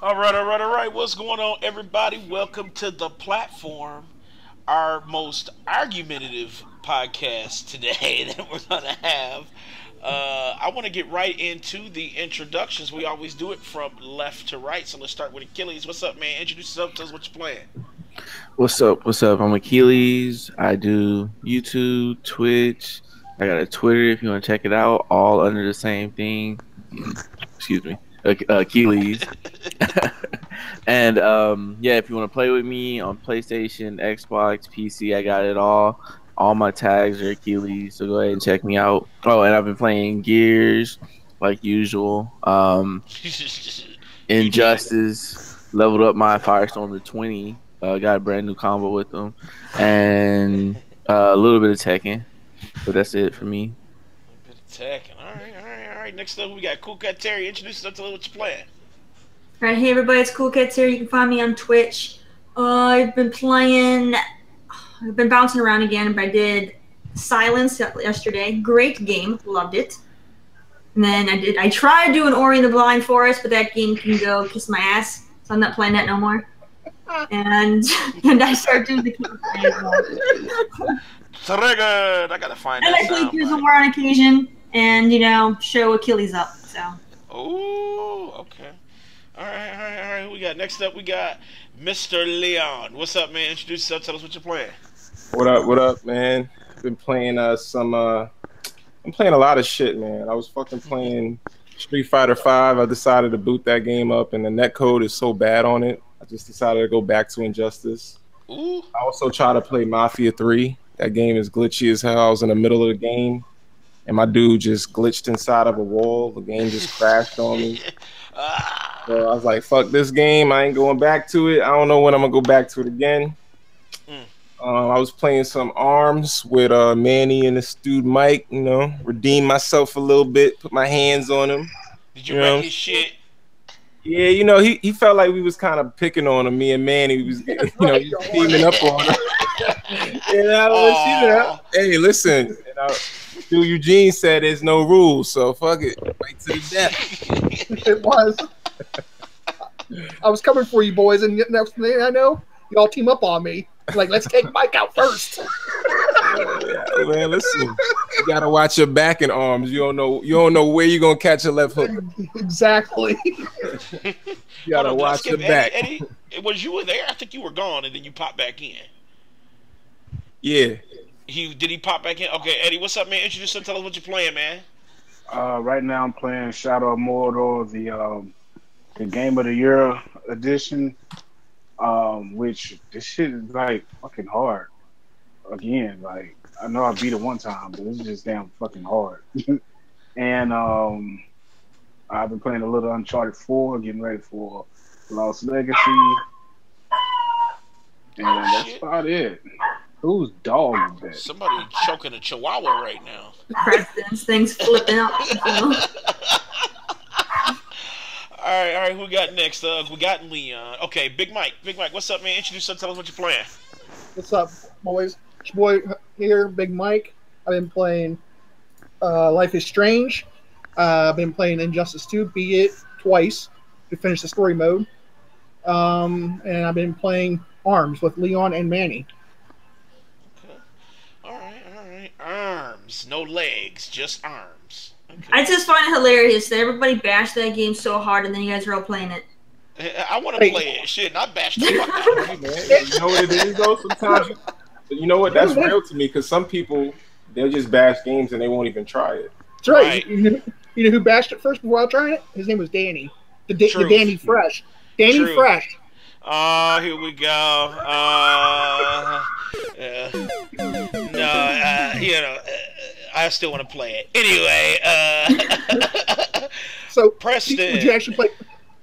All right. What's going on, everybody? Welcome to the platform, our most argumentative podcast today that we're going to have. I want to get right into the introductions. We always do it from left to right. So let's start with Achilles. What's up, man? Introduce yourself. Tell us what you're playing. What's up? What's up? I'm Achilles. I do YouTube, Twitch. I got a Twitter if you want to check it out. All under the same thing. Excuse me, Achilles. And yeah, if you want to play with me on PlayStation, Xbox, PC, I got it all. All my tags are Achilles, so go ahead and check me out. Oh, and I've been playing Gears like usual. You did. Injustice, leveled up my Firestorm to 20. Got a brand new combo with them, and a little bit of Tekken, but that's it for me. Bit of tech. All right. Next up, we got Cool Cat Terry. Introduce yourself. Tell us what you're playing. Alright, hey everybody, it's Cool Cats here. You can find me on Twitch. I've been bouncing around again, but I did Silence yesterday. Great game, loved it. And then I tried doing Ori and the Blind Forest, but that game can go kiss my ass, so I'm not playing that no more. And and I started doing the campaign as well. Very good. I gotta find And that I play sound. Gears of War on occasion, and show Achilles up. So Oh, okay. All right. Who we got next up? We got Mr. Leon. What's up, man? Introduce yourself. Tell us what you're playing. What up, man? Been playing I'm playing a lot of shit, man. I was fucking playing Street Fighter 5. I decided to boot that game up and the netcode is so bad on it. I just decided to go back to Injustice. Ooh. I also try to play Mafia 3. That game is glitchy as hell. I was in the middle of the game and my dude just glitched inside of a wall. The game just crashed on me. So I was like, fuck this game. I ain't going back to it. I don't know when I'm gonna go back to it again. Mm. I was playing some ARMS with Manny and this dude Mike, redeem myself a little bit, put my hands on him. Did you wreck his shit? Yeah, he felt like we was kind of picking on him. Me and Manny was, he was teaming up on him. Hey, listen, dude Eugene said there's no rules, so fuck it, fight to the death. It was. I was coming for you boys, and next thing I know, y'all team up on me. Like, let's take Mike out first. Man, listen, you gotta watch your back in ARMS. You don't know where you're gonna catch a left hook. Exactly. You gotta watch your back. Eddie, was you were there? I think you were gone, and then you popped back in. Yeah. Did he pop back in? Okay, Eddie, what's up, man? Introduce yourself. Tell us what you're playing, man. Right now I'm playing Shadow of Mordor, the Game of the Year edition. Which this shit is like fucking hard. Again, like I know I beat it one time, but it's just damn fucking hard. And I've been playing a little Uncharted 4, getting ready for Lost Legacy. And that's about it. Whose dog is that? Somebody choking a chihuahua right now. President's things flipping out. All right. Who we got next? We got Leon. Okay, Big Mike. What's up, man? Introduce yourself. Tell us what you're playing. What's up, boys? It's your boy here, Big Mike. I've been playing Life is Strange. I've been playing Injustice 2, beat it twice to finish the story mode. And I've been playing ARMS with Leon and Manny. Okay. All right. Arms, no legs, just arms. Okay. I just find it hilarious that everybody bashed that game so hard, and then you guys are all playing it. I want to play it. Shit, not bash the fuck out of it. Man, you know what it is though? Sometimes you know what? That's real to me because some people they'll just bash games and they won't even try it. That's right. Right. You know who bashed it first before I tried it? His name was Danny. The Danny Fresh. Danny True. Fresh. Here we go. I still want to play it. Anyway, So, Preston. would you actually play?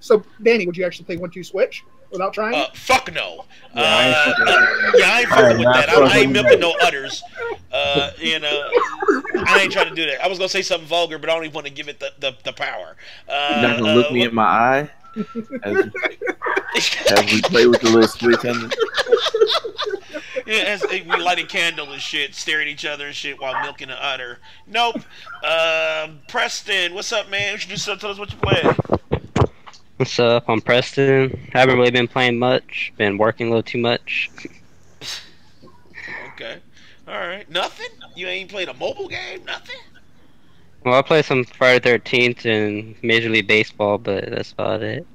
So, Danny, would you actually play 1-2 Switch without trying it? fuck no. I I ain't fucking with that. I ain't milking no udders. I ain't trying to do that. I was gonna say something vulgar, but I don't even want to give it the power. You're not gonna look me in my eye as we play with the little Switch on the... Yeah, as we lighting candle and shit, staring at each other and shit while milking an udder. Nope. Preston, what's up, man? Introduce yourself. Tell us what you playing. What's up? I'm Preston. Haven't really been playing much. Been working a little too much. Okay. All right. Nothing? You ain't played a mobile game? Nothing? Well, I play some Friday 13th and Major League Baseball, but that's about it.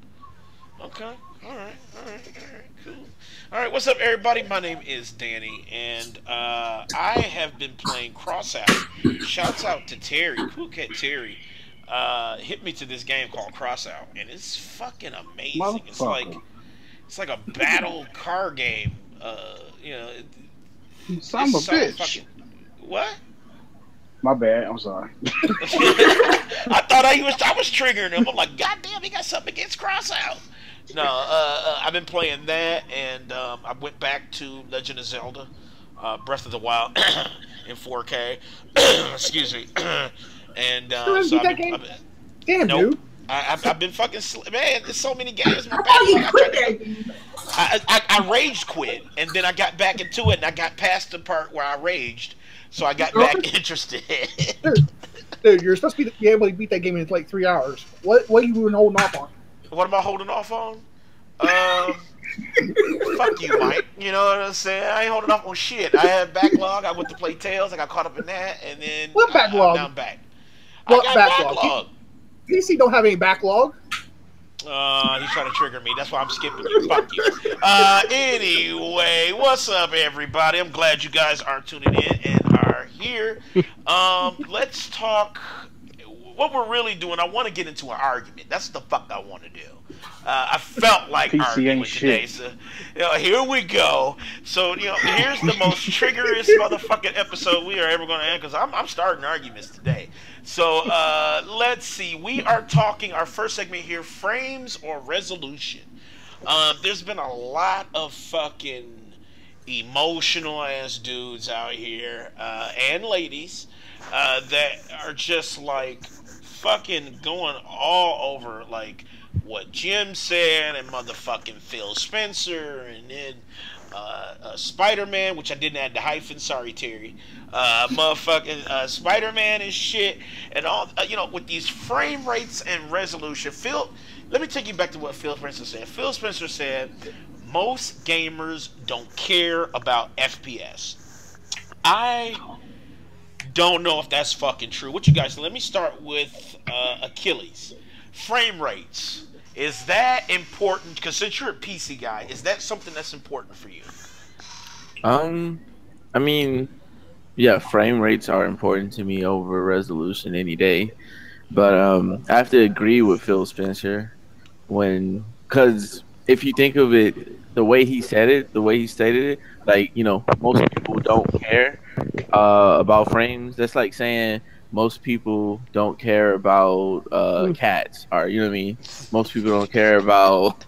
Okay. All right. All right. All right. Cool. All right. What's up, everybody? My name is Danny, and I have been playing Crossout. Shouts out to Terry, Cool Cat Terry. Hit me to this game called Crossout, and it's fucking amazing. It's like a battle car game. You know, Son of a bitch. Fucking, what? My bad. I'm sorry. I thought I was triggering him. I'm like, God damn, he got something against Crossout. No, I've been playing that, and I went back to Legend of Zelda, Breath of the Wild in 4K. Excuse me. And so Damn, nope. dude. I've been fucking man. There's so many games. My Oh, you backlog. quit that game. I rage quit, and then I got back into it, and I got past the part where I raged, so I got back interested. Dude, you're supposed to be able to beat that game in like 3 hours. What are you even holding off on? What am I holding off on? Fuck you, Mike. You know what I'm saying? I ain't holding off on shit. I had backlog. I went to play Tales. I got caught up in that, and then What backlog? now I'm back. What I got backlog? PC don't have any backlog. He's trying to trigger me. That's why I'm skipping you. Fuck you. Anyway, what's up, everybody? I'm glad you guys are tuning in and are here. Let's talk. What we're really doing, I want to get into an argument. That's the fuck I want to do. I felt like PC arguing ain't today, shit. so here we go. So here's the most triggerous motherfucking episode we are ever going to have, because I'm starting arguments today. So let's see. We are talking our first segment here: frames or resolution. There's been a lot of fucking emotional ass dudes out here and ladies that are just like fucking going all over like what Jim said and motherfucking Phil Spencer, and then Spider-Man, which I didn't add the hyphen, sorry Terry, motherfucking Spider-Man and shit, and all with these frame rates and resolution. Let me take you back to what Phil Spencer said. Phil Spencer said most gamers don't care about FPS. I don't know if that's fucking true. What you guys think? Let me start with Achilles. Frame rates. Is that important? Because since you're a PC guy, is that something that's important for you? I mean, yeah, frame rates are important to me over resolution any day. But I have to agree with Phil Spencer because if you think of it, the way he said it, the way he stated it, like, most people don't care about frames. That's like saying most people don't care about cats, or you know what I mean. Most people don't care about,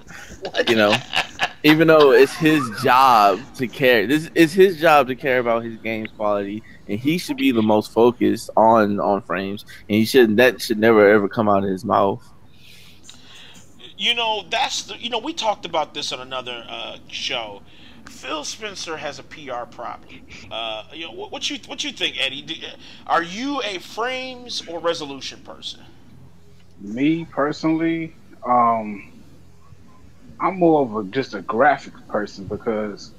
even though it's his job to care. This is his job to care about his game's quality, and he should be the most focused on frames. And that should never ever come out of his mouth. We talked about this on another show. Phil Spencer has a PR problem. What you think, Eddie? Are you a frames or resolution person? Me personally, I'm more of just a graphics person because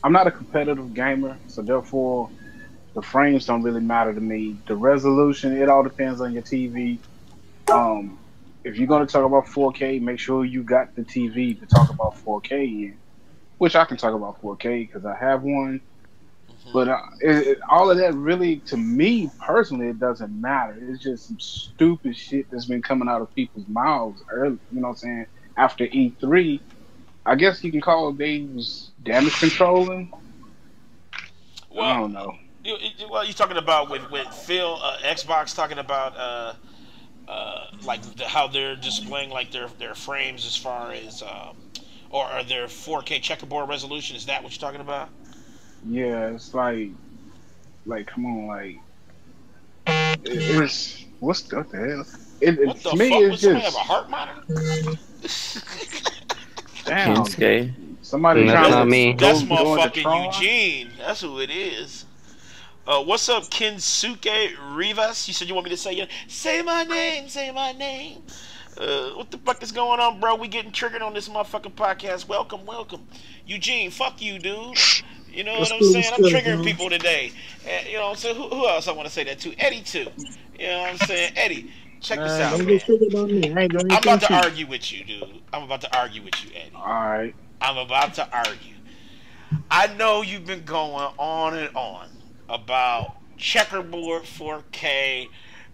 I'm not a competitive gamer, so therefore the frames don't really matter to me. The resolution, it all depends on your TV. If you're going to talk about 4K, make sure you got the TV to talk about 4K in, which I can talk about 4K because I have one. Mm-hmm. But all of that really, to me personally, it doesn't matter. It's just some stupid shit that's been coming out of people's mouths early, you know what I'm saying, after E3. I guess you can call it they was damage controlling. Well, I don't know. You're talking about with Phil, Xbox talking about like how they're displaying like their frames as far as or their 4K checkerboard resolution. Is that what you're talking about? Yeah, it's like come on, like it's what the hell? What the to fuck? me, Would it's somebody just have a heart monitor? damn. Kensuke. Somebody That's trying not to me. That's go into motherfucking Tron? Eugene. That's who it is. What's up, Kensuke Rivas? You said you want me to say your say my name, say my name. What the fuck is going on, bro? We getting triggered on this motherfucking podcast. Welcome, welcome. Eugene, fuck you, dude. You know what I'm saying? I'm triggering people today. And, you know what I'm saying? Who else I want to say that to? Eddie, too. You know what I'm saying? Eddie, check this out, Don't man. get triggered on me. I ain't doing I'm about to anything. argue with you, dude. I'm about to argue with you, Eddie. All right. I'm about to argue. I know you've been going on and on about checkerboard 4K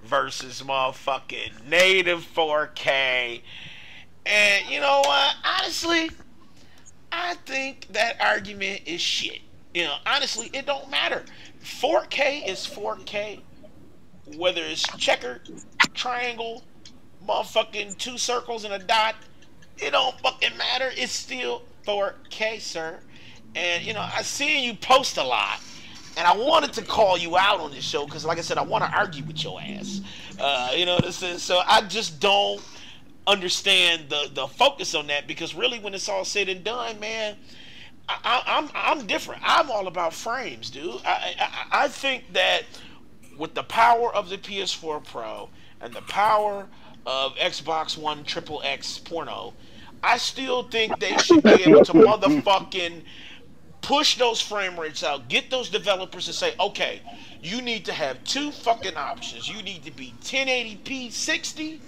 versus motherfucking native 4K. And you know what? Honestly, I think that argument is shit. You know, honestly, it don't matter. 4K is 4K. Whether it's checkered, triangle, motherfucking two circles and a dot, it don't fucking matter. It's still 4K, sir. And, you know, I seen you post a lot. And I wanted to call you out on this show because, like I said, I want to argue with your ass. You know what I'm saying? So I just don't understand the focus on that because really when it's all said and done, man, I'm different. I'm all about frames, dude. I think that with the power of the PS4 Pro and the power of Xbox One Triple X Porno, I still think they should be able to motherfucking push those frame rates out, get those developers to say, okay, you need to have two fucking options. You need to be 1080p 60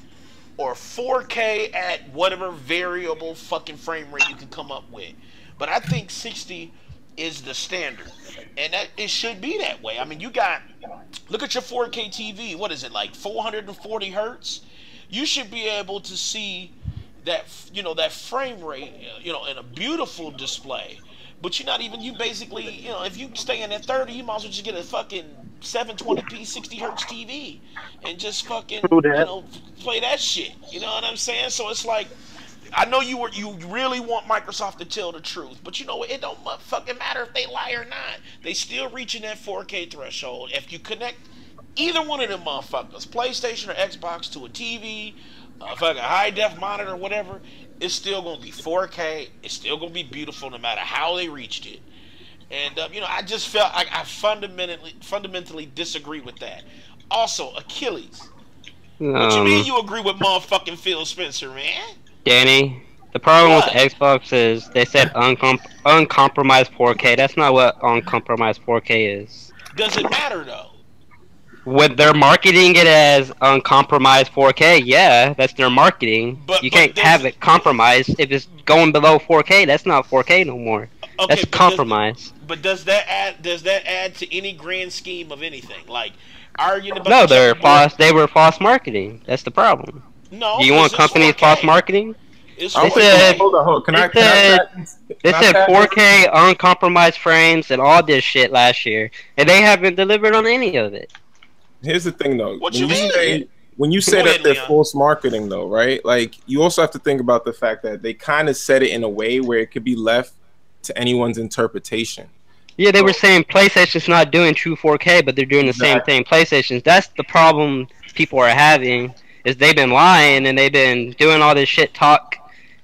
or 4K at whatever variable fucking frame rate you can come up with. But I think 60 is the standard. And that it should be that way. I mean, you got, look at your 4K TV. What is it, like 440 hertz? You should be able to see that, you know, that frame rate, you know, in a beautiful display. But you're not even, you basically, you know, if you stay in at 30, you might as well just get a fucking 720p 60 hertz TV and just fucking, you know, play that shit. You know what I'm saying? So it's like, I know you really want Microsoft to tell the truth, but you know what? It don't fucking matter if they lie or not. They still reaching that 4K threshold. If you connect either one of them motherfuckers, PlayStation or Xbox, to a TV, a fucking high def monitor or whatever, it's still gonna be 4K. It's still gonna be beautiful no matter how they reached it. And you know, I just felt I fundamentally disagree with that. Also, Achilles. What you mean you agree with motherfucking Phil Spencer, man? Danny, the problem What? with Xbox is they said uncompromised 4K. That's not what uncompromised 4K is. Does it matter though? When they're marketing it as uncompromised 4K, yeah, that's their marketing. You can't have it compromised. If it's going below 4K, that's not 4K no more. Okay, that's compromise. But does that add to any grand scheme of anything? Like arguing about No, they were false marketing. That's the problem. No. Do you want companies false marketing? They said, hold on. They said 4K uncompromised frames and all this shit last year, and they haven't delivered on any of it. Here's the thing, though. What you mean? When you say that they're false marketing, though, right? Like, you also have to think about the fact that they kind of said it in a way where it could be left to anyone's interpretation. Yeah, they were saying PlayStation's not doing true 4K, but they're doing the same thing. PlayStation's. That's the problem people are having. Is they've been lying and they've been doing all this shit talk,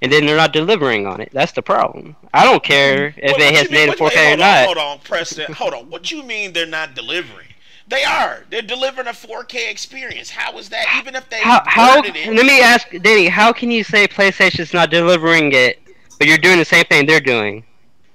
and then they're not delivering on it. That's the problem. I don't care if it has native 4K or not. Hold on, Preston. Hold on. What you mean they're not delivering? They are. They're delivering a 4K experience. How is that? Even if they worded it. Let me ask, Danny. How can you say PlayStation's not delivering it, but you're doing the same thing they're doing?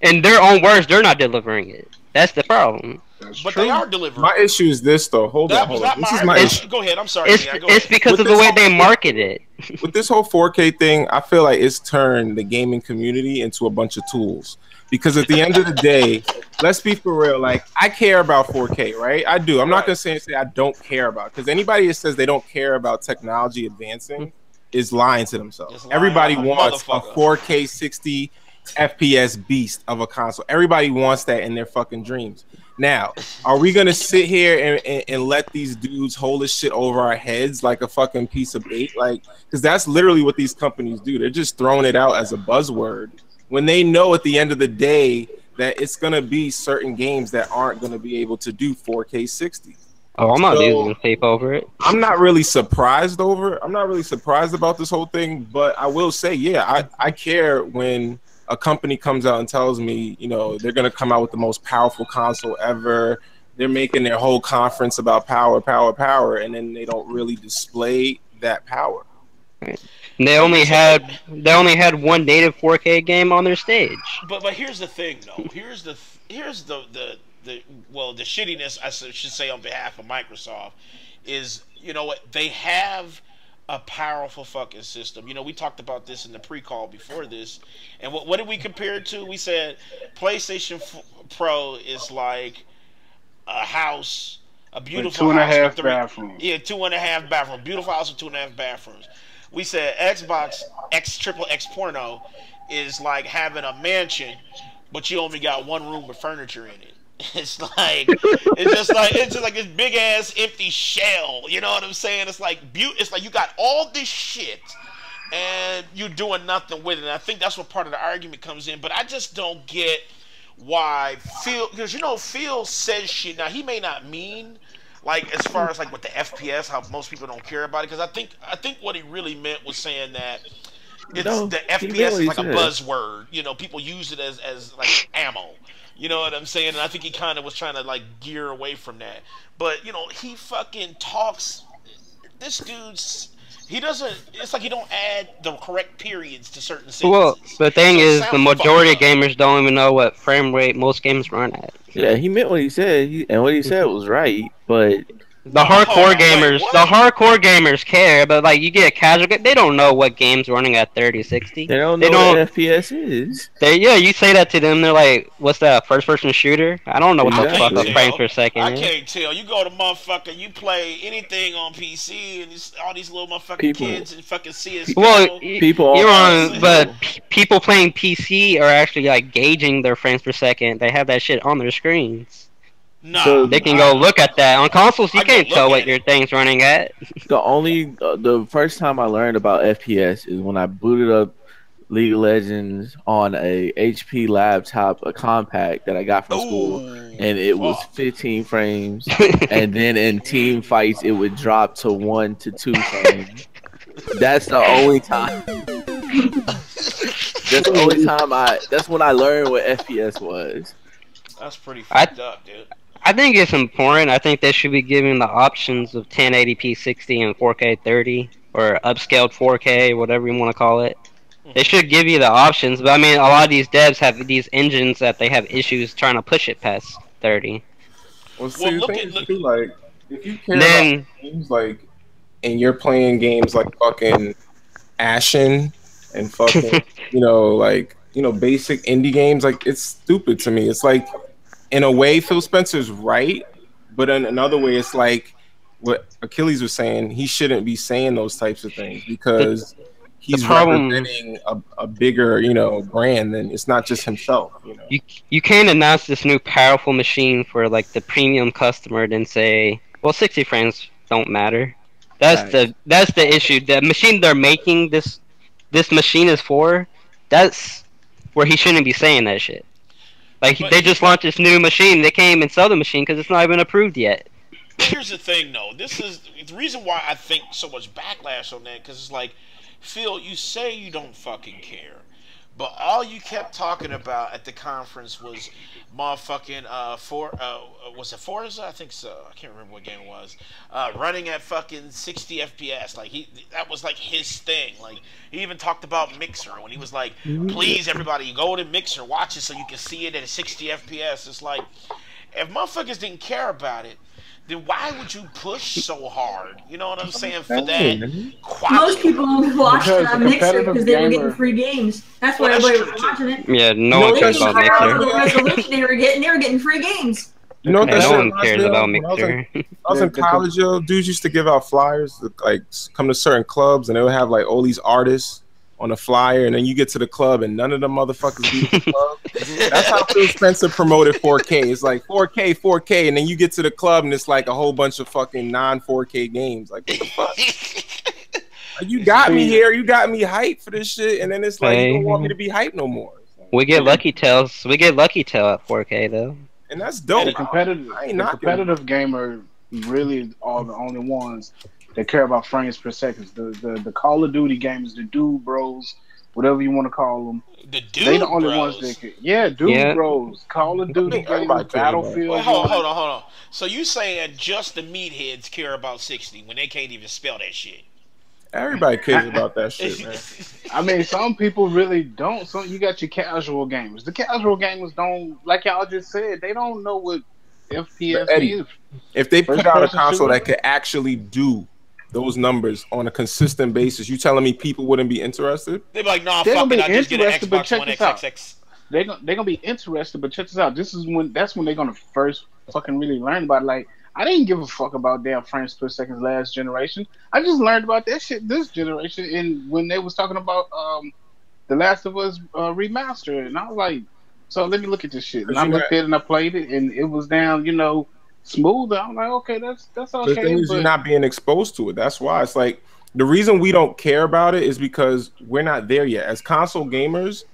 In their own words, they're not delivering it. That's the problem. But they are delivering. My issue is this, though. Hold on. This is my issue. Go ahead. I'm sorry. It's because of the way they market it. With this whole 4K thing, I feel like it's turned the gaming community into a bunch of tools. Because at the end of the day, let's be for real. Like, I care about 4K, right? I do. I'm not going to say I don't care about it. Because anybody that says they don't care about technology advancing is lying to themselves. Everybody wants a 4K 60 FPS beast of a console. Everybody wants that in their fucking dreams. Now, are we gonna sit here and let these dudes hold this shit over our heads like a fucking piece of bait? Like, because that's literally what these companies do. They're just throwing it out as a buzzword when they know at the end of the day that it's gonna be certain games that aren't gonna be able to do 4K 60. Oh, I'm not losing sleep over it. I'm not really surprised over it. I'm not really surprised about this whole thing, but I will say, yeah, I care when a company comes out and tells me, you know, they're going to come out with the most powerful console ever. They're making their whole conference about power, and then they don't really display that power. And they only had one native 4K game on their stage. But here's the thing, though. Here's the well, the shittiness I should say on behalf of Microsoft is, you know what, they have a powerful fucking system. You know, we talked about this in the pre-call before this, and what did we compare it to? We said PlayStation Pro is like a house, a beautiful with house with 2.5 bathrooms. Yeah, 2.5 bathrooms. Beautiful house with 2.5 bathrooms. We said Xbox X Porno is like having a mansion, but you only got one room with furniture in it. It's just like this big ass empty shell. You know what I'm saying? It's like you got all this shit and you're doing nothing with it. And I think that's what part of the argument comes in. But I just don't get why Phil, because you know Phil says shit. Now he may not mean like as far as like with the FPS, how most people don't care about it. Because I think what he really meant was saying that the FPS is like a buzzword. You know, people use it as like ammo. You know what I'm saying? And I think he kind of was trying to like gear away from that. But you know, he fucking talks. This dude's. He doesn't. It's like he don't add the correct periods to certain sentences. Well, the thing is, the majority of gamers don't even know what frame rate most games run at. Yeah, he meant what he said, and what he said was right. But the hardcore gamers care. But like, you get a casual, they don't know what game's running at 30, 60. They don't know what FPS is. You say that to them, they're like, "What's that? First-person shooter? I don't know what the fuck a frame per second is." I can't tell. You go to motherfucker, you play anything on PC, and all these little motherfucking kids and fucking CS:GO. Well, people playing PC are actually like gauging their frames per second. They have that shit on their screens. No, so they can go look at that. On consoles, you can't tell what your thing's running at. The first time I learned about FPS is when I booted up League of Legends on a HP laptop, a compact that I got from school, and it was 15 frames. And then in team fights, it would drop to 1 to 2 frames. That's the only time. That's when I learned what FPS was. That's pretty fucked up, dude. I think it's important. I think they should be giving the options of 1080p 60 and 4K 30, or upscaled 4K, whatever you want to call it. They should give you the options, but I mean, a lot of these devs have these engines that they have issues trying to push it past 30. Well, see, the thing is, too, like, if you care about games, like, and you're playing games like fucking Ashen and fucking, basic indie games, like, it's stupid to me. It's like, in a way, Phil Spencer's right, but in another way, it's like what Achilles was saying. He shouldn't be saying those types of things because he's representing a bigger, brand than it's not just himself. You can't announce this new powerful machine for like the premium customer and then say, well, 60 frames don't matter. That's the issue. The machine they're making this machine is for. That's where he shouldn't be saying that shit. Like, they just launched this new machine. They can't even sell the machine because it's not even approved yet. Here's the thing, though. This is the reason why I think so much backlash on that, because it's like, Phil, you say you don't fucking care, but all you kept talking about at the conference was motherfucking was it Forza? I think so. I can't remember what game it was. Running at fucking 60 FPS. Like that was like his thing. Like he even talked about Mixer when he was like, "Please, everybody, go to Mixer, watch it so you can see it at 60 FPS." It's like, if motherfuckers didn't care about it, then why would you push so hard? You know what I'm saying? For that quality. Most people watch Mixer because they were getting free games. That's why everybody was watching it. Yeah, no one cares about Mixer. The resolution they were getting free games. You know what no one cares about Mixer. I was in college, dudes used to give out flyers, like come to certain clubs, and they would have like all these artists on a flyer, and then you get to the club, and none of the motherfuckers be at the club. That's how Phil Spencer promoted 4K. It's like 4K, 4K, and then you get to the club, and it's like a whole bunch of fucking non-4K games. Like, what the fuck? Like, you got me here, you got me hyped for this shit, and then it's like you don't want me to be hyped no more. We get Lucky Tails. We get Lucky Tail at 4K though, and that's dope. The competitive gamer really are the only ones that care about frames per second. The Call of Duty gamers, the Dude Bros, whatever you want to call them. They the only ones that can. Yeah, Bros. Call of Duty gamers, Battlefield. Wait, hold on. So you saying just the meatheads care about 60 when they can't even spell that shit? Everybody cares about that shit, man. I mean, some people really don't. So you got your casual gamers. The casual gamers don't, like y'all just said, they don't know what FPS Eddie, is. if they put out a First-person console shooter? that could actually do those numbers on a consistent basis, you telling me people wouldn't be interested? They'd be like, nah, They're fuck gonna it, be I just get an interested, but Xbox check One this out. XXX. They're gonna be interested, but check this out. That's when they're gonna first fucking really learn about it. Like, I didn't give a fuck about damn frames per second last generation. I just learned about that shit this generation, and when they was talking about The Last of Us remastered, and I was like, so let me look at this shit. And I looked at it and I played it, and it was down, smooth. I'm like, okay, that's okay. The thing is, you're not being exposed to it. That's why it's like the reason we don't care about it is because we're not there yet. As console gamers,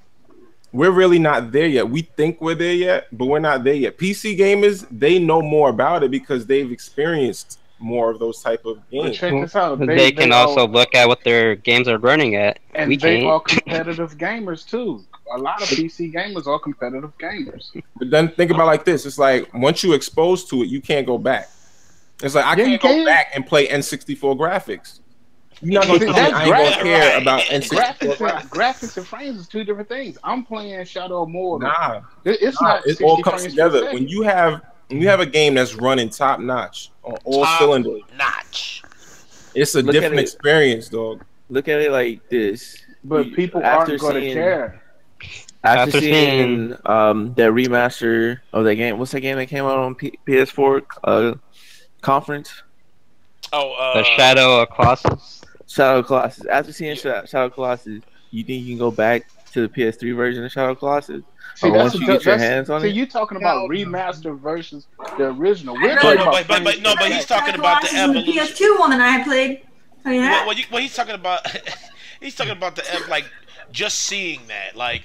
we're really not there yet. We think we're there yet, but we're not there yet. PC gamers, they know more about it because they've experienced more of those type of games. Check this out. They can also look at what their games are running at. And we they can't. are competitive gamers too. A lot of PC gamers are competitive gamers. But then think about it like this. It's like once you're exposed to it, you can't go back. It's like I Yeah, you can't go can. back and play N64 graphics. You're not gonna tell me I ain't gonna care about N64 Graphics and frames is two different things. I'm playing Shadow of Mordor. Nah, It's not. it all 60 comes frames per together. second. When you have a game that's running top notch on all Top cylinders, notch. it's a Look at different it. experience, dog. Look at it like this. But people after aren't going to seeing- care. After seeing that remaster of that game, what's that game that came out on PS4 conference? Oh, The Shadow of Colossus. Shadow of Colossus. After seeing Shadow of Colossus, you think you can go back to the PS3 version of Shadow of Colossus? See, Or once you get your hands on see, it? you talking about remaster versus the original. I We're know. talking No, about but frames per he's second. talking about the Colossus was evolution. PS2 one that I had played. Tell you that. What he's talking about, he's talking about like just seeing that, like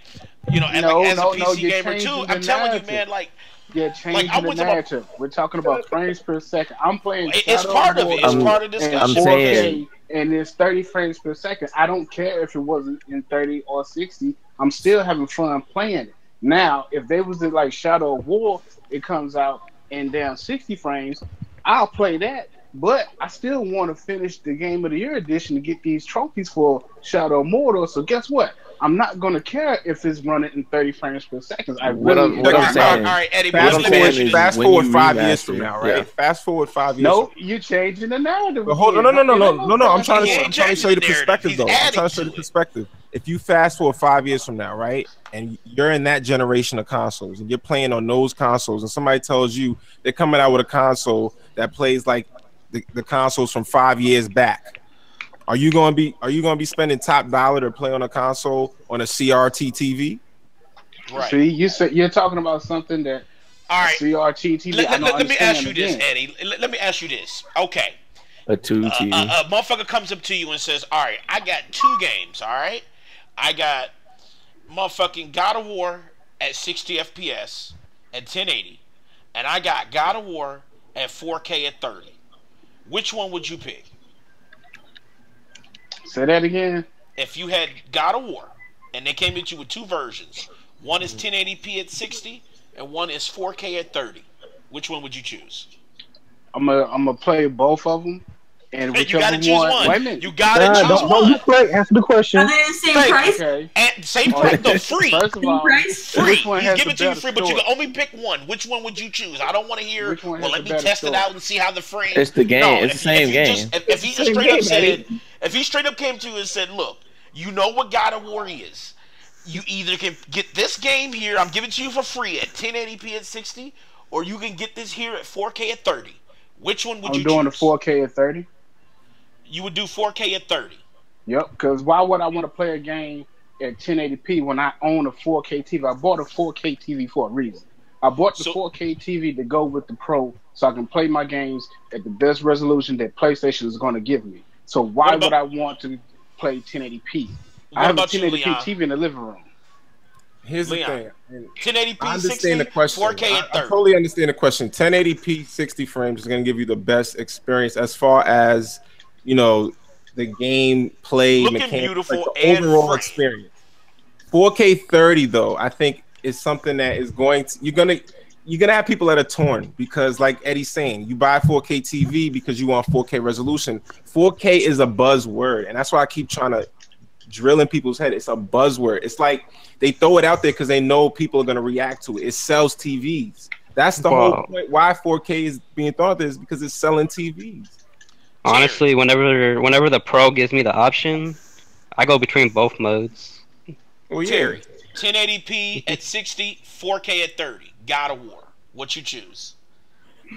and No, like, as no, a no, PC you're gamer too. changing I'm the telling you, narrative. man, like You're changing I the went to my- narrative. We're talking about frames per second. I'm playing. it's Shadow part of it. It's Mordor part of in discussion. I'm 4K, saying- and it's 30 frames per second. I don't care if it wasn't in 30 or 60. I'm still having fun playing it. Now, if they was in like Shadow of War, it comes out in down 60 frames, I'll play that. But I still want to finish the Game of the Year edition to get these trophies for Shadow of Mordor. So guess what? I'm not going to care if it's running in 30 frames per second. What I'm saying- all right, Eddie. What I'm let me saying ask you is this. Fast when forward you 5 years remaster, from now, right? yeah. Fast forward 5 years. No, you're changing the narrative. But hold on, again. no. I'm trying He ain't to show you the changing the perspective, narrative. though. He's I'm trying to adding show you the to it. perspective. If you fast forward 5 years from now, right, and you're in that generation of consoles, and you're playing on those consoles, and somebody tells you they're coming out with a console that plays like the consoles from 5 years back, are you gonna be spending top dollar to play on a console on a CRT TV? Right. See, you're talking about something that All right. CRT TV. I don't Let me ask understand you this, again. Eddie. Let me ask you this. Okay. A 2 TV. A motherfucker comes up to you and says, all right, I got 2 games, all right? I got motherfucking God of War at 60 FPS at 1080, and I got God of War at 4K at 30. Which one would you pick? Say that again. If you had God of War, and they came at you with 2 versions, one is 1080p at 60, and one is 4K at 30, which one would you choose? I'm gonna play both of them, and You whichever gotta choose one. Wait a minute. You gotta choose Don't one. deflect. Answer the question. Are they the same Thank price? Okay. And same price, no, free. First of all, Price? Free. which one He's has giving the it to you better free, but you story? can only pick one. Which one would you choose? I don't want to hear. Which one Well, has let the me better test it story? out and see how the frame. It's the game. It's the same game. If he just Same straight up game, said, Eddie. if he straight up came to you and said, "Look, you know what God of War is. You either can get this game here. I'm giving it to you for free at 1080p at 60, or you can get this here at 4K at 30. Which one would I'm you doing the choose? 4K at 30. You would do 4K at 30. Yep. Because why would I want to play a game at 1080p when I own a 4K TV? I bought a 4K TV for a reason. I bought the 4K TV to go with the Pro so I can play my games at the best resolution that PlayStation is going to give me. So why would I want to play 1080p? I have a 1080p TV in the living room. Here's Leon. the thing. 1080p I 60, understand the question. 4K I at 30. totally understand the question. 1080p 60 frames is going to give you the best experience as far as the gameplay Looking mechanics, beautiful like the and overall free. experience. 4K 30 though, I think is something that is going to you're gonna have people that are torn because, like Eddie's saying, you buy 4K TV because you want 4K resolution. 4K is a buzzword, and that's why I keep trying to drill in people's head. It's a buzzword. It's like they throw it out there because they know people are gonna react to it. It sells TVs. That's the whole point. Why 4K is being thought of is because it's selling TVs. Honestly, whenever the Pro gives me the option, I go between both modes. Well, yeah. Terry, 1080p at 60, 4K at 30. God of War. What you choose?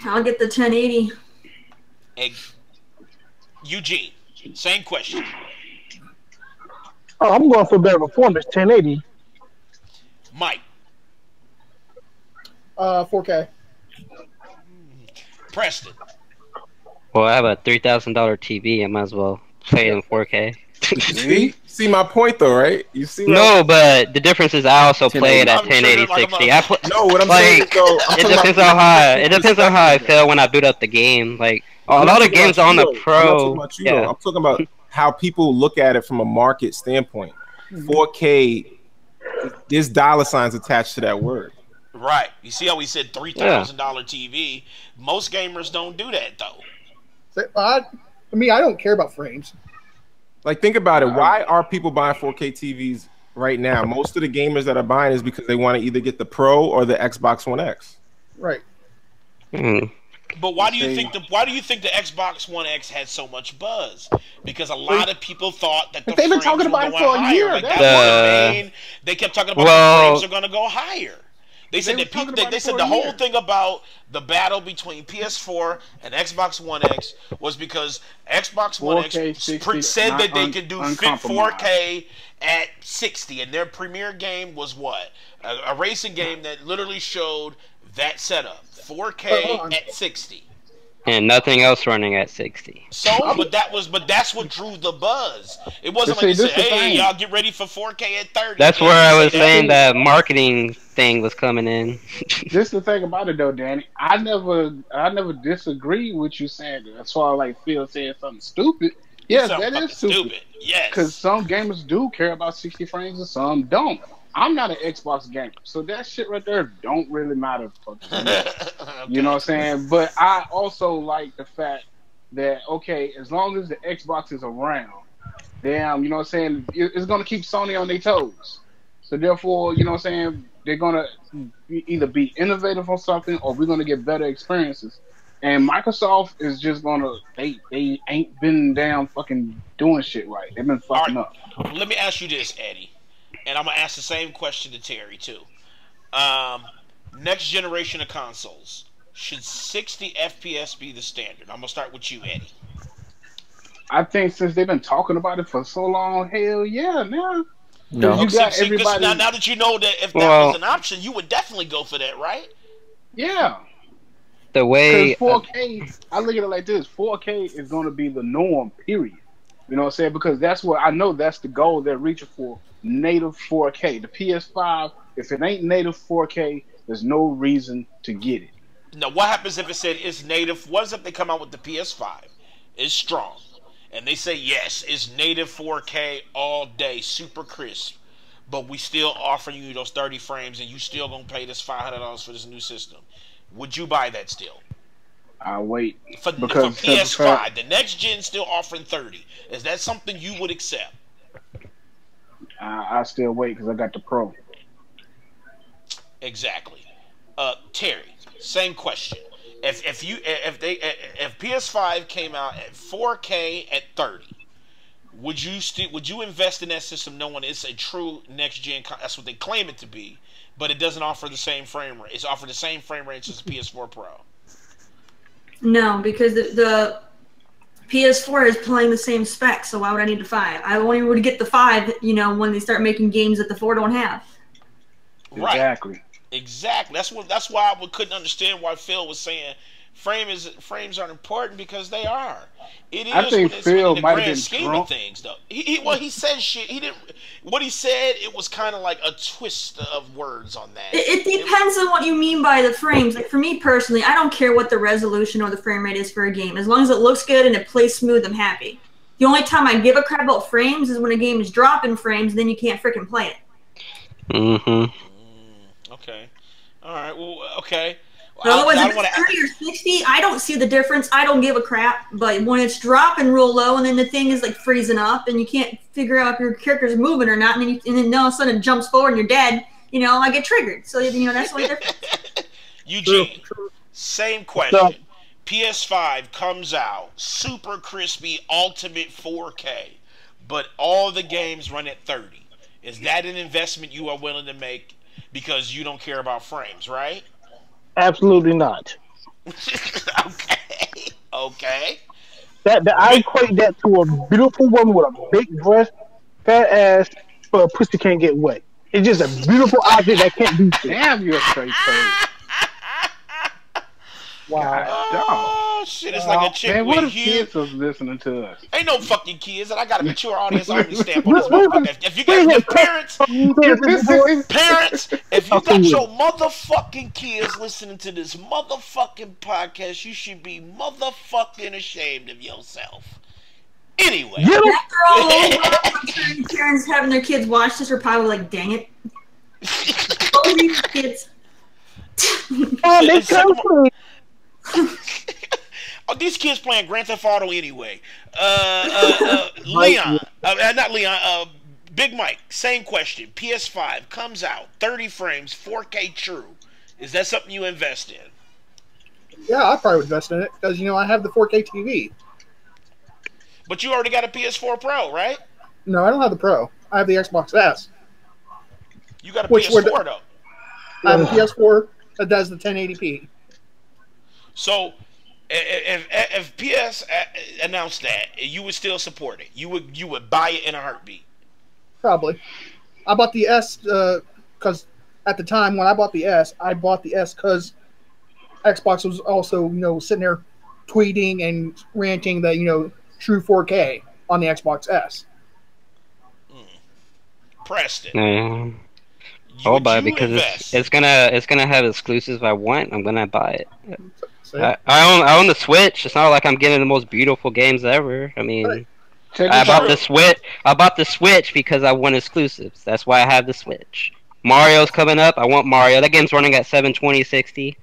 I'll get the 1080. Eugene, same question. Oh, I'm going for better performance. 1080. Mike. 4K. Preston. Well, I have a $3,000 TV. I might as well play it in 4K. See my point though, right? You see? No, but the difference is I also play it at 1080 60. No, what I'm saying is though, it depends on how I feel when I boot up the game. Like a lot of games on the Pro. I'm talking about how people look at it from a market standpoint. 4K, there's dollar signs attached to that word. Right. You see how we said $3,000 TV? Most gamers don't do that though. I don't care about frames. Like, think about it. Why are people buying 4K TVs right now? Most of the gamers that are buying is because they want to either get the Pro or the Xbox One X. Right. But why do you think the Xbox One X had so much buzz? Because a lot of people thought that the they've been frames talking about were it going for a higher. year. Like, they kept talking about the frames are going to go higher. They said that people. They said the whole thing about the battle between PS4 and Xbox One X was because Xbox One X said that they could do 4K at 60, and their premiere game was what? A racing game that literally showed that setup, 4K at 60. And nothing else running at 60. So, but that's what drew the buzz. It wasn't like they said, "Hey, y'all get ready for 4K at 30." That's where I was saying that marketing thing was coming in. This is the thing about it, though, Danny. I never disagree with you saying that. That's why, like Phil said, something stupid. Yes, that is stupid. Yes, because some gamers do care about 60 frames and some don't. I'm not an Xbox gamer, so that shit right there don't really matter for me. Okay. You know what I'm saying? But I also like the fact that, okay, as long as the Xbox is around, damn, you know what I'm saying, it's going to keep Sony on their toes. So therefore, you know what I'm saying, they're going to either be innovative on something or we're going to get better experiences. And Microsoft is just going to, they ain't been damn fucking doing shit right. They've been fucking up. Let me ask you this, Eddie. And I'm going to ask the same question to Terry, too. Next generation of consoles. Should 60 FPS be the standard? I'm going to start with you, Eddie. I think since they've been talking about it for so long, hell yeah, now. No. You got everybody. Now that you know that if that was an option, you would definitely go for that, right? Yeah. The way... Because 4K, I look at it like this. 4K is going to be the norm, period. You know what I'm saying? Because that's what I know that's the goal they're reaching for. Native 4K. The PS5, if it ain't native 4K, there's no reason to get it. Now, what happens if it said it's native? What if they come out with the PS5? It's strong. And they say, yes, it's native 4K all day, super crisp. But we still offering you those 30 frames and you still going to pay this $500 for this new system. Would you buy that still? I'll wait. For PS5, the next gen still offering 30. Is that something you would accept? I still wait because I got the Pro. Exactly. Terry, same question. If PS5 came out at 4K at 30, would you invest in that system knowing it's a true next gen? That's what they claim it to be, but it doesn't offer the same frame rate. It's offered the same frame rate as the PS4 Pro. No, because the PS4 is playing the same specs, so why would I need the 5? I only would get the 5, you know, when they start making games that the 4 don't have. Right. Exactly. That's why I couldn't understand why Phil was saying frames aren't important, because they are. It is. I think Phil might have been scheme drunk. Of things, though. He said shit. He didn't. What he said, it was kind of like a twist of words on that. It depends on what you mean by the frames. Like for me personally, I don't care what the resolution or the frame rate is for a game. As long as it looks good and it plays smooth, I'm happy. The only time I give a crap about frames is when a game is dropping frames, then you can't freaking play it. Mm-hmm. Okay. All right. Well, okay. But otherwise, I if don't want it's to. 30 or 60, I don't see the difference. I don't give a crap. But when it's dropping real low and then the thing is like freezing up and you can't figure out if your character's moving or not, and then all of a sudden it jumps forward and you're dead, I get triggered. So, that's the only difference. Eugene, same question. PS5 comes out, super crispy, ultimate 4K, but all the games run at 30. Is that an investment you are willing to make because you don't care about frames, right? Absolutely not. Okay. Okay. That I equate that to a beautiful woman with a big breast, fat ass, but a pussy can't get wet. It's just a beautiful object that can't be seen. Damn, you're a straight turd. Wow. Oh shit! It's like a chick Man, what with if huge. kids was listening to us? Ain't no fucking kids, and I got a mature audience only stamp on this motherfucker. If you got parents, if you got your motherfucking kids listening to this motherfucking podcast, you should be motherfucking ashamed of yourself. Anyway, After all those parents having their kids watch this are probably like, dang it. Oh, these kids. Oh, these kids playing Grand Theft Auto anyway. Leon, not Leon. Big Mike, same question. PS5 comes out, 30 frames, 4K true. Is that something you invest in? Yeah, I probably would invest in it because I have the 4K TV. But you already got a PS4 Pro, right? No, I don't have the Pro. I have the Xbox S. You got a PS4 though. I have a PS4 that does the 1080p. So, if PS announced that, you would still support it. You would buy it in a heartbeat. Probably. I bought the S because at the time when I bought the S, I bought the S because Xbox was also sitting there tweeting and ranting that true 4K on the Xbox S. Preston. I'll buy it because it's gonna have exclusives I want. I'm gonna buy it. I own the Switch. It's not like I'm getting the most beautiful games ever. I mean, I bought the Switch because I want exclusives. That's why I have the Switch. Mario's coming up. I want Mario. That game's running at 720 60.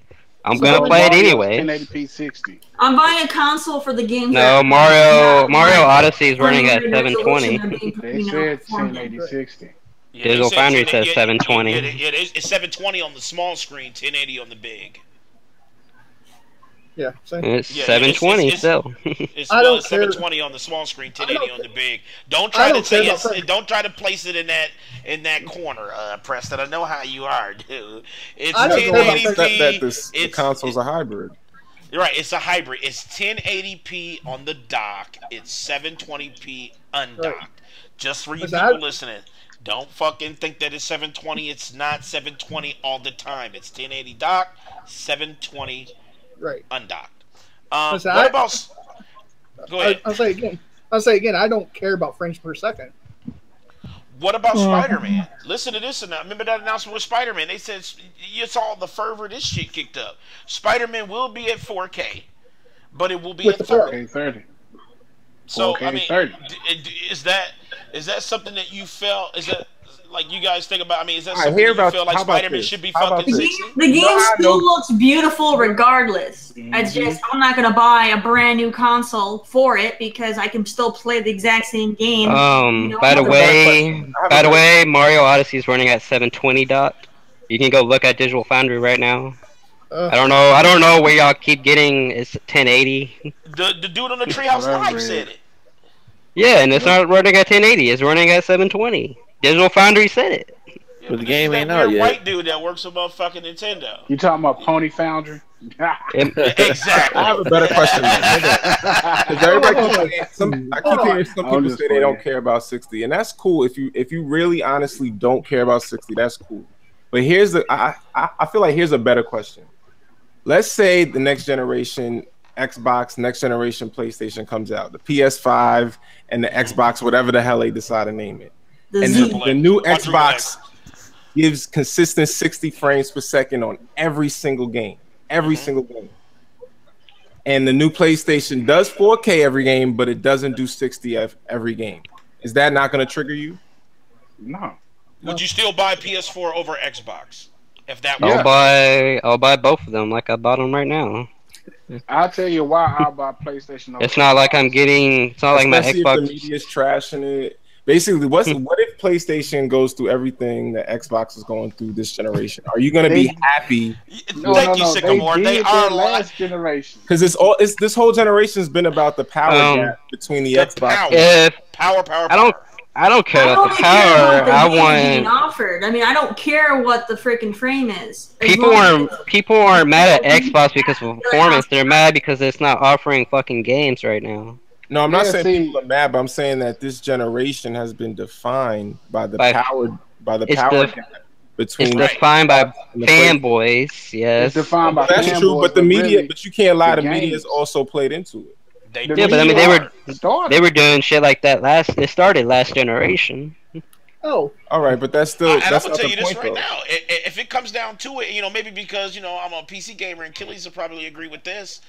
I'm gonna play it anyway. 1080p 60. I'm buying a console for the game. No, Mario Odyssey is running at 720. They said 1080 60. Digital Foundry says 720. It's 720 on the small screen, 1080 on the big. Yeah, same. It's 720 still. It's 720 on the small screen, 1080 on the big. Don't try to say don't try to place it in that corner, Preston. I know how you are, dude. It's 1080p. The console's a hybrid. Right, it's a hybrid. It's 1080p on the dock. It's 720p undocked. Right. Just for you people listening. Don't fucking think that it's 720. It's not 720 all the time. It's 1080 dock, 720 undocked. What about? Go ahead. I'll say again. I don't care about frames per second. What about Spider-Man? Listen to this. Remember that announcement with Spider-Man? They said it's all the fervor this shit kicked up. Spider-Man will be at 4K, but it will be at 4K 30. So I mean, 30. Is that something that you felt? Is that like you guys think about? I mean, is that something you feel like Spider-Man should be fucking 60? The game still looks beautiful regardless. It's just I'm not gonna buy a brand new console for it because I can still play the exact same game. By the way, Mario Odyssey is running at 720 docked. You can go look at Digital Foundry right now. I don't know where y'all keep getting. It's 1080. The dude on the Treehouse Live said it. Yeah, and it's not running at 1080. It's running at 720. Digital Foundry said it. Yeah, but the game ain't out yet. White dude that works for motherfucking Nintendo. You talking about Pony Foundry? Exactly. I have a better question. I keep hearing some people say they don't care about 60, and that's cool. If you really honestly don't care about 60, that's cool. But here's I feel like here's a better question. Let's say the next generation Xbox, next generation PlayStation comes out, the PS5 and the Xbox, whatever the hell they decide to name it. The new Xbox gives consistent 60 frames per second on every single game. Every single game. And the new PlayStation does 4K every game, but it doesn't do 60 every game. Is that not going to trigger you? No. Would you still buy PS4 over Xbox? If that Yeah. was I'll buy both of them like I bought them right now. I'll tell you why I'll buy PlayStation over It's not like I'm Xbox. getting. It's not like my Especially if the Xbox. media's trashing it. Basically, what if PlayStation goes through everything that Xbox is going through this generation? Are you going to be happy? No, Thank you, They Sycamore. They did are that last generation. Because this whole generation's been about the power gap between the Xbox. power. If Power. I don't care I about don't the care power. about the I games being want offered. I mean, I don't care what the freaking frame is. As people long aren't mad at Xbox because of performance. They're mad because it's not offering fucking games right now. No, I'm not Yeah, saying see- people are mad, but I'm saying that this generation has been defined by the By- power it's power the- gap It's between defined by and the PlayStation. fanboys. Yes. It's defined by That's fanboys, true, but the media, really, but you can't lie. the The media's games. also played into it. They The Yeah, but I mean, media started. they were doing shit like that it started last generation. Oh, All right, but that's still And I'm that's gonna not tell the you this point, right though. now. If it comes down to it, maybe because I'm a PC gamer and Achilles will probably agree with this.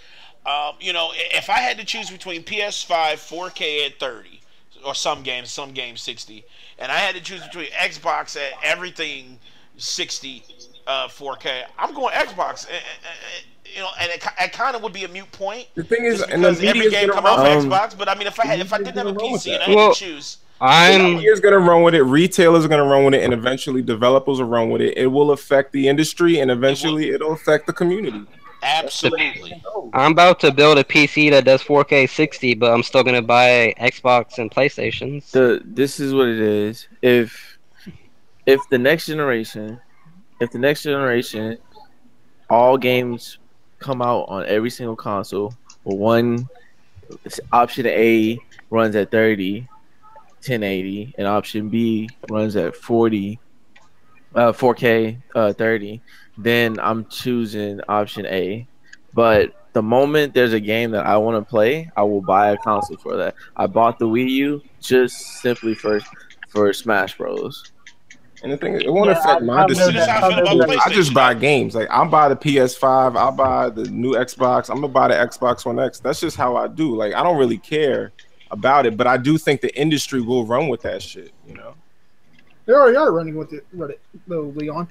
If I had to choose between PS5 4K at 30, or some games 60, and I had to choose between Xbox at everything 60, 4K, I'm going Xbox. And it kind of would be a mute point. The thing is, just and the because every media's game gonna come out for run- Xbox. But I mean, if I didn't have a PC and I had Well, to choose, The I'm media's gonna run with it. Retailers are gonna run with it, and eventually developers will run with it. It will affect the industry, and eventually it'll affect the community. absolutely. I'm about to build a PC that does 4K 60, but I'm still gonna buy Xbox and PlayStations. This is what it is. If the next generation, all games come out on every single console, but one option A runs at 30, 1080, and option B runs at 40, 4K 30, then I'm choosing option A. But the moment there's a game that I want to play, I will buy a console for that. I bought the Wii U just simply for Smash Bros. And the thing is, it won't Yeah, affect my I've This heard is decision. how I feel about I just PlayStation. buy games. Like I'll buy the PS5, I'll buy the new Xbox, I'm gonna buy the Xbox One X. That's just how I do. Like I don't really care about it, but I do think the industry will run with that shit. they already are running with it, though, Leon.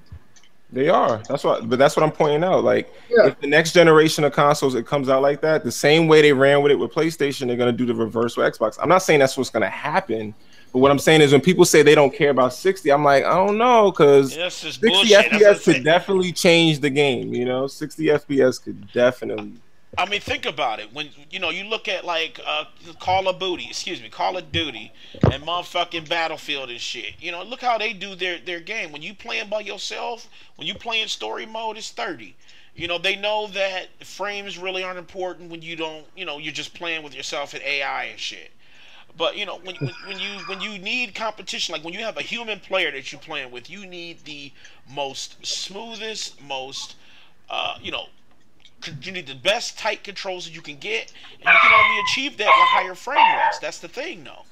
They are. That's what I'm pointing out. Like Yeah. if the next generation of consoles it comes out like that, the same way they ran with it with PlayStation, they're gonna do the reverse with Xbox. I'm not saying that's what's gonna happen, but what I'm saying is when people say they don't care about 60, I'm like, I don't know, because This is 60 bullshit. That's what I'm FPS could saying. definitely change the game. 60 FPS could definitely. I mean, think about it. When you look at like Call of Duty, and motherfucking Battlefield and shit. Look how they do their game. When you playing by yourself, when you playing story mode, it's 30. They know that frames really aren't important when you don't. You're just playing with yourself and AI and shit. But when you need competition, like when you have a human player that you're playing with, you need the most smoothest, most you need the best tight controls that you can get, and you can only achieve that with higher frame rates. That's the thing, though.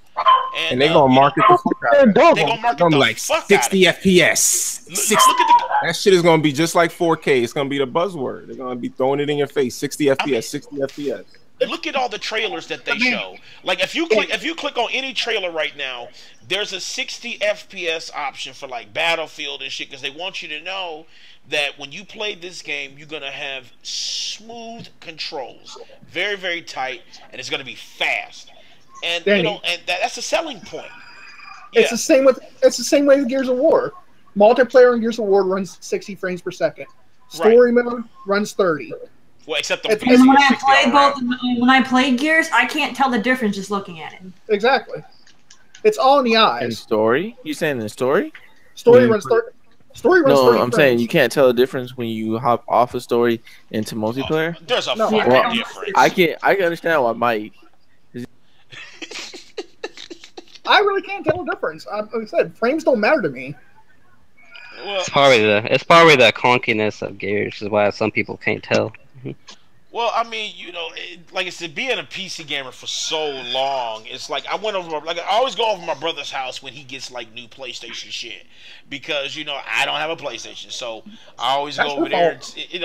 And they're gonna market the fuck out of it. They're gonna market Gonna the be like fuck 60 out of it. FPS. Look 60. at the. That shit is gonna be just like 4K. It's gonna be the buzzword. They're gonna be throwing it in your face. 60 FPS, 60 FPS. Look at all the trailers that they show. Like if you click on any trailer right now, there's a 60 FPS option for like Battlefield and shit because they want you to know that when you play this game, you're gonna have smooth controls, very very tight, and it's gonna be fast. And Danny. that's a selling point. It's the same way with Gears of War. Multiplayer in Gears of War runs 60 frames per second. Story mode runs 30. Well, except on And PC, And when it's I 60 play all both, around. when I play Gears, I can't tell the difference just looking at it. Exactly. It's all in the In eyes. story? You saying in story? Story when you runs play- 30. Story runs No, 30 I'm frames. saying you can't tell the difference when you hop off a story into multiplayer. There's a No. fucking Well, difference. I can understand why Mike. I really can't tell the difference. Like I said, frames don't matter to me. Well, It's probably the clunkiness of Gears is why some people can't tell. Well, I mean, like I said, being a PC gamer for so long, it's like I always go over my brother's house when he gets like new PlayStation shit because I don't have a PlayStation, so I always That's go over your there. And,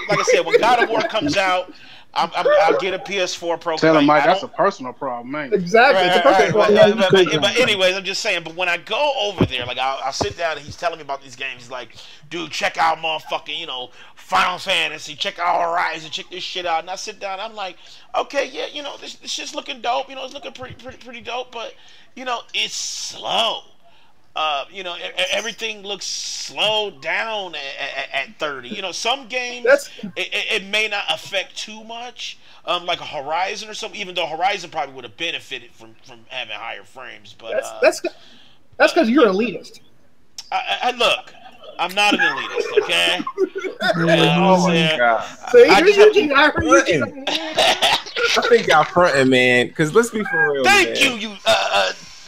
like I said, when God of War comes out, I'll get a PS4 Pro. Tell him, Mike, I that's a don't- personal problem, man. Exactly. It's a perfect Right, problem. but anyways, I'm just saying. But when I go over there, like I'll sit down and he's telling me about these games. He's like, dude, check out motherfucking, Final Fantasy. Check out Horizon. Check this shit out. And I sit down. I'm like, okay, yeah, this shit's looking dope. It's looking pretty dope. But it's slow. Everything looks slowed down at 30. Some games it may not affect too much, like a Horizon or something. Even though Horizon probably would have benefited from having higher frames, but that's because you're an elitist. I look, I'm not an elitist, okay? Oh my god! So I think y'all fronting, man. Because let's be for real. Thank man. you,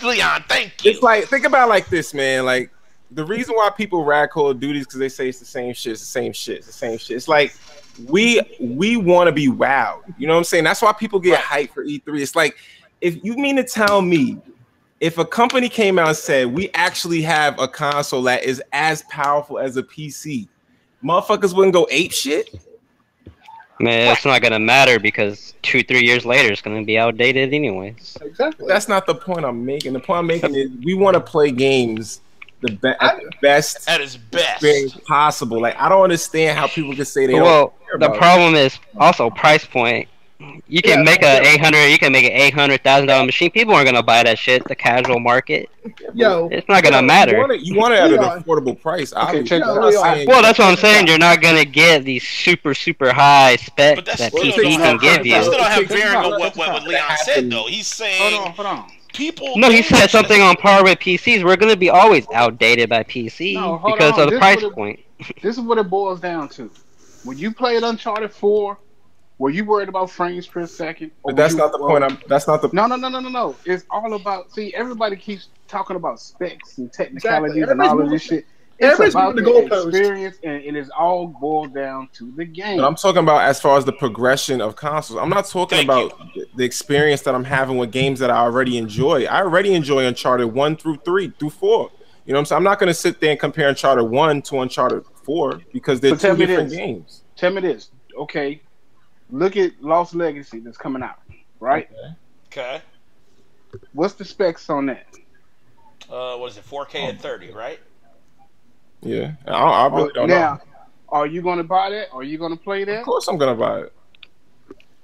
Leon. Thank you. It's like, think about it like this, man. Like, the reason why people rag Call of Duty is because they say it's the same shit. It's the same shit. It's the same shit. It's like we want to be wowed. You know what I'm saying? That's why people get hyped for E3. It's like, if you mean to tell me, if a company came out and said we actually have a console that is as powerful as a PC, motherfuckers wouldn't go ape shit. Man, it's not gonna matter because 2-3 years later it's gonna be outdated anyways. Exactly. That's not the point I'm making. The point I'm making is we want to play games at the best at its best experience possible. Like, I don't understand how people can say they don't. Well, care the about problem is also price point. You can make an $800,000 machine. People aren't gonna buy that shit. The casual market. Yo, It's not gonna matter. You want it at an Leon. affordable price. Okay, Obviously. check I'm that not out. saying- Well, that's what I'm saying. You're not gonna get these super high specs But that's that still PC don't can have, give that still you. don't have Think bearing about on it. what Leon said though. He's saying Hold on. people. No, he said something on par with PCs. We're gonna be always outdated by PC No, hold because on. of the This price would've- point. This is what it boils down to. When you played Uncharted 4, were you worried about frames per second? But that's not the point. That's not the. No. It's all about. See, everybody keeps talking about specs and technicalities Exactly. and all of this shit. It's Everybody's about moving the the goalpost. experience, and it is all boiled down to the game. But I'm talking about as far as the progression of consoles. I'm not talking Thank about the experience that I'm having with games that I already enjoy. I already enjoy Uncharted 1 through 3 through 4. You know what I'm saying? I'm not going to sit there and compare Uncharted 1 to Uncharted 4 because they're But tell two me different this. games. Tell me this, okay? Look at Lost Legacy that's coming out, right? Okay. What's the specs on that? What is it? 4K at 30, right? Yeah, I really don't now, know. are you going to buy that? Are you going to play Of that? course, I'm going to buy it.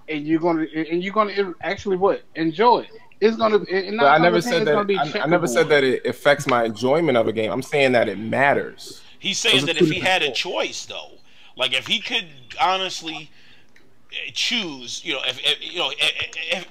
And you're going to actually what? Enjoy it. It's going to. But I never said that. I never said that it affects my enjoyment of a game. I'm saying that it matters. He's saying Those are that two if he had a different choice, though, like if he could honestly choose, if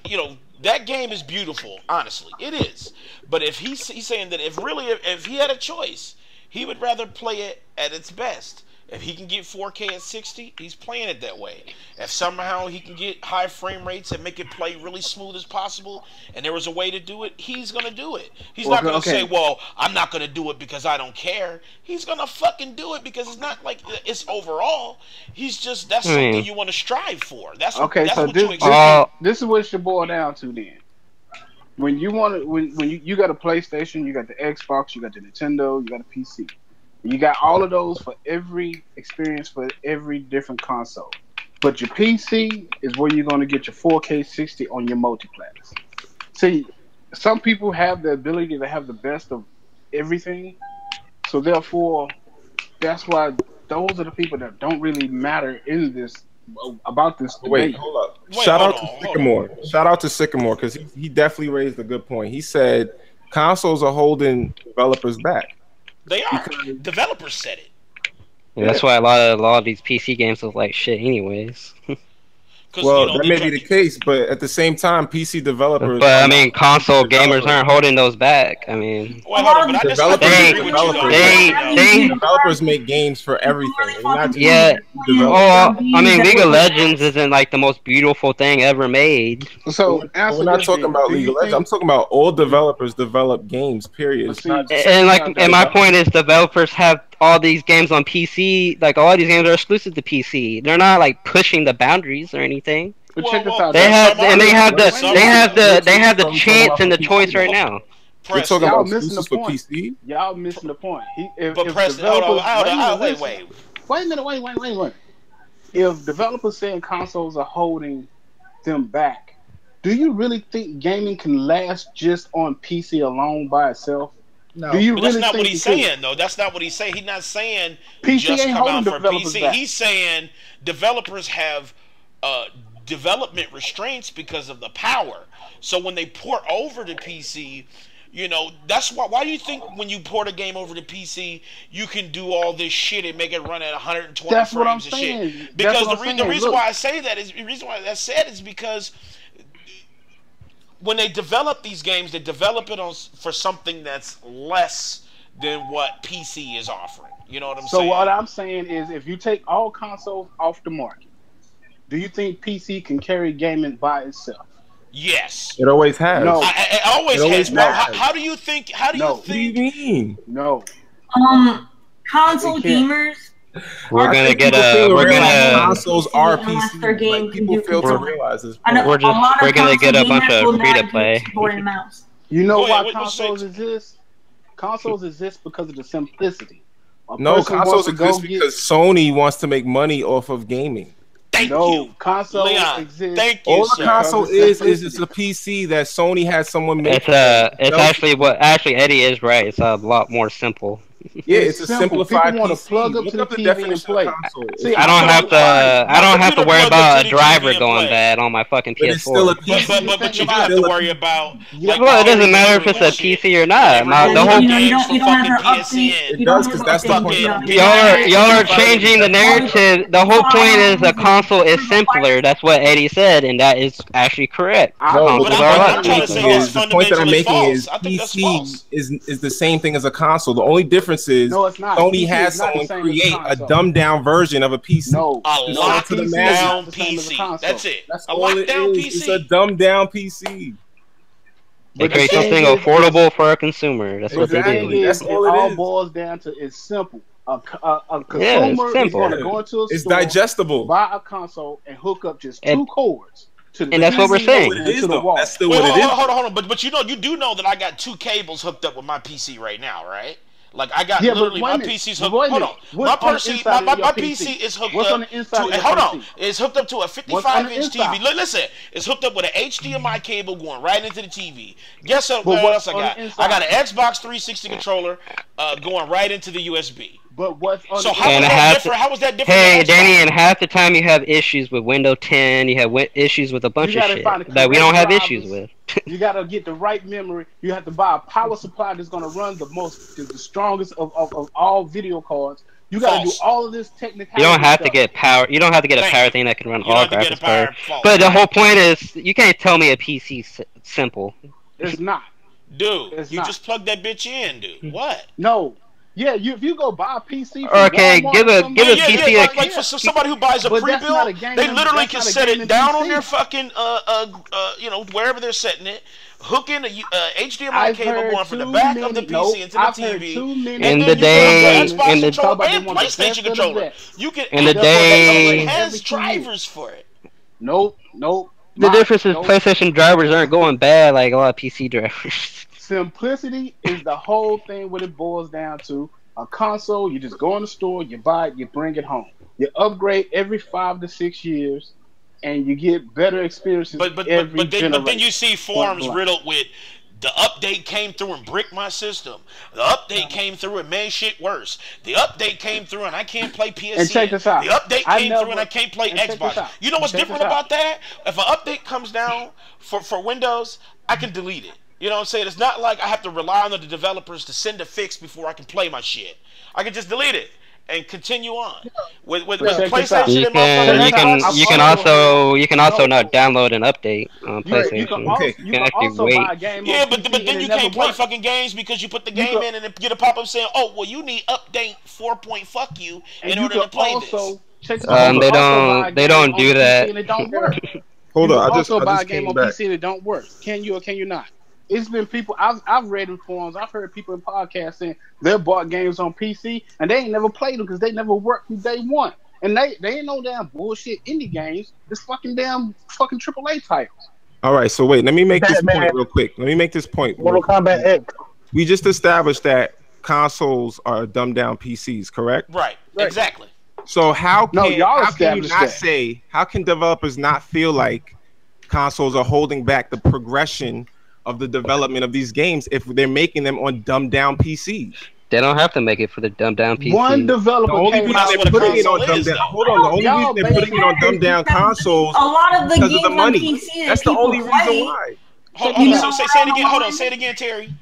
that game is beautiful, honestly, it is. But if he's saying that if he had a choice, he would rather play it at its best. If he can get 4K at 60, he's playing it that way. If somehow he can get high frame rates and make it play really smooth as possible, and there was a way to do it, he's going to do it. He's not going to say, well, I'm not going to do it because I don't care. He's going to fucking do it because it's not like it's overall. That's something you want to strive for. That's what you expect. This is what it should boil down to then. When you want to, when you got a PlayStation, you got the Xbox, you got the Nintendo, you got a PC. You got all of those for every experience for every different console. But your PC is where you're going to get your 4K 60 on your multiplats. See, some people have the ability to have the best of everything. So therefore, that's why those are the people that don't really matter in this about this debate. Wait, hold up. Shout out to Sycamore. Shout out to Sycamore because he definitely raised a good point. He said consoles are holding developers back. They are. Developers said it. Yeah, that's why a lot of these PC games look like shit, anyways. Well, that may be the case, but at the same time, PC developers. But I mean, console gamers aren't holding those back. I mean, developers make games for everything. Yeah. I mean, League of Legends isn't like the most beautiful thing ever made. So we're not talking about League of Legends. I'm talking about all developers develop games. Period. And my point is, developers have all these games on PC. Like all these games are exclusive to PC. They're not like pushing the boundaries or anything. But check this out. They have the chance and the choice right now. We're talking about missing the for point. PC. Y'all missing the point. But Preston, hold on, wait. Wait a minute. if developers saying consoles are holding them back, do you really think gaming can last just on PC alone by itself? No. Do you But really that's not think what he's it could? saying, though. That's not what he's saying. He's not saying PC just ain't come holding out for developers PC. back. He's saying developers have development restraints because of the power. So when they port over to PC, you know, that's why. Why do you think when you port a game over to PC, you can do all this shit and make it run at 120 That's what I'm frames and shit? saying. Because That's what the I'm reason saying. why I say that is the reason why that's said is because when they develop these games, they develop it for something that's less than what PC is offering. You know what I'm So saying? what I'm saying is, if you take all consoles off the market, do you think PC can carry gaming by itself? Yes. It always has. No. It always It always has. Now, has. how do you think? How do No. you What do you think? mean? No. Console They can't. gamers. We're are gonna think get people a. fail to We're realize gonna. consoles PC are unless PC. their game Like, can people do fail to controller. realize this. I know We're a just- lot we're of gonna console get a bunch gamers of will free to not play. use keyboard and mouse. You know Go ahead, why what's consoles next? exist? Consoles exist because of the simplicity. A No, person consoles wants to go exist because Sony wants to make money off of gaming. Thank No, you, console Leon. exists. Thank you, All the sir. console Because of is simplicity. it's a PC that Sony has someone make. It's actually what actually Eddie is right. It's a lot more simple. Yeah, It's it's a simple. simplified People wanna PC. plug up Look to the up the TV and definition play. of console. See, It's I don't I'm have to. fine. I don't have to computer worry plugged up about to a the driver TV and going play. bad on my fucking But it's still a PS4. PC. But you Think do about have it. to worry about. Yeah, Like, Well, it all doesn't these matter if it's a bullshit. PC or not. When they The remove whole you know, games you from don't have fucking to update. PSN. You does, don't 'cause have to that's the update, point you that know, I'm your y'all are Fucking- changing the narrative. The whole point is the console is simpler. That's what Eddie said, and that is actually correct. I- No, Consoles But are a I'm lot trying to simpler. say that's the point that I'm fundamentally making false. is I think that's PC false. is the same thing as a console. The only difference is No, it's not. Sony PC has is not the someone same as a create a console. dumbed down version of a PC. No, A It's no, not to the locked PC is masses. not down the same as a PC. console. That's it. That's A all it lockdown is. It's a PC. dumbed down PC. They But the create thing something is- affordable for a consumer. That's what The they thing do. That's is, all it it all is. boils down to it's simple. A it's consumer is simple. going to go into a It's store, digestible. buy a console, and hook up just And- two cords to the and that's what we're TV saying. and What it is, to the though. wall. That's still Wait, what it hold is. on, hold on. But you do know that I got two cables hooked up with my PC right now, right? Like I got Yeah, but literally wait a my minute. PC's But hooked. wait a Hold on, minute. my What's on the PC, inside of my your PC PC? is hooked What's up on the inside to. of your Hold on, PC? it's hooked up to a What's on the 55-inch inside? TV. Listen, it's hooked up with an HDMI cable going right into the TV. Guess what But else what's I on got? the I inside? got an Xbox 360 controller going right into the USB. But what's on So the how was And that half different? the- How was that different? Hey, than Xbox? Danny, and half the time you have issues with Windows 10. You have issues with a bunch You of gotta shit find the that we correct don't have drivers. issues with. You got to get the right memory. You have to buy a power supply that's going to run the strongest of all video cards. You got to do False. all of this technicality. You don't have to stuff. get power. You don't have to get a Thank power you. thing that can run You don't all have to get a graphics power cards. fault. But the whole point is, you can't tell me a PC simple. It's not. Dude, It's you not. just plug that bitch in, dude. What? No. Yeah, if you go buy a PC, from Okay, Walmart give or a- something, give a Yeah, PC like, like for somebody who buys a But that's not a pre-built, gaming- they literally that's can not a set it gaming down on PC. their fucking wherever they're setting it, hook in a HDMI I've cable heard going from the too back many- of the PC nope, into the I've heard TV. too many- And In then the you day- put an Xbox in the- controller Talk about and they want the PlayStation best of the controller. best. You can In the it day- has Every 2 years. drivers for it. Nope. The difference is Nope. PlayStation drivers aren't going bad like a lot of PC drivers. Simplicity is the whole thing. What it boils down to: a console. You just go in the store, you buy it, you bring it home. You upgrade every 5 to 6 years, and you get better experiences. But every then you see forums blank. riddled with the update came through and bricked my system. The update came through and made shit worse. The update came through and I can't play PSN. And check this out. The update I came never- through and I can't play and check this Xbox. out. You know what's Check different this out. about that? If an update comes down for Windows, I can delete it. You know what I'm saying? It's not like I have to rely on the developers to send a fix before I can play my shit. I can just delete it and continue on. With Check this out. PlayStation You and motherfuckers, you can also not download an update on You PlayStation. can also, Okay. you You can actually also wait. buy a game. yeah, on but PC then and you it never can't play works. fucking games because you put the game can- in and it get a pop up saying, "Oh, well, you need update 4. Fuck you in And you order to can play also this." check this out. You They can also buy a don't game on do PC that. And it don't work. Hold You on, can I just also buy a game came on back. PC that don't work. Can you or can you not? It's been people I've read in forums. I've heard people in podcasts saying they bought games on PC and they ain't never played them because they never worked from day one. And they ain't no damn bullshit indie games. It's fucking AAA titles. All right, so wait, let me make this Batman. point real quick. Let me make this point. Mortal Kombat X. We just established that consoles are dumbed down PCs, correct? Right, exactly. So how can y'all how can you established not that. say? How can developers not feel like consoles are holding back the progression of the development of these games if they're making them on dumbed down PCs? They don't have to make it for the dumbed down PC. One The developer only came reason out That's they're what a putting it on console dumbed is, down. though. Hold on, the only Y'all reason they're putting it on dumbed down consoles A lot of the because of games the money. on PC that That's the people only reason play. why. Hold You on, know- say it again. Hold on, say it again, Terry.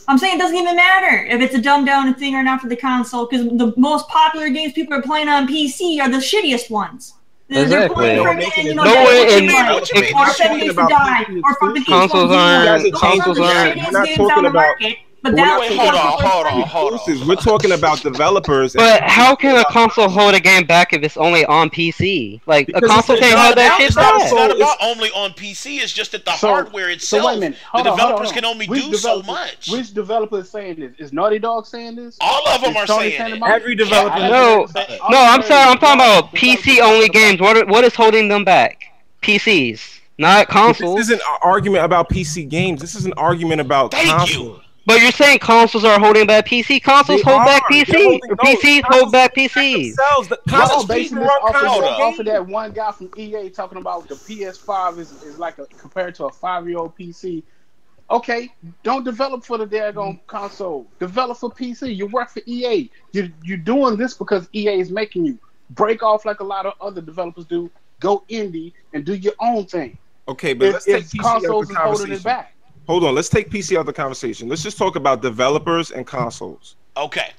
I'm saying it doesn't even matter if it's a dumbed down thing or not for the console, because the most popular games people are playing on PC are the shittiest ones. They're Exactly. playing No, friggin', you know, no Dead way- by and- Daylight, what you mean? or We're not Seven talking Days to about Die, PC or fucking Consoles H1Z1. aren't- Those are consoles the aren't- shittiest we're not games talking on the about- market, but we're that's not what Wait, people hold on, are hold playing. on, hold Exclusives. on. We're talking about developers. But how can a console hold a game back if it's only on PC? Like, Because a console it's can't not hold that about- shit It's not, it's back. not So about only on PC. It's just that the hardware So itself, wait a minute. the Hold on, developers hold on. can only Which do so developer- much. Which developer is saying this? Is Naughty Dog saying this? All of them Is are Sony saying saying it. about it? Every developer. No, no, I'm sorry. I'm talking about PC only games. What is holding them back? PCs, not But consoles. this isn't an argument about PC games. This is an argument about Thank consoles. you. But you're saying consoles are holding back PC. Consoles They hold back are. PC. They're holding- Or no, PCs consoles hold back hold PCs. themselves. The Y'all consoles basing can this run off console of games. that one guy from EA talking about the PS5 is like compared to a 5-year-old PC. Okay, don't develop for the daggone console. Develop for PC. You work for EA. You're doing this because EA is making you. Break off like a lot of other developers do. Go indie and do your own thing. Okay, but let's take PC out consoles the is holding conversation. it back. Hold on, let's take PC out of the conversation. Let's just talk about developers and consoles. Okay.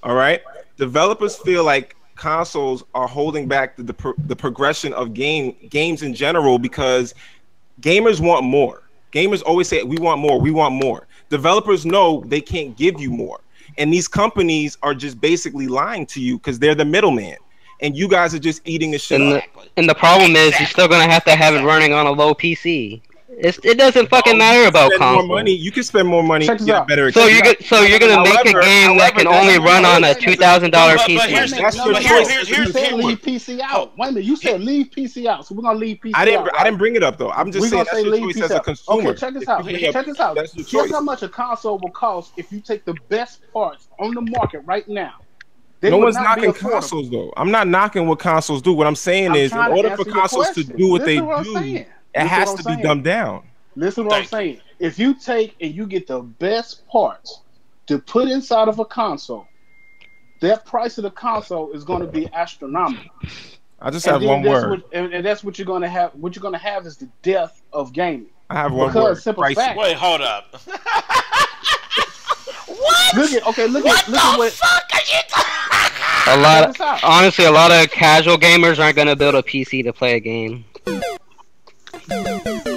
All right, developers feel like consoles are holding back the progression of games in general because gamers want more. Gamers always say, "We want more. We want more." Developers know they can't give you more, and these companies are just basically lying to you because they're the middleman, and you guys are just eating the shit up. And the problem is, you're still gonna have to have it running on a low PC. It doesn't fucking matter about Spend more consoles. money. You can spend more money Check to this get a out. better. So you're gonna make a However- game that can however, only that's run not- on a $2,000 But PC. here's That's the, your but choice. here's You said what- leave PC out. Wait a minute, you said leave PC out, so we're gonna leave PC I didn't. out. I didn't bring it up though. I'm just We're saying gonna that's say your leave choice as PC a out. consumer. Okay, check this If out. you bring it Check up, this out. That's your Here's choice. how much a console will cost if you take the best parts on the market right now. They No would one's not be knocking affordable. consoles though. I'm not knocking what consoles do. What I'm saying I'm is, in trying to order for answer your consoles to question. do what they Listen to what I'm do, saying. it Listen has what to I'm be saying. dumbed down. Listen to what I'm Thank you. saying. If you take and you get the best parts to put inside of a console, that price of the console is going to be astronomical. I just And have then one that's word. and that's what you're going to have. What you're going to have is the death of gaming. I have one Because word. simple Pricey. fact. Wait, hold up. What? Look at What look the at what. fuck are you talking? A lot. Check this out. Honestly, a lot of casual gamers aren't gonna build a PC to play a game.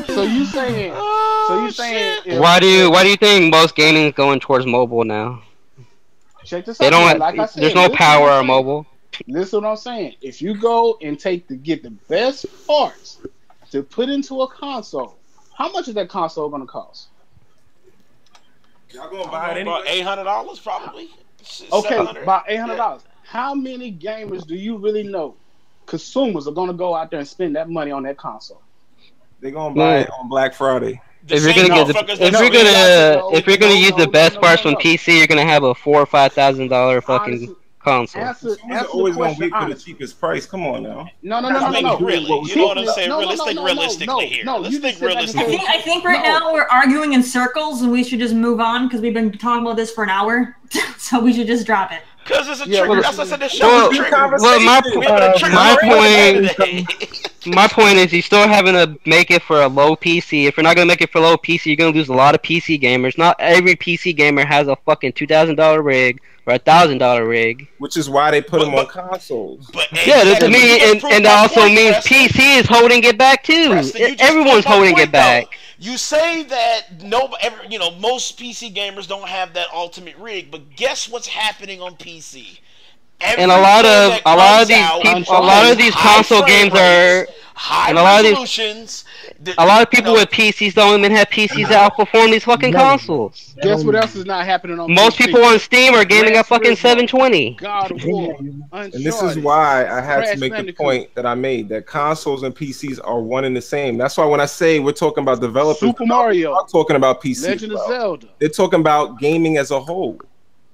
So you saying? So you saying? if- Why do you think most gaming is going towards mobile now? Check this They out. don't. man. Like I said, There's no listen power what I'm on saying. mobile. Listen what I'm saying. If you go and get the best parts to put into a console, how much is that console going to cost? Y'all gonna buy it About anyway? $800 probably. Okay, $700. about $800. How many gamers do you really know? Consumers are going to go out there and spend that money on that console. They're gonna buy it on Black Friday. The If you're same gonna motherfuckers if that you're really gonna if you're gonna use the best no, parts from no. PC, you're gonna have a $4,000 or $5,000 fucking Honestly, console. Answer Consumers are the always gonna question wait for the honestly. cheapest price. Come on now. No. I mean, really, you know what I'm saying? No, Let's think realistically here. No, Let's you think just sit back and say- realistically. I think right now we're arguing in circles, and we should just move on because we've been talking about this for an hour. So we should just drop it. Because it's a Yeah, trigger. well, That's what I said. The show well, is triggered. Well, my We have a trigger my point point my point is, you're still having to make it for a low PC. If you're not gonna make it for low PC, you're gonna lose a lot of PC gamers. Not every PC gamer has a fucking $2,000 rig or $1,000 rig. Which is why they put them on But- consoles. But Yeah, exactly, I mean, you just proved and my also point, means Preston. PC is holding it back too. Preston, you just Everyone's proved my holding point, it back. though. You say that most PC gamers don't have that ultimate rig, but guess what's happening on PC? And a lot of these console games are, high and a lot of these- resolutions. a lot of people with PCs don't even have PCs that outperform these fucking consoles. Guess what else is not happening on Most PC? people on Steam are gaming at fucking Turismo, 720. God of War, And this is why I had to make the point that I made that consoles and PCs are one and the same. That's why when I say we're talking about developers, Super Mario, I'm talking about PC. Legend as of well. Zelda. They're talking about gaming as a whole.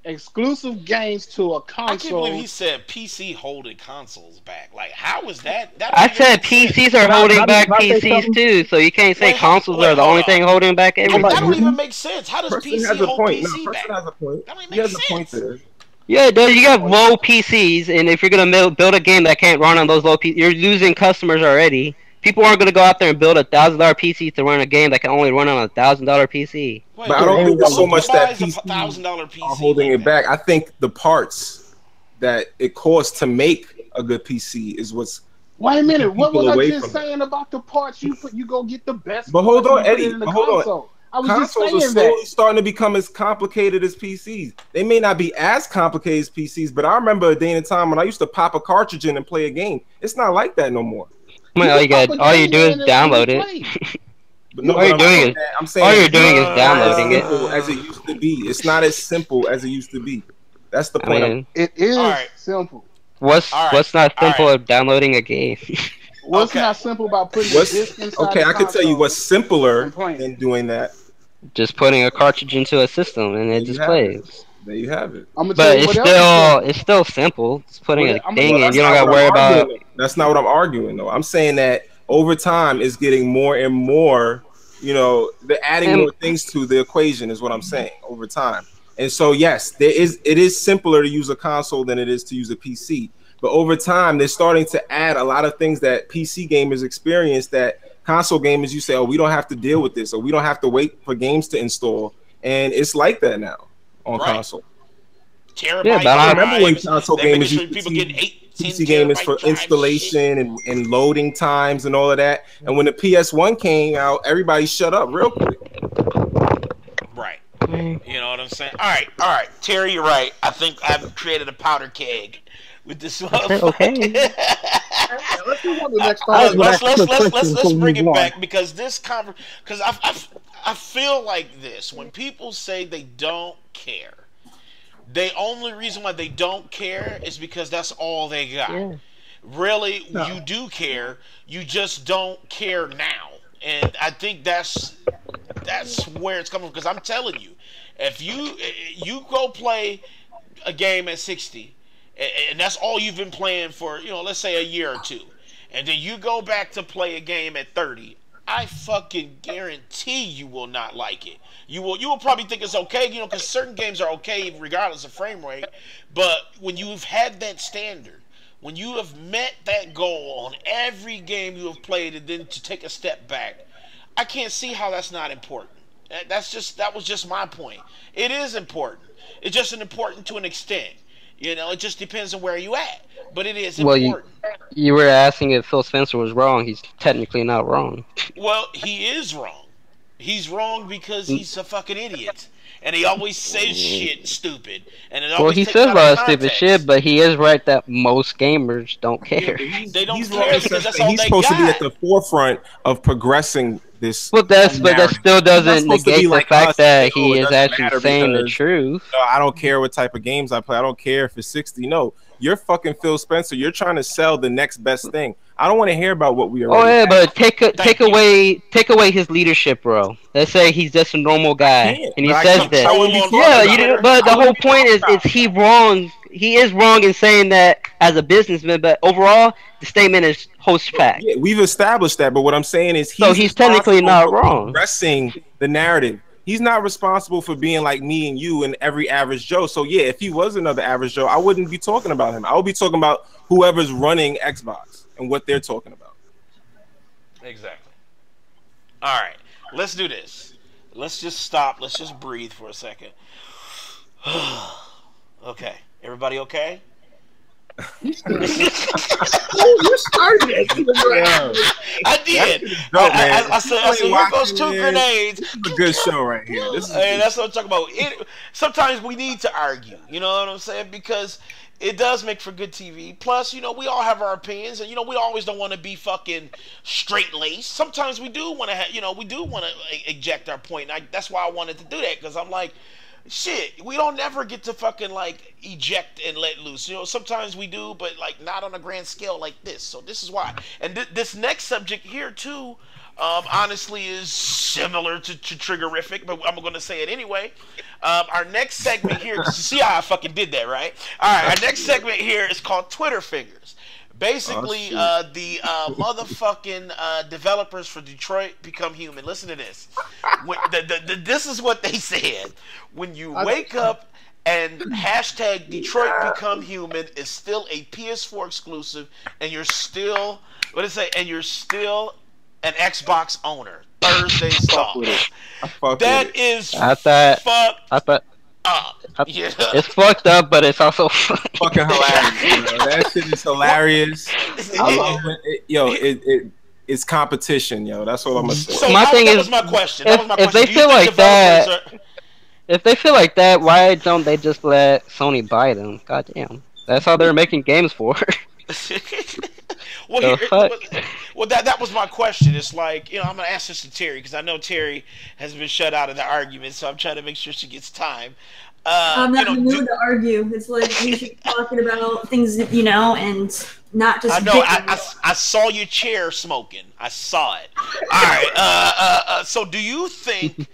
exclusive games to a I can't believe console. he said PC holding consoles back. Like, how was that? That I don't even said make sense. PCs are Can I, holding can I, back can I say PCs something? too, so you can't say Wait, consoles are the hold only thing on. holding back That everything. don't even make sense. How does Preston PC has a hold point. No, PC Preston back? has a point. That don't even He make has a point sense. there. Yeah, it does. You have low PCs, and if you're gonna build a game that can't run on those low PCs, you're losing customers already. People aren't gonna go out there and build $1,000 PC to run a game that can only run on $1,000 PC. Wait, But I don't think it's so who much that buys a PC $1,000 are PC holding like it that? back. I think the parts that it costs to make a good PC is what's Wait a minute, keeping what was people I away just from it. saying about the parts you go get the best But hold parts and on, you put it Eddie. in the But hold on. console? I was just Consoles are saying slowly that. starting to become as complicated as PCs. They may not be as complicated as PCs, but I remember a day and a time when I used to pop a cartridge in and play a game. It's not like that no more. I mean, all you do is download it. But no, All you're but doing is I'm saying all you're it's doing is not downloading as it. simple as it used to be. It's not as simple as it used to be. That's the I point. mean, It is Alright. simple. what's All right, what's not all simple right. of downloading a game? What's Okay. not simple about putting a disc inside Okay, the I can tell you console what's simpler and playing? than doing that. Just putting a cartridge into a system and There it you just have plays. it. There you have it. I'm gonna tell But you it's what else is simple. still simple. Just putting a I'm thing gonna, in. That's You don't not got to what worry I'm about. arguing. That's not what I'm arguing, though. I'm saying that over time, it's getting more and more. You know, they're adding And- more things to the equation. Is what I'm saying over time. And so, yes, it is simpler to use a console than it is to use a PC. But over time, they're starting to add a lot of things that PC gamers experience that console gamers, you say, oh, we don't have to deal with this, or we don't have to wait for games to install. And it's like that now on Right. console. Terabyte Yeah, but I remember when drives. console They're making gamers sure used to people see getting 8, 10 PC gamers terabyte for drives and shit. installation and loading times and all of that. And when the PS1 came out, everybody shut up real quick. Right. You know what I'm saying? All right. Terry, you're right. I think I've created a powder keg with this motherfucker. Okay. Let's move on to the next I was topic. gonna ask a question Let's before we bring it move on. back because because I feel like this when people say they don't care. The only reason why they don't care is because that's all they got. Yeah. Really, No. you do care. You just don't care now, and I think that's where it's coming from. Because I'm telling you, if you go play a game at 60, and that's all you've been playing for, let's say a year or two, and then you go back to play a game at 30, I fucking guarantee you will not like it. You will probably think it's okay, because certain games are okay regardless of frame rate. But when you've had that standard, when you have met that goal on every game you have played, and then to take a step back, I can't see how that's not important. That was just my point. It is important. It's just important to an extent. It just depends on where you at. But it is Well, important. you were asking if Phil Spencer was wrong. He's technically not wrong. Well, he is wrong. He's wrong because he's a fucking idiot. And he always says shit stupid. And it Well, always he takes says a out lot of of stupid context. shit, but he is right that most gamers don't care. They don't He's care wrong in the because sense that's that all he's they supposed to be got. at the forefront of progressing this. But that still He's not doesn't supposed to be negate the like fact us, that like, he it is doesn't actually matter saying the because, truth. I don't care what type of games I play. I don't care if it's 60. No, you're fucking Phil Spencer. You're trying to sell the next best thing. I don't want to hear about what we Oh already yeah, have. but take you. away his leadership, bro. Let's say he's just a normal guy, can't, and he but I says can't. this. I wouldn't be Yeah, talking you about do, it. but the I whole wouldn't be point talking is he wrong. He is wrong in saying that as a businessman, but overall, the statement is host fact. Yeah, we've established that, but what I'm saying is So he's technically responsible not for wrong. progressing the narrative. He's not responsible for being like me and you and every average Joe. So yeah, if he was another average Joe, I wouldn't be talking about him. I would be talking about whoever's running Xbox and what they're talking about. Exactly. All right. Let's do this. Let's just stop. Let's just breathe for a second. Okay. Everybody okay? You started it. I did. dope, man. I said, here goes 2 grenades. This is a good show right here. This is Hey, that's what I'm talking about. Sometimes we need to argue. You know what I'm saying? Because it does make for good TV. Plus, we all have our opinions, and we always don't want to be fucking straight laced. Sometimes we do want to, we do want to eject our point. And that's why I wanted to do that, because I'm like, shit, we don't never get to fucking like eject and let loose. You know, sometimes we do, but like not on a grand scale like this. So this is why. And this next subject here too, honestly, is similar to Triggerific, but I'm gonna say it anyway. Our next segment here, 'cause you see how I fucking did that, right? All right, our next segment here is called Twitter Fingers. Basically, the motherfucking developers for Detroit Become Human. Listen to this. This is what they said. When you wake up and hashtag Detroit Become Human is still a PS4 exclusive, and you're still, what did it say? And you're still an Xbox owner. Thursday thoughts. That is fucked up. Yeah. It's fucked up, but it's also fucking hilarious. You know? That shit is hilarious. I love it. It's competition, yo. That's what I'm gonna say. So that was my question. If they feel like that, if they feel like that, why don't they just let Sony buy them? Goddamn, that's how they're making games for. Well, that was my question. It's like, I'm gonna ask this to Terry because I know Terry has been shut out of the argument, so I'm trying to make sure she gets time. I'm not in the mood to argue. It's like we should be talking about things, and not just. I know. I saw your chair smoking. I saw it. All right. So, do you think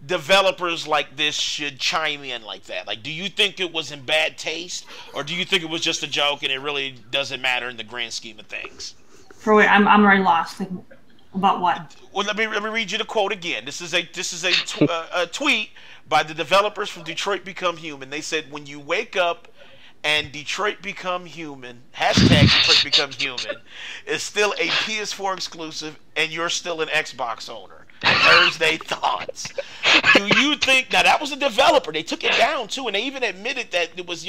developers like this should chime in like that? Like, do you think it was in bad taste, or do you think it was just a joke and it really doesn't matter in the grand scheme of things? I'm already lost. Like, about what? Well, let me read you the quote again. This is a tweet by the developers from Detroit Become Human. They said, when you wake up and Detroit Become Human, hashtag Detroit Become Human, is still a PS4 exclusive and you're still an Xbox owner. Thursday thoughts. Do you think, now that was a developer, they took it down too, and they even admitted that it was,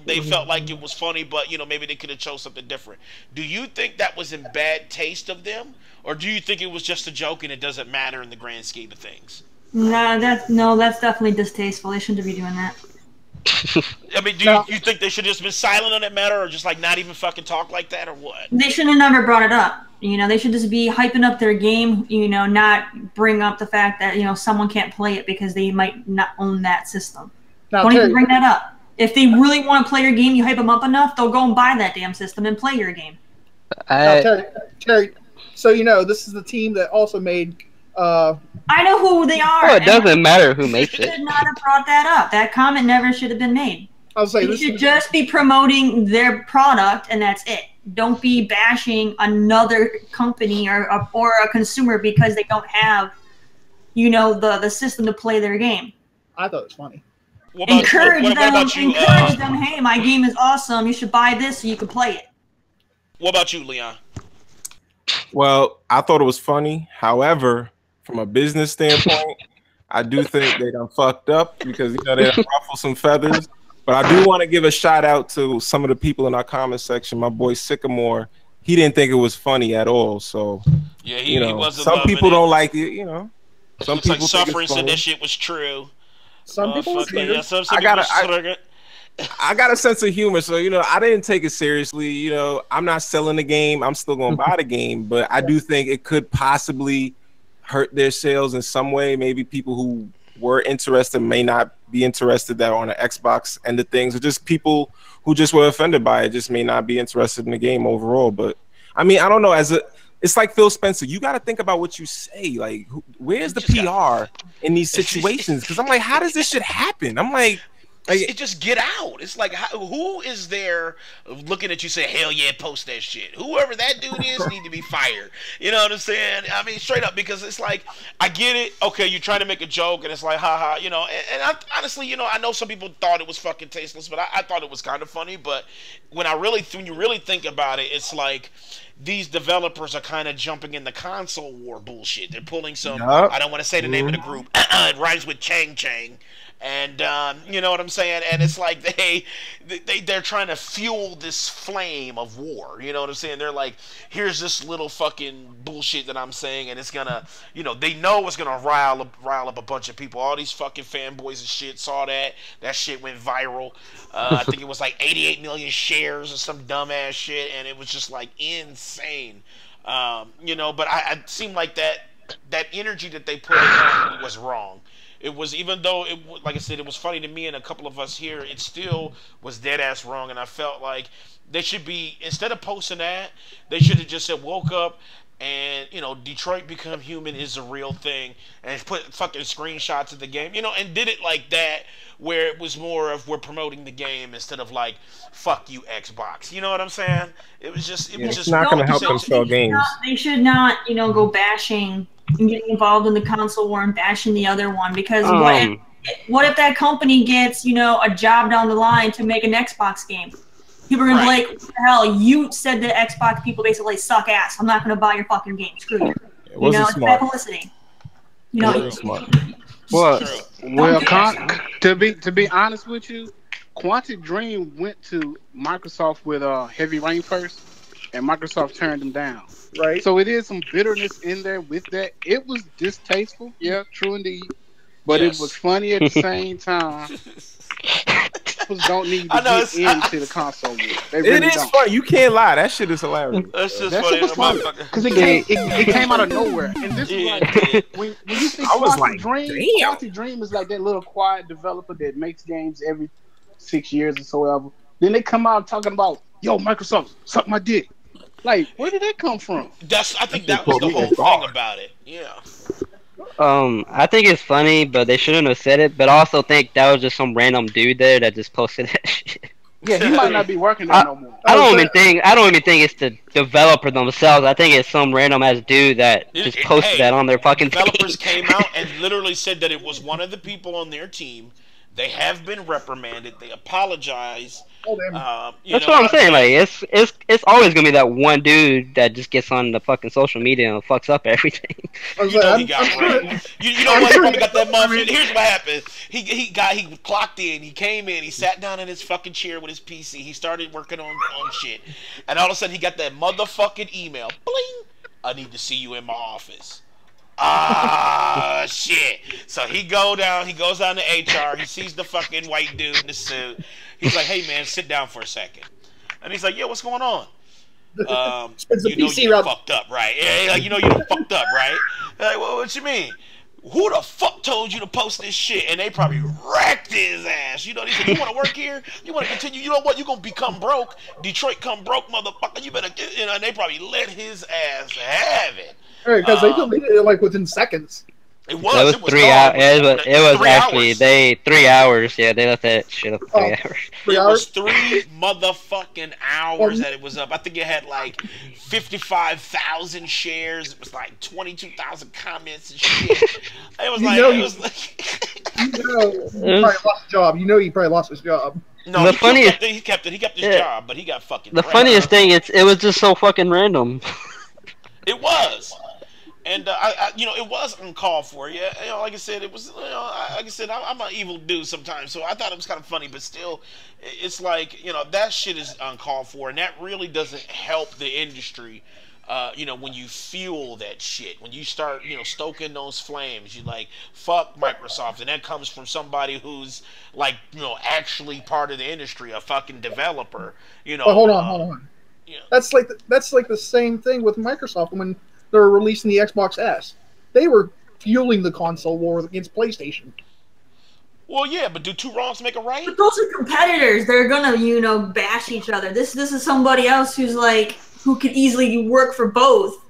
they felt like it was funny, but maybe they could have chose something different. Do you think that was in bad taste of them, or do you think it was just a joke and it doesn't matter in the grand scheme of things? No, that's definitely distasteful. They shouldn't be doing that. I mean, do you think they should have just been silent on that matter, or just like not even fucking talk like that, or what? They should have never brought it up. They should just be hyping up their game, not bring up the fact that, someone can't play it because they might not own that system. Don't even bring that up. If they really want to play your game, you hype them up enough, they'll go and buy that damn system and play your game. Terry, so this is the team that also made... I know who they are. Well, it doesn't matter who makes it. They should not have brought that up. That comment never should have been made. They should just be promoting their product, and that's it. Don't be bashing another company or a consumer because they don't have, the system to play their game. I thought it was funny. Encourage them. Hey, my game is awesome. You should buy this so you can play it. What about you, Leon? Well, I thought it was funny. However, from a business standpoint, I do think they done fucked up because they done ruffled some feathers. But I do want to give a shout out to some of the people in our comment section. My boy Sycamore, he didn't think it was funny at all. So yeah, he wasn't. Some people don't like it. Some people like Suffering said that shit was true. Some people. I got a sense of humor, so I didn't take it seriously. I'm not selling the game. I'm still gonna buy the game, but I do think it could possibly hurt their sales in some way. Maybe people who were interested may not be interested that are on the Xbox end of things, or just people who just were offended by it just may not be interested in the game overall. But I mean, I don't know. It's like Phil Spencer. You got to think about what you say. Like, where's the PR in these situations? Because I'm like, how does this shit happen? I'm like. It just get out. It's like, who is there looking at you say, hell yeah, post that shit? Whoever that dude is need to be fired. You know what I'm saying? I mean, straight up, because it's like, I get it. Okay, you're trying to make a joke, and it's like, haha, and I, honestly, I know some people thought it was fucking tasteless, but I thought it was kind of funny. But when you really think about it, it's like, these developers are kind of jumping in the console war bullshit. They're pulling some, I don't want to say the name of the group. It rhymes with Chang Chang. And you know what I'm saying? And it's like they're trying to fuel this flame of war. You know what I'm saying? They're like, here's this little fucking bullshit that I'm saying, and it's gonna, they know it's gonna rile up a bunch of people. All these fucking fanboys and shit saw that. That shit went viral. I think it was like 88 million shares or some dumbass shit, and it was just like insane. But I seemed like that energy that they put in was wrong. It was, even though like I said, it was funny to me and a couple of us here. It still was dead ass wrong, and I felt like they should be, instead of posting that, they should have just said woke up and Detroit Become Human is a real thing, and put fucking screenshots of the game, and did it like that, where it was more of we're promoting the game instead of like fuck you Xbox. You know what I'm saying? It was just it's not going to help them sell games. They should not, go bashing and getting involved in the console war and bashing the other one, because what if that company gets a job down the line to make an Xbox game? People are gonna be like, what the hell? You said the Xbox people basically suck ass. I'm not gonna buy your fucking game. Screw you. It's bad publicity. Smart. Well, to be honest with you, Quantic Dream went to Microsoft with Heavy Rain first, and Microsoft turned them down. Right. So it is some bitterness in there with that. It was distasteful, yeah, true indeed, but it was funny at the same time. People don't need to get into the console war. It is funny. You can't lie. That shit is hilarious. That's just funny. Because it came out of nowhere. And this is like, when you think Quantic Dream is like that little quiet developer that makes games every 6 years or so ever. Then they come out talking about, yo, Microsoft, suck my dick. Like, where did that come from? I think that was the whole thing about it. Yeah. I think it's funny, but they shouldn't have said it. But I also think that was just some random dude there that just posted that shit. Yeah, he might not be working there no more. I don't even think it's the developer themselves. I think it's some random ass dude that just posted that on their fucking developers came out and literally said that it was one of the people on their team. They have been reprimanded. They apologize. That's what I'm saying. Like, it's always gonna be that one dude that just gets on the fucking social media and fucks up everything. He got raped. You know what? He probably got that motherfucker. Here's what happened. He clocked in. He came in. He sat down in his fucking chair with his PC. He started working on shit, and all of a sudden he got that motherfucking email. Bling! I need to see you in my office. Ah, shit. So he goes down to HR, he sees the fucking white dude in the suit. He's like, hey man, sit down for a second. And he's like, yeah, what's going on? You done fucked up, right? Yeah, like, you done fucked up, right? Like, well, what you mean? Who the fuck told you to post this shit? And they probably wrecked his ass. They said, you want to work here? You want to continue? You know what? You're going to become broke. Detroit come broke, motherfucker. You better, and they probably let his ass have it. Because they deleted it like within seconds. It was 3 hours. It was actually 3 hours. Yeah, they left that shit up 3 hours. It was 3 motherfucking hours that it was up. I think it had like 55,000 shares. It was like 22,000 comments and shit. It was he probably lost his job. He probably lost his job. No, he kept his job, but he got fucking. The funniest thing, it was just so fucking random. It was. And it was uncalled for. Yeah, like I said, it was. Like I said, I'm an evil dude sometimes, so I thought it was kind of funny. But still, it's like that shit is uncalled for, and that really doesn't help the industry. When you fuel that shit, when you start, stoking those flames, you like fuck Microsoft, and that comes from somebody who's like, actually part of the industry, a fucking developer. But hold on. That's like the same thing with Microsoft when they were releasing the Xbox S. They were fueling the console war against PlayStation. Well, yeah, but do two wrongs make a right? But those are competitors. They're gonna, bash each other. This is somebody else who could easily work for both.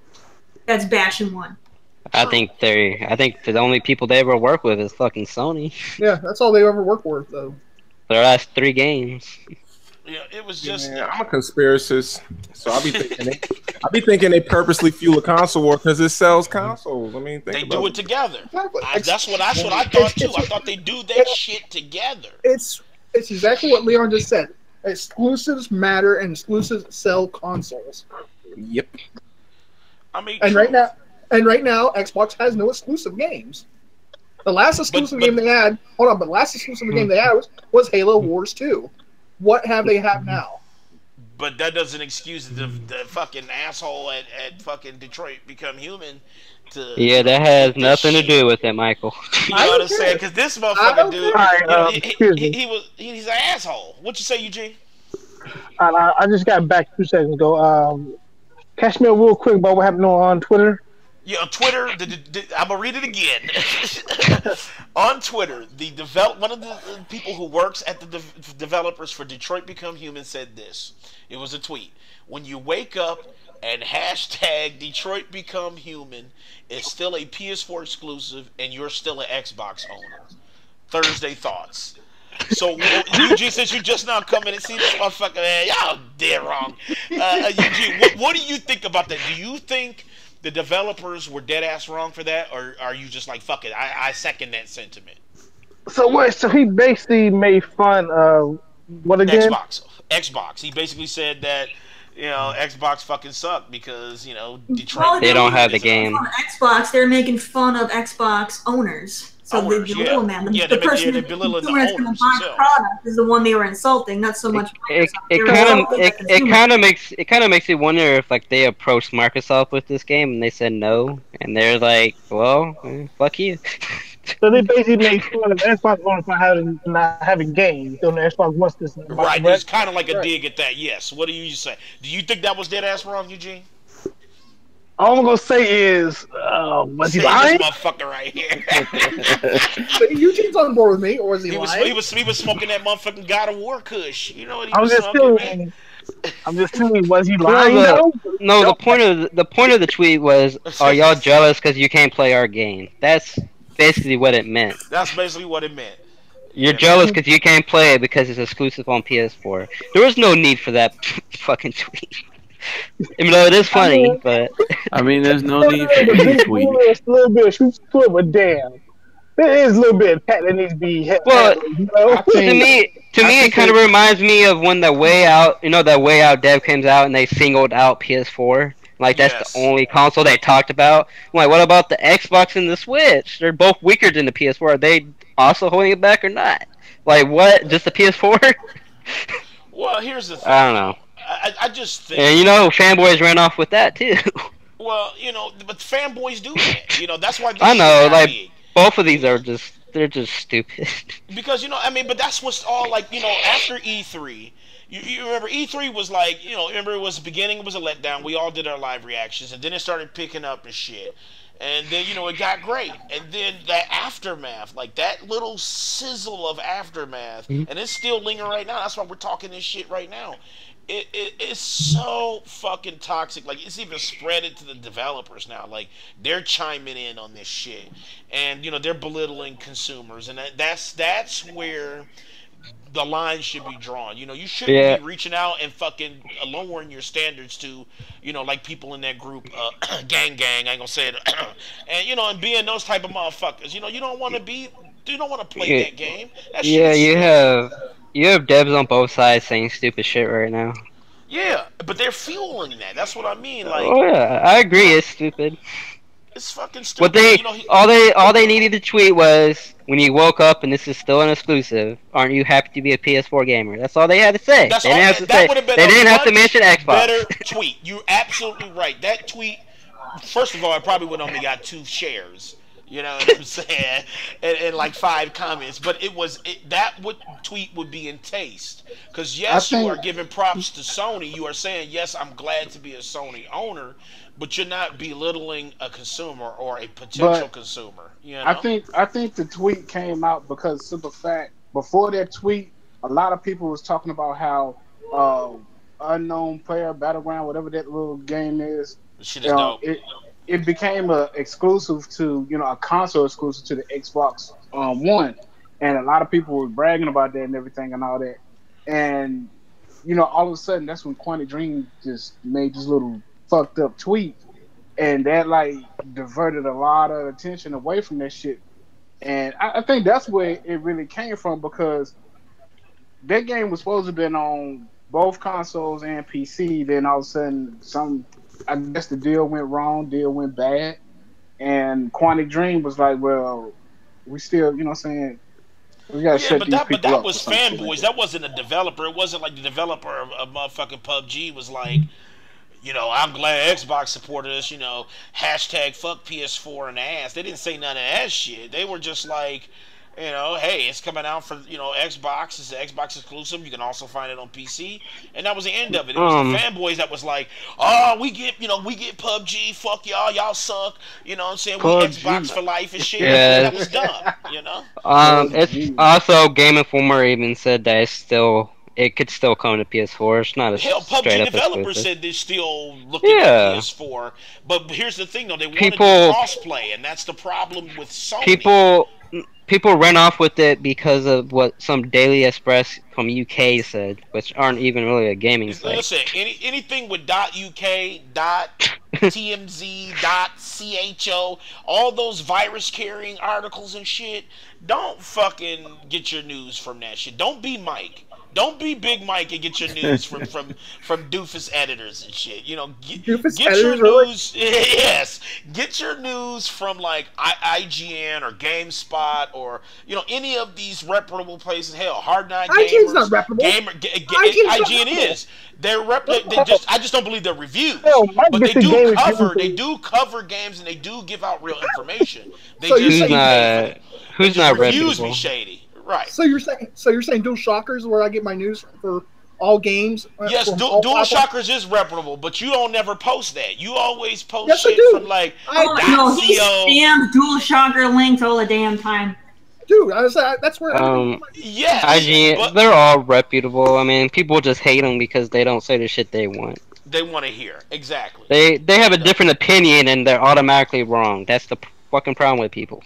That's bashing one. I think the only people they ever work with is fucking Sony. Yeah, that's all they ever work with, though. Their last 3 games. Yeah, it was just. Yeah, I'm a conspiracist, so I'll be thinking they purposely fuel a console war because it sells consoles. I mean, they do it together. That's what I thought too. I thought they do that shit together. It's exactly what Leon just said. Exclusives matter, and exclusives sell consoles. Yep. I mean, and right now, Xbox has no exclusive games. The last exclusive game they had. Hold on, but the last exclusive game they had was Halo Wars 2. What have they have now? But that doesn't excuse the fucking asshole at fucking Detroit Become Human. Yeah, that has nothing to do with it, Michael. You know what I'm saying? Because this motherfucker dude, he's an asshole. What you say, Eugene? I just got back 2 seconds ago. Catch me up real quick about what happened on Twitter. Yeah, on Twitter, I'm gonna read it again. On Twitter, one of the people who works at the developers for Detroit Become Human said this. It was a tweet. When you wake up and hashtag Detroit Become Human is still a PS4 exclusive and you're still an Xbox owner. Thursday thoughts. So, Eugene, since you just now come in and see this motherfucker, man, y'all dead wrong. Eugene, what do you think about that? Do you think the developers were dead ass wrong for that, or are you just like, fuck it, I second that sentiment? So what? So he basically made fun of what again? Xbox. He basically said that, Xbox fucking sucked because, Detroit. Well, they don't have the game. On Xbox, they're making fun of Xbox owners. So the middleman, the person the consumer that's going to buy the product is the one they were insulting, not so much. It kind of makes you wonder if like they approached Microsoft with this game and they said no, and they're like, well, fuck you. So they basically made fun of Xbox owners for not having games. So the Xbox wants this. Right, it's kind of like a dig at that. Yes. What do you say? Do you think that was dead ass wrong, Eugene? All I'm gonna say is, was he lying? This motherfucker right here. But Eugene's on board with me, or was he lying? He was smoking that motherfucking God of War Kush. You know what he I'm was just smoking? I'm just telling, was he lying? No, the point of the tweet was, are y'all jealous because you can't play our game? That's basically what it meant. That's basically what it meant. You're jealous because you can't play it because it's exclusive on PS4. There was no need for that fucking tweet. Even though it is funny, but I mean, there's no need for any tweet. It's a little bit of shoot split, but damn, there is a little bit of pat that needs to be. Well, to me, it kind of reminds me of when the Way Out, that Way Out dev comes out and they singled out PS4. Like that's the only console they talked about. I'm like, what about the Xbox and the Switch? They're both weaker than the PS4. Are they also holding it back or not? Like what? Just the PS4? Well, here's the thing. I don't know. I just think... And Fanboys ran off with that, too. Well, but Fanboys do that. That's why... I know, like, both of these are just... They're just stupid. Because, but that's what's all, like, after E3... You remember E3 was like, remember it was the beginning, it was a letdown. We all did our live reactions, and then it started picking up and shit. And then, it got great. And then that aftermath, like that little sizzle of aftermath, and it's still lingering right now. That's why we're talking this shit right now. It's so fucking toxic. Like, it's even spread it to the developers now. Like, they're chiming in on this shit. And, they're belittling consumers. And that's where the line should be drawn. You shouldn't be reaching out and fucking lowering your standards to, like people in that group, gang, I ain't gonna say it, and, and being those type of motherfuckers. You don't want to play that game. That you have devs on both sides saying stupid shit right now. Yeah, but they're fueling that. That's what I mean. Like, oh yeah, I agree. It's stupid. It's fucking stupid. All they needed to tweet was, when you woke up and this is still an exclusive, aren't you happy to be a PS4 gamer? That's all they had to say. They didn't have to mention Xbox. Better tweet. You're absolutely right. That tweet, first of all, I probably would only got 2 shares. You know what I'm saying? And like 5 comments. But tweet would be in taste. Because yes, you are giving props to Sony. You are saying, yes, I'm glad to be a Sony owner. But you're not belittling a consumer or a potential consumer. I think the tweet came out because simple fact, before that tweet, a lot of people was talking about how Unknown Player, Battleground, whatever that little game is, shit is dope. It became a exclusive to, a console exclusive to the Xbox One. And a lot of people were bragging about that and everything and all that. And, all of a sudden, that's when Quantic Dream just made this little fucked up tweet, and that like diverted a lot of attention away from that shit. And I think that's where it really came from, because that game was supposed to have been on both consoles and PC. Then all of a sudden, I guess the deal went wrong, deal went bad, and Quantic Dream was like, well, we still, we gotta shut these people up. But that was Fanboys. That wasn't a developer. It wasn't like the developer of motherfucking PUBG was like, I'm glad Xbox supported us, hashtag fuck PS4 and ass. They didn't say none of that shit. They were just like, You know, hey, it's coming out for Xbox. It's an Xbox exclusive. You can also find it on PC, and that was the end of it. It was the fanboys that was like, "Oh, we get PUBG. Fuck y'all. Y'all suck." You know what I'm saying? We Xbox for life and shit. Yeah. That was dumb. You know. It's also Game Informer even said that it could still come to PS4. It's not a Hell, straight PUBG up developers exclusive. said they're still looking at PS4. But here's the thing, though, they want to do crossplay, and that's the problem with Sony. People ran off with it because of what some Daily Express from UK said, which aren't even really a gaming site. Listen, anything with .uk, .tmz, .cho, all those virus-carrying articles and shit, don't fucking get your news from that shit. Don't be Mike. Don't be Big Mike and get your news from doofus editors and shit. You know, get your news. Yes, get your news from like IGN or GameSpot or any of these reputable places. Hell, Hard Night Gamers. IGN's not reputable. IGN is. They're I just don't believe they're reviews. But they do cover games and they do give out real information. They who's not reviews reputable? Be shady. Right. So you're saying Dual Shockers is where I get my news for all games? Yes, Dual Shockers is reputable, but you don't never post that. You always post shit from like he spams Dual Shocker links all the damn time. Dude, that's where. Yes, IGN, they're all reputable. I mean, people just hate them because they don't say the shit they want. They want to hear exactly. They have a different opinion and they're automatically wrong. That's the fucking problem with people.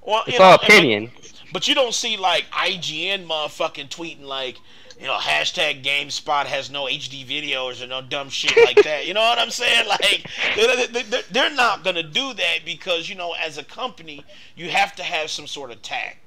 Well, it's all opinion. But you don't see like IGN motherfucking tweeting like, hashtag GameSpot has no HD videos or no dumb shit like that. You know what I'm saying? Like, they're not gonna do that because as a company, you have to have some sort of tact.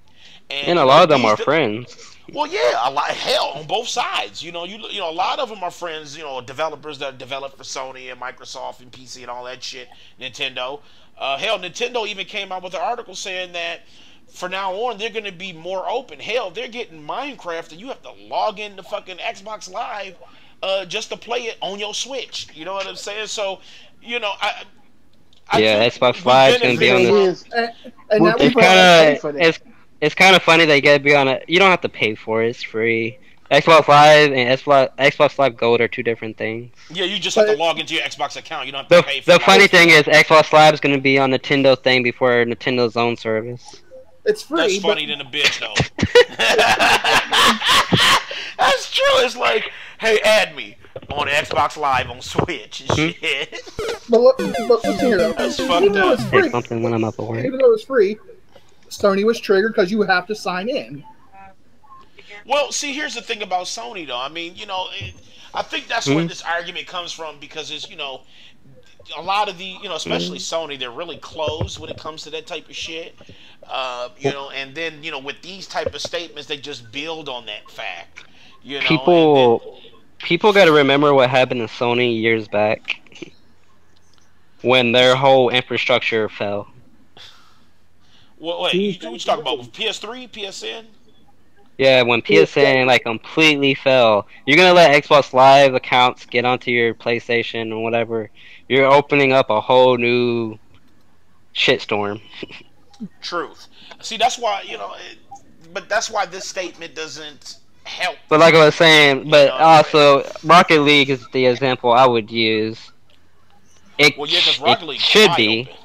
And a lot of them are friends. Well, yeah, hell on both sides. A lot of them are friends. Developers that develop for Sony and Microsoft and PC and all that shit. Nintendo. Hell, Nintendo even came out with an article saying that for now on, they're going to be more open. Hell, they're getting Minecraft, and you have to log into fucking Xbox Live just to play it on your Switch. You know what I'm saying? So, Xbox Live is going to be on this. It's kind of funny that you got to be on it. You don't have to pay for it. It's free. Xbox Live and Xbox Live Gold are two different things. Yeah, you just have to log into your Xbox account. You don't have to pay for it. The funny thing is, Xbox Live is going to be on Nintendo thing before Nintendo's own service. It's free. That's funny than a bitch, though. That's true. It's like, hey, add me on Xbox Live on Switch and shit. But listen here, though. That's fucked up. Say something when I'm up at work. Even though it's free, Sony was triggered because you have to sign in. Well, see, here's the thing about Sony, though. I mean, I think that's where this argument comes from because it's, a lot of the, especially Sony, they're really closed when it comes to that type of shit. And then, with these type of statements, they just build on that fact. People got to remember what happened to Sony years back when their whole infrastructure fell. Well, wait, what you talking about? PS3, PSN? Yeah, when PSN completely fell, you're gonna let Xbox Live accounts get onto your PlayStation or whatever. You're opening up a whole new shitstorm. Truth. See, that's why but that's why this statement doesn't help. But like I was saying, also Rocket League is the example I would use. Rocket League should be. Open.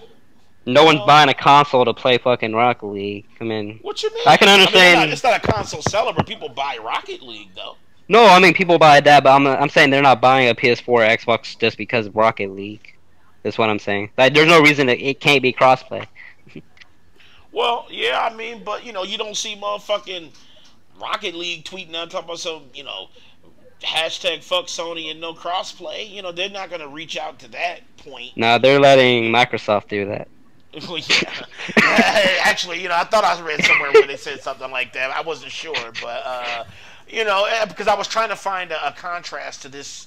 No one's buying a console to play fucking Rocket League. I mean, what you mean? I can understand. I mean, it's not a console seller, but people buy Rocket League though. No, I mean people buy that, but I'm saying they're not buying a PS4 or Xbox just because of Rocket League. That's what I'm saying. Like, there's no reason that it can't be crossplay. Well, yeah, I mean, but you don't see motherfucking Rocket League tweeting out talking about some, hashtag fuck Sony and no crossplay. They're not gonna reach out to that point. No, they're letting Microsoft do that. Well, yeah. Actually, I thought I read somewhere where they said something like that. I wasn't sure, but because I was trying to find a contrast to this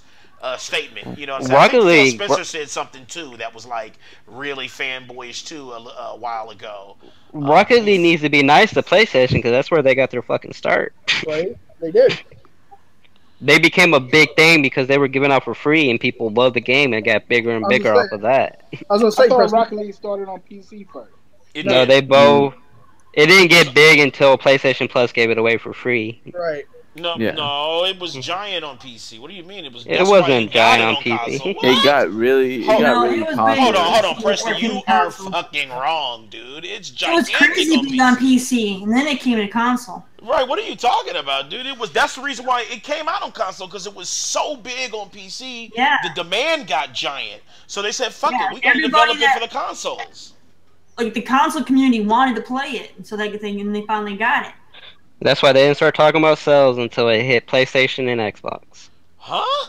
statement. Rocket League. Spencer said something too that was like really fanboyish too a while ago. Rocket League needs to be nice to PlayStation because that's where they got their fucking start. Right, they did. They became a big thing because they were given out for free and people loved the game and got bigger and bigger off of that. I was gonna say, I thought Rocket League started on PC first. No, they both. It didn't get big until PlayStation Plus gave it away for free. Right. No, Yeah. no, it was giant on PC. What do you mean? It that's why wasn't you got giant it on on PC. console. It What? got really, Hold on, really it was popular. big. Hold on, Preston. Working You are console. fucking wrong, dude. It's It was gigantic crazy on being PC. on PC, and then it came to console. Right? What are you talking about, dude? That's the reason why it came out on console because it was so big on PC. Yeah. The demand got giant, so they said, "Fuck Yeah, it, we're gonna everybody develop it for the consoles." Like the console community wanted to play it, so they and they finally got it. That's why they didn't start talking about sales until it hit PlayStation and Xbox. Huh?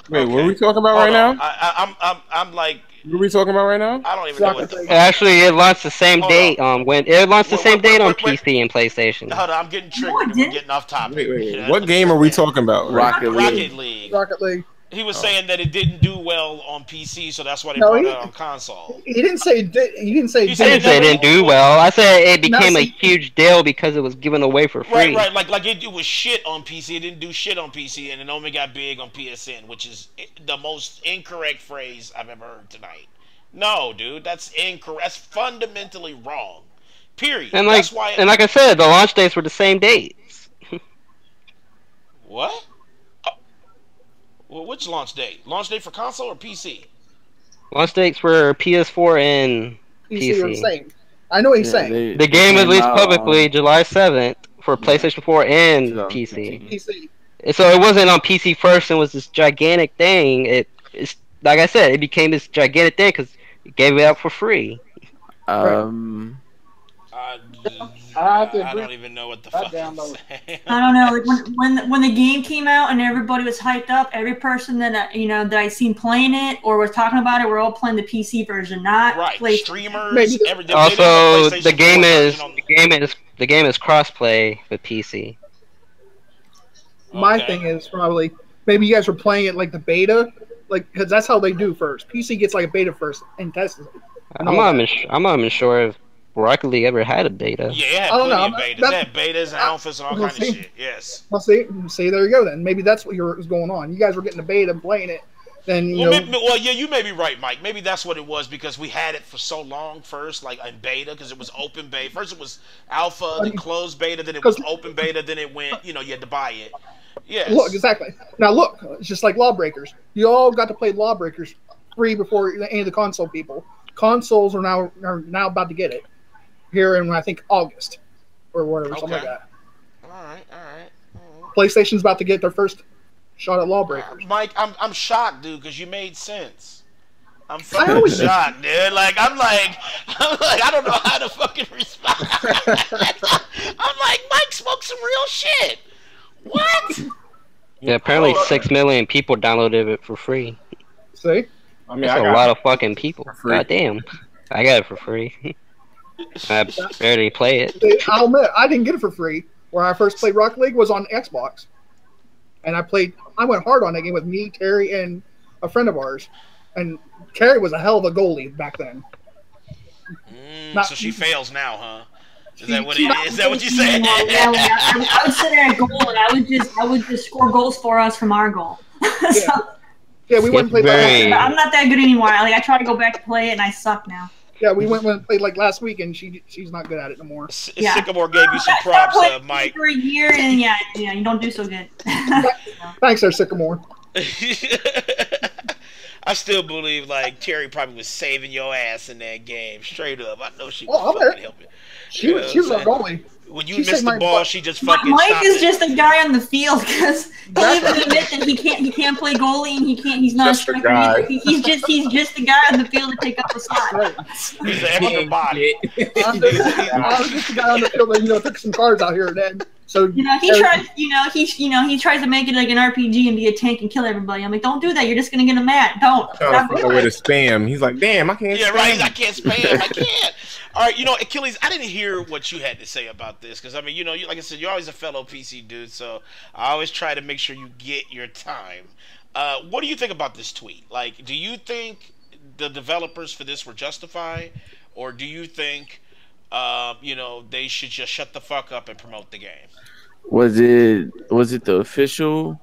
Wait, what Okay. are we talking about Hold right on. now? I'm like, What are we talking about right now? I don't even know what Rocket the League. fuck. Actually, it launched the same Hold date. When it launched the Wait, same wait, date on wait, wait. PC and PlayStation. Hold on, I'm getting triggered. No, it and We're didn't. getting off topic. Wait. What game are we talking about? Rocket League. Rocket League. Rocket League. He was saying that it didn't do well on PC, so that's why they No, brought he- it out on console. He didn't say it did. He didn't say He it said I did. didn't say it didn't do well. I said it became a see- huge deal because it was given away for free. Right. Like it was shit on PC. It didn't do shit on PC, and it only got big on PSN, which is the most incorrect phrase I've ever heard tonight. No, dude, that's incorrect. That's fundamentally wrong. Period. And like, That's why. I said, the launch dates were the same dates. What? Well, which launch date? Launch date for console or PC? Launch dates were PS4 and PC. Or PC. same. I know what he's saying. The game was came released out publicly on July 7th for PlayStation 4 and 2015. PC. PC. And so it wasn't on PC first and was this gigantic thing. It's like I said, it became this gigantic thing because it gave it out for free. I have to I agree. don't even know what the I fuck I'm downloaded. saying. I don't know. Like when the game came out and everybody was hyped up, every person that that I seen playing it or was talking about it, were all playing the PC version, not Right, PlayStation. streamers, Maybe. everything. Also, the game is crossplay with PC. My Okay. thing is probably maybe you guys were playing it like the beta, like because that's how they do first. PC gets like a beta first and tests it. I'm not even sure if Rocket League ever had a beta. Yeah, it had I don't plenty know. of betas. It That's- had betas and alphas and all We'll kinds of see. shit. Yes. Well, see, there you go. Then maybe that's what was going on. You guys were getting the beta and playing it. Then you know, Yeah, you may be right, Mike. Maybe that's what it was because we had it for so long first, like in beta, because it was open beta. First it was alpha, then closed beta, then it was open beta, then it went, you had to buy it. Yes. look exactly. Now look, it's just like Lawbreakers. You all got to play Lawbreakers free before any of the console people. Consoles are now about to get it here in I think August or whatever, something like Okay. that. All right. PlayStation's about to get their first shot at Lawbreakers. Mike, I'm shocked, dude, because you made sense. I'm I fucking always- shocked, dude. I'm like, I don't know how to fucking respond. I'm like, Mike smoked some real shit. What? Yeah, apparently 6 million people downloaded it for free. See, I mean, That's I a got lot of fucking people. free. God damn. I got it for free. I barely play it. I'll admit I didn't get it for free. Where I first played Rocket League was on Xbox, and I went hard on that game with me, Terry, and a friend of ours. And Terry was a hell of a goalie back then. So she fails now, huh? Is that what she- is that what you said? Yeah, I would sit there at goal and I would just score goals for us from our goal. So, Yeah, we went and played. Very- but I'm not that good anymore. I try to go back to play it and I suck now. Yeah, we went and played like last week, and she's not good at it no more. Yeah. Sycamore gave you some Start props, playing Mike. for a year and yeah, you don't do so good. Thanks, there, Sycamore. I still believe like Terry probably was saving your ass in that game, straight up. I know she Oh, was I'm there. fucking helping. She was our goalie. When you She missed saved the my ball, butt. she just fucking Mike stopped is it. just a guy on the field because he'll even admit that he can't play goalie and he's not Just a a striker guy. either. He's just the guy on the field to take up the slot. Right. He's an extra body. I was just the guy on the field that took some cards out here and then. So He tries he tries to make it like an RPG and be a tank and kill everybody. I'm like, don't do that. You're just gonna get him mad. Don't. trying Stop to find a doing way to it. spam. He's like, damn, I can't. Yeah, spam. right. I can't spam. I can't. All right, Achilles, I didn't hear what you had to say about this because I mean, like I said, you're always a fellow PC dude, so I always try to make sure you get your time. What do you think about this tweet? Like, do you think the developers for this were justified, or do you think, they should just shut the fuck up and promote the game? Was it the official?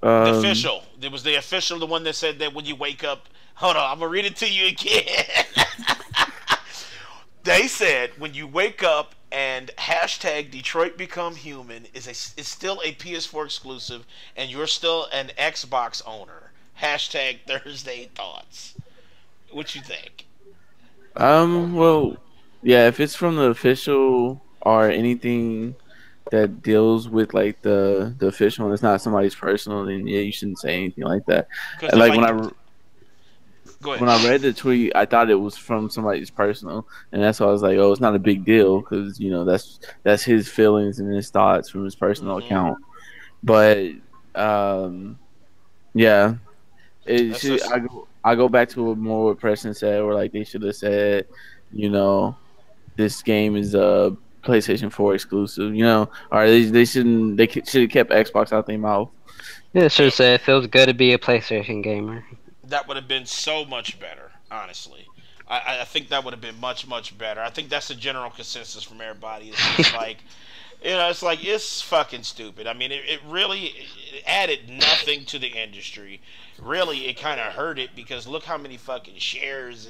The official. It was the official, the one that said that when you wake up. Hold on, I'm gonna read it to you again. They said when you wake up And hashtag Detroit Become Human is still a PS4 exclusive, and you're still an Xbox owner. Hashtag Thursday Thoughts. What you think? Well, yeah, if it's from the official or anything that deals with like the official and it's not somebody's personal, then yeah, you shouldn't say anything like that. Because Like like, go when I ahead. read the tweet, I thought it was from somebody's personal, and that's why I was like, oh, it's not a big deal because that's his feelings and his thoughts from his personal Mm-hmm. account. But yeah, it That's should. just I go back to what more what Preston said, where like they should have said, you know, this game is a PlayStation 4 exclusive, or they shouldn't. Should have kept Xbox out their mouth. Yeah, sure say it feels good to be a PlayStation gamer. that would have been so much better. Honestly, I think that would have been much better. I think that's the general consensus from everybody. It's just like, it's like it's fucking stupid. I mean, it really it added nothing to the industry. Really, it kind of hurt it because look how many fucking shares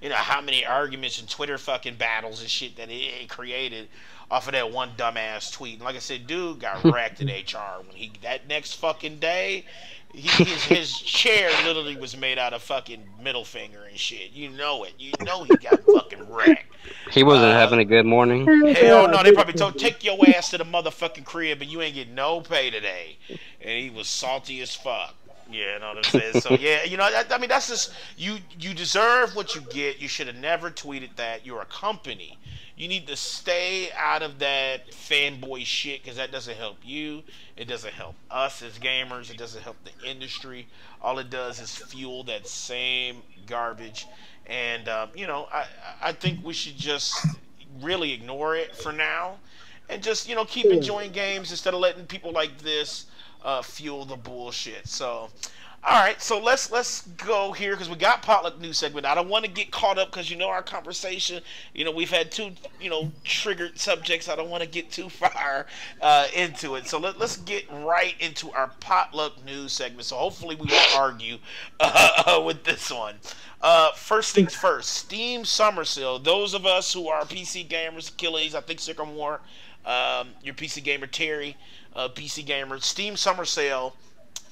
and how many arguments and Twitter fucking battles and shit that it created off of that one dumbass tweet. And like I said, dude got wrecked in HR when he that next fucking day. His chair literally was made out of fucking middle finger and shit. You know it. You know he got fucking wrecked. He wasn't having a good morning. Hell no, they probably told take your ass to the motherfucking crib and you ain't getting no pay today. And he was salty as fuck. Yeah, you know what I'm saying? So yeah, I mean that's just you deserve what you get. You should have never tweeted that. You're a company. You need to stay out of that fanboy shit because that doesn't help you. It doesn't help us as gamers. It doesn't help the industry. All it does is fuel that same garbage. And I think we should just really ignore it for now, and just keep enjoying games instead of letting people like this fuel the bullshit. So. All right, so let's go here because we got potluck news segment. I don't want to get caught up because our conversation. We've had two triggered subjects. I don't want to get too far into it. So let's get right into our potluck news segment. So hopefully we won't argue with this one. First things first, Steam Summer Sale. Those of us who are PC gamers, Achilles, I think Sycamore, your PC gamer Terry, PC gamer, Steam Summer Sale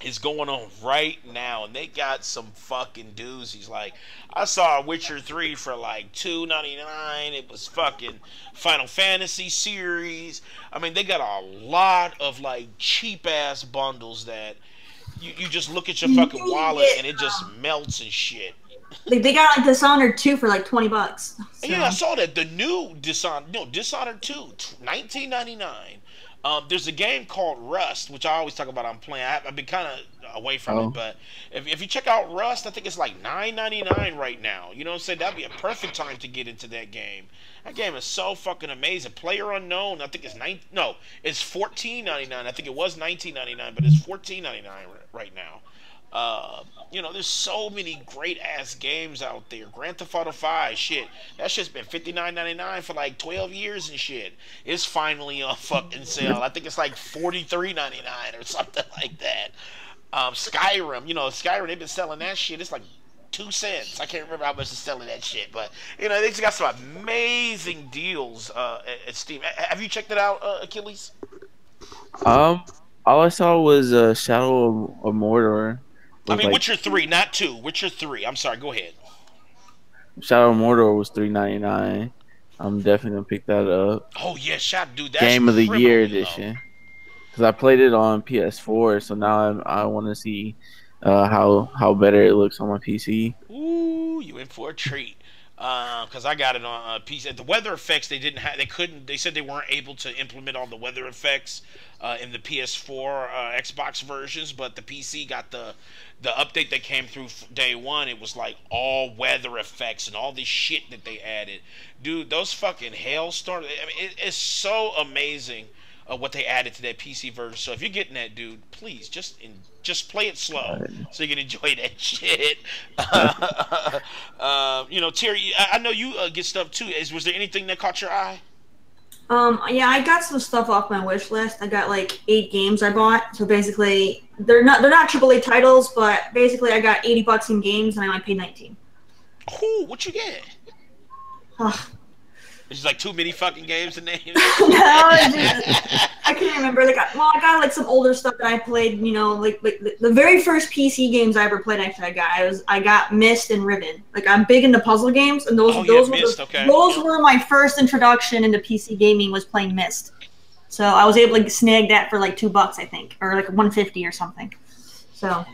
is going on right now, and they got some fucking doozies. Like, I saw Witcher 3 for like $2.99. It was fucking Final Fantasy series. I mean, they got a lot of like cheap ass bundles that you just look at your fucking wallet and it just melts and shit. They got like Dishonored 2 for like $20. So. Yeah, I saw that. The new Dishonored 2, $19.99. There's a game called Rust, which I always talk about. I'm playing. I've been kind of away from it, but if you check out Rust, I think it's like $9.99 right now. You know what I'm saying? That'd be a perfect time to get into that game. That game is so fucking amazing. Player Unknown, I think it's it's $14.99. I think it was $19.99, but it's $14.99 right now. There's so many great ass games out there. Grand Theft Auto 5, shit. That shit's been $59.99 for like 12 years and shit. It's finally on fucking sale. I think it's like $43.99 or something like that. Skyrim, Skyrim, they've been selling that shit. It's like 2 cents. I can't remember how much they're selling that shit, but they just got some amazing deals at Steam. Have you checked it out, Achilles? All I saw was Shadow of Mordor. I mean, Witcher 3, not 2. Witcher 3. I'm sorry. Go ahead. Shadow of Mordor was $3.99. I'm definitely gonna pick that up. Oh yeah, dude. That's Game of the Year edition. Because I played it on PS4, so now I want to see how better it looks on my PC. Ooh, you in for a treat. Because I got it on PC. The weather effects they didn't have. They said they weren't able to implement all the weather effects in the PS4 Xbox versions, but the PC got the update that came through day one. It was like all weather effects and all this shit that they added. Dude, those fucking hailstorms. I mean, it's so amazing what they added to that PC version. So if you're getting that, dude, please just play it slow so you can enjoy that shit. Terry, I know you get stuff too. Was there anything that caught your eye? Yeah, I got some stuff off my wish list. I got like 8 games I bought. So basically, they're not AAA titles, but basically I got $80 in games and I only paid $19. Ooh, what you get? It's like too many fucking games to name. No, I can't remember. Like, I got like some older stuff that I played. You know, like the very first PC games I ever played. Actually, I got Myst and Ribbon. Like, I'm big into puzzle games, and those were my first introduction into PC gaming. Was playing Myst. So I was able to snag that for like $2, I think, or like 150 or something. So.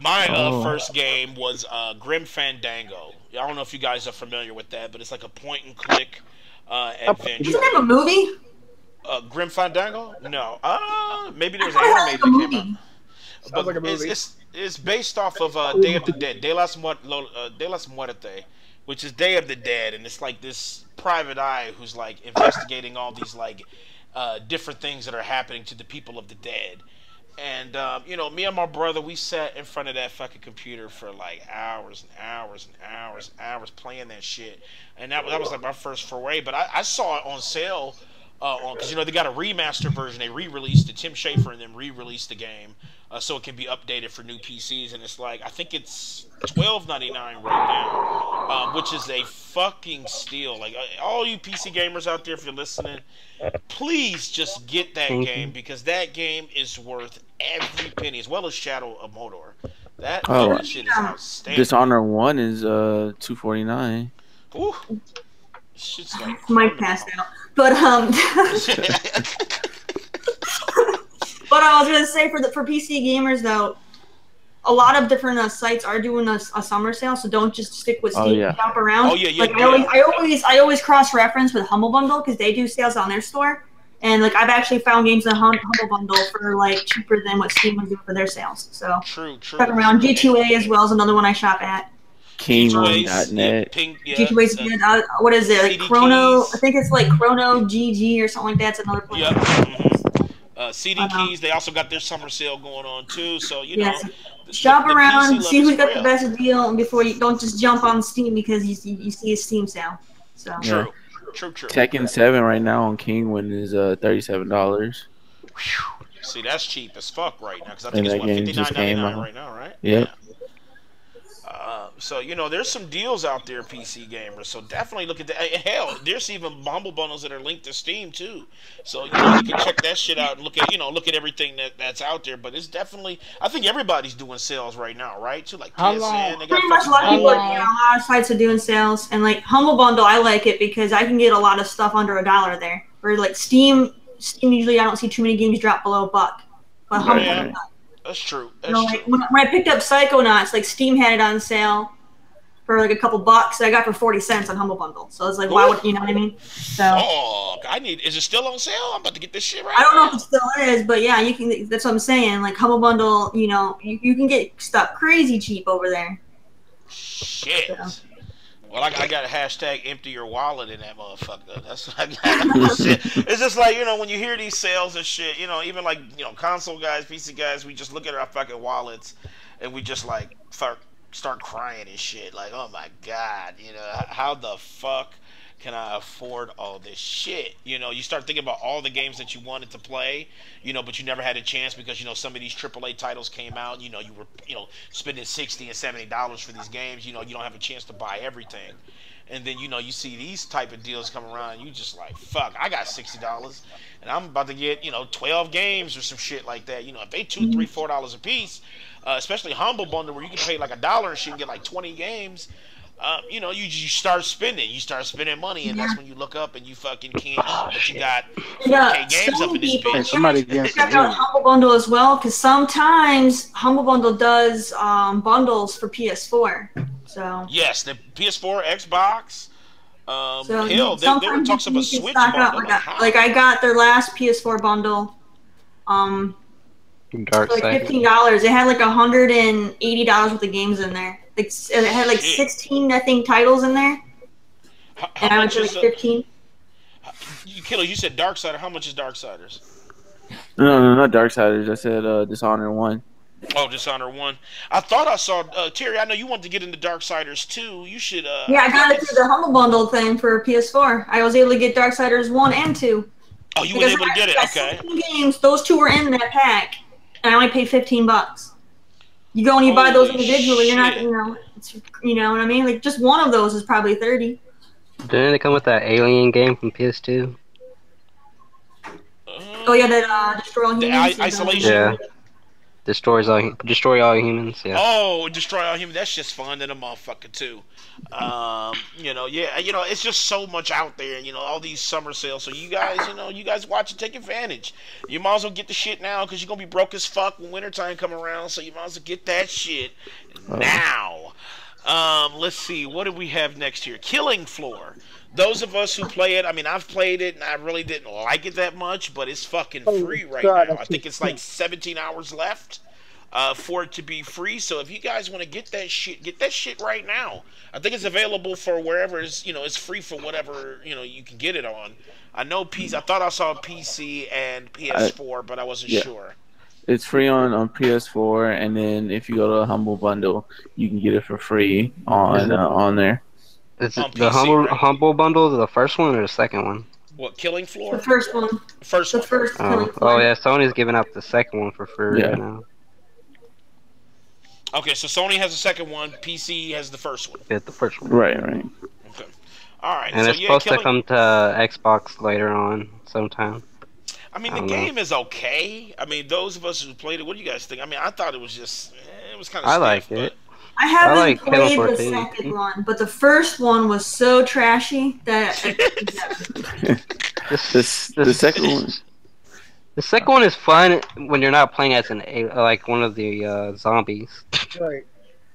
My first game was Grim Fandango. I don't know if you guys are familiar with that, but it's like a point-and-click adventure. Isn't that a movie? Grim Fandango? No. Maybe there's an anime that came out. Sounds like a movie. It's based off of Day of the Dead, De las Muerte, which is Day of the Dead, and it's like this private eye who's like investigating all these like different things that are happening to the people of the dead. And, you know, me and my brother, we sat in front of that fucking computer for, like, hours and hours and hours and hours playing that shit. And that was like, my first foray. But I saw it on sale, because, you know, they got a remaster version. They re-released it. Tim Schafer and them re-released the game so it can be updated for new PCs. And it's like, I think it's $12.99 right now, which is a fucking steal. Like, all you PC gamers out there, if you're listening, please just get that game, because that game is worth every penny, as well as Shadow of Mordor. That shit is outstanding. Dishonored 1 is $249. Ooh, shit's like might pass out, but but I was gonna say for PC gamers though, a lot of different sites are doing a summer sale, so don't just stick with Steam. Shop around. Oh yeah. I always cross reference with Humble Bundle because they do sales on their store, and like I've actually found games in Humble Bundle for like cheaper than what Steam would do for their sales. So true. Shop around. G2A as well is another one I shop at. Kingway.net. G2A is good. What is it? Like CD Chrono? Keys. I think it's like Chrono GG or something like that. It's another place. Yep. CD Keys. They also got their summer sale going on too. So you know. Shop around, see who's got the best deal, and before you don't just jump on Steam because you see a Steam sale. So True. Tekken 7 right now on Kingwin is $37. See, that's cheap as fuck right now, because I think it's $59.99 right now, right? Yep. Yeah. So, you know, there's some deals out there, PC gamers. So definitely look at that. Hell, there's even Humble Bundles that are linked to Steam too. So you know, you can check that shit out and look at everything that's out there. But it's definitely, I think everybody's doing sales right now, right? Too, like PSN. They got pretty much a lot of people. A lot of sites are doing sales, and like Humble Bundle, I like it because I can get a lot of stuff under $1 there. Where like Steam usually I don't see too many games drop below $1, but Humble Bundle. That's true. Like when I picked up Psychonauts, like Steam had it on sale for like a couple bucks that I got for 40 cents on Humble Bundle. So it's like, why would you know what I mean? So is it still on sale? I'm about to get this shit right I don't know if it still is, but yeah, you can. That's what I'm saying. Like Humble Bundle, you know, you can get stuff crazy cheap over there. Shit. So. Well, I got a hashtag empty your wallet in that motherfucker. That's what I got. Shit. It's just like, you know, when you hear these sales and shit, you know, even like, you know, console guys, PC guys, we just look at our fucking wallets and we just like start crying and shit. Like, oh my God, you know, how the fuck can I afford all this shit? You know, you start thinking about all the games that you wanted to play, you know, but you never had a chance because, you know, some of these AAA titles came out, you know, you were, you know, spending $60 and $70 for these games, you know, you don't have a chance to buy everything. And then, you know, you see these type of deals come around, and you just like, fuck, I got $60 and I'm about to get, you know, 12 games or some shit like that. You know, if they $2, $3, $4 a piece, especially Humble Bundle where you can pay like $1 and shit and get like 20 games, you know, you start spending. You start spending money, and that's when you look up and you fucking can't eat. But you got 4K games up in this bitch. Somebody check out Humble Bundle as well, because sometimes Humble Bundle does bundles for PS4. So yes, the PS4, Xbox. So hell, there were talks of a Switch bundle. Like I got their last PS4 bundle. Dark like $15. It had like $180 worth of games in there. It had like 16, I think, titles in there. And I went to like 15. Killer, you said Darksiders. How much is Darksiders? No, not Darksiders. I said Dishonored 1. Oh, Dishonored 1. I thought I saw Terry. I know you want to get into Darksiders 2. You should. Yeah, I got it through the Humble Bundle thing for PS4. I was able to get Darksiders 1 and 2. Oh, you were able to get it. Okay. 16 games. Those two were in that pack, and I only paid $15. You go and you buy those individually. You're not, you know, you know what I mean. Like just one of those is probably $30. Didn't it come with that Alien game from PS2? Oh yeah, that Destroy All The Humans. Isolation. Yeah. Destroy all humans. Yeah. Oh, Destroy All Humans. That's just fun in a motherfucker too. It's just so much out there. All these summer sales. So you guys watch and take advantage. You might as well get the shit now because you're gonna be broke as fuck when wintertime come around. So you might as well get that shit now. Let's see. What do we have next here? Killing Floor. Those of us who play it, I've played it and I really didn't like it that much, but it's fucking free right now. I think it's like 17 hours left for it to be free. So if you guys want to get that shit right now. I think it's available for wherever it's free for whatever you can get it on. I know PC. I thought I saw PC and PS4, but I wasn't sure. It's free on PS4, and then if you go to a Humble Bundle, you can get it for free on there. Is it On the PC, right? humble bundle, the first one or the second one? What, Killing Floor? The first one. First The one. first Killing Oh Floor. yeah, Sony's giving out the second one for free right now. Okay, so Sony has the second one, PC has the first one. Yeah, the first one. Right. Okay. Alright, And so it's supposed to come to Xbox later on sometime. the game is okay. Those of us who played it, what do you guys think? I thought it was just, it was kind of I stiff, like but... it. I haven't like played Killing the Floor 2. second one, but the first one was so trashy that The second one. The second one is fun when you're not playing as like one of the zombies. Right.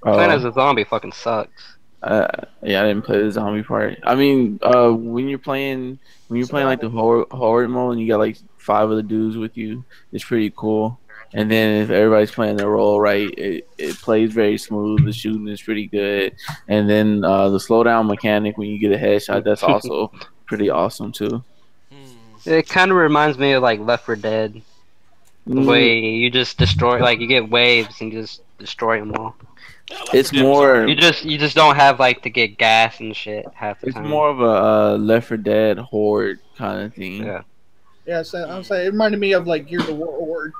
Playing as a zombie fucking sucks. Yeah, I didn't play the zombie part. When you're playing like the horror mode and you got like 5 of the dudes with you, it's pretty cool. And then if everybody's playing their role right, it plays very smooth. The shooting is pretty good. And then the slowdown mechanic when you get a headshot, that's also pretty awesome too. It kind of reminds me of like Left 4 Dead. The way you just destroy, like you get waves and just destroy them all. Yeah, It's more. You just don't have like to get gas and shit half the It's time. more of a Left 4 Dead horde kind of thing. Yeah. Yeah, so I'm saying it reminded me of like Gears of War Horde.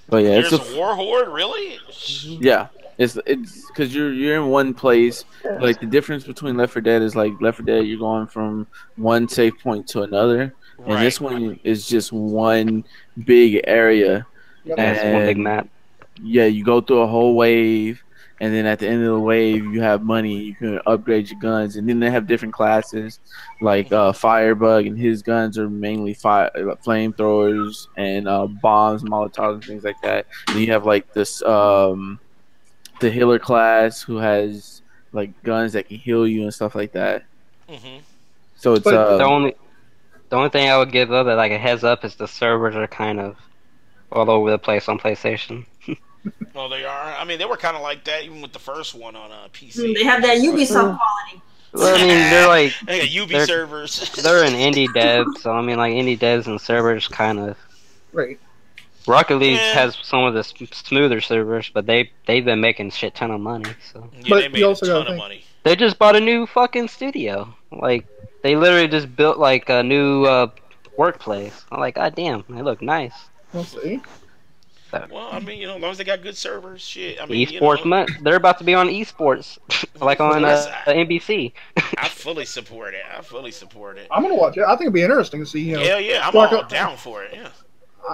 But yeah, There's a war horde, really? Yeah, it's because you're in one place. Like the difference between Left 4 Dead is like Left 4 Dead, you're going from one safe point to another, and this one is just one big area. Yep. Yeah, it's one big map. Yeah, you go through a whole wave, and then at the end of the wave, you have money. You can upgrade your guns, and then they have different classes, like Firebug, and his guns are mainly flamethrowers and bombs, molotovs, and things like that. And you have like this the healer class who has like guns that can heal you and stuff like that. Mm-hmm. So it's The only thing I would give up like a heads up is the servers are kind of all over the place on PlayStation. Oh, they are? They were kind of like that even with the first one on PC. they have that Ubisoft quality. Well, they're like They got UB servers. they're an indie dev, so like indie devs and servers kind of. Right. Rocket League has some of the smoother servers, but they've been making shit ton of money. So Yeah, But they you made a also gotta ton of think- money. they just bought a new fucking studio. Like they literally just built like a new workplace. I'm like, god damn, they look nice. We'll see. Well, as long as they got good servers, shit. Esports, they're about to be on esports, like on NBC. I fully support it. I'm gonna watch it. I think it'd be interesting to see. Yeah, I'm Rocket- all down for it. Yeah.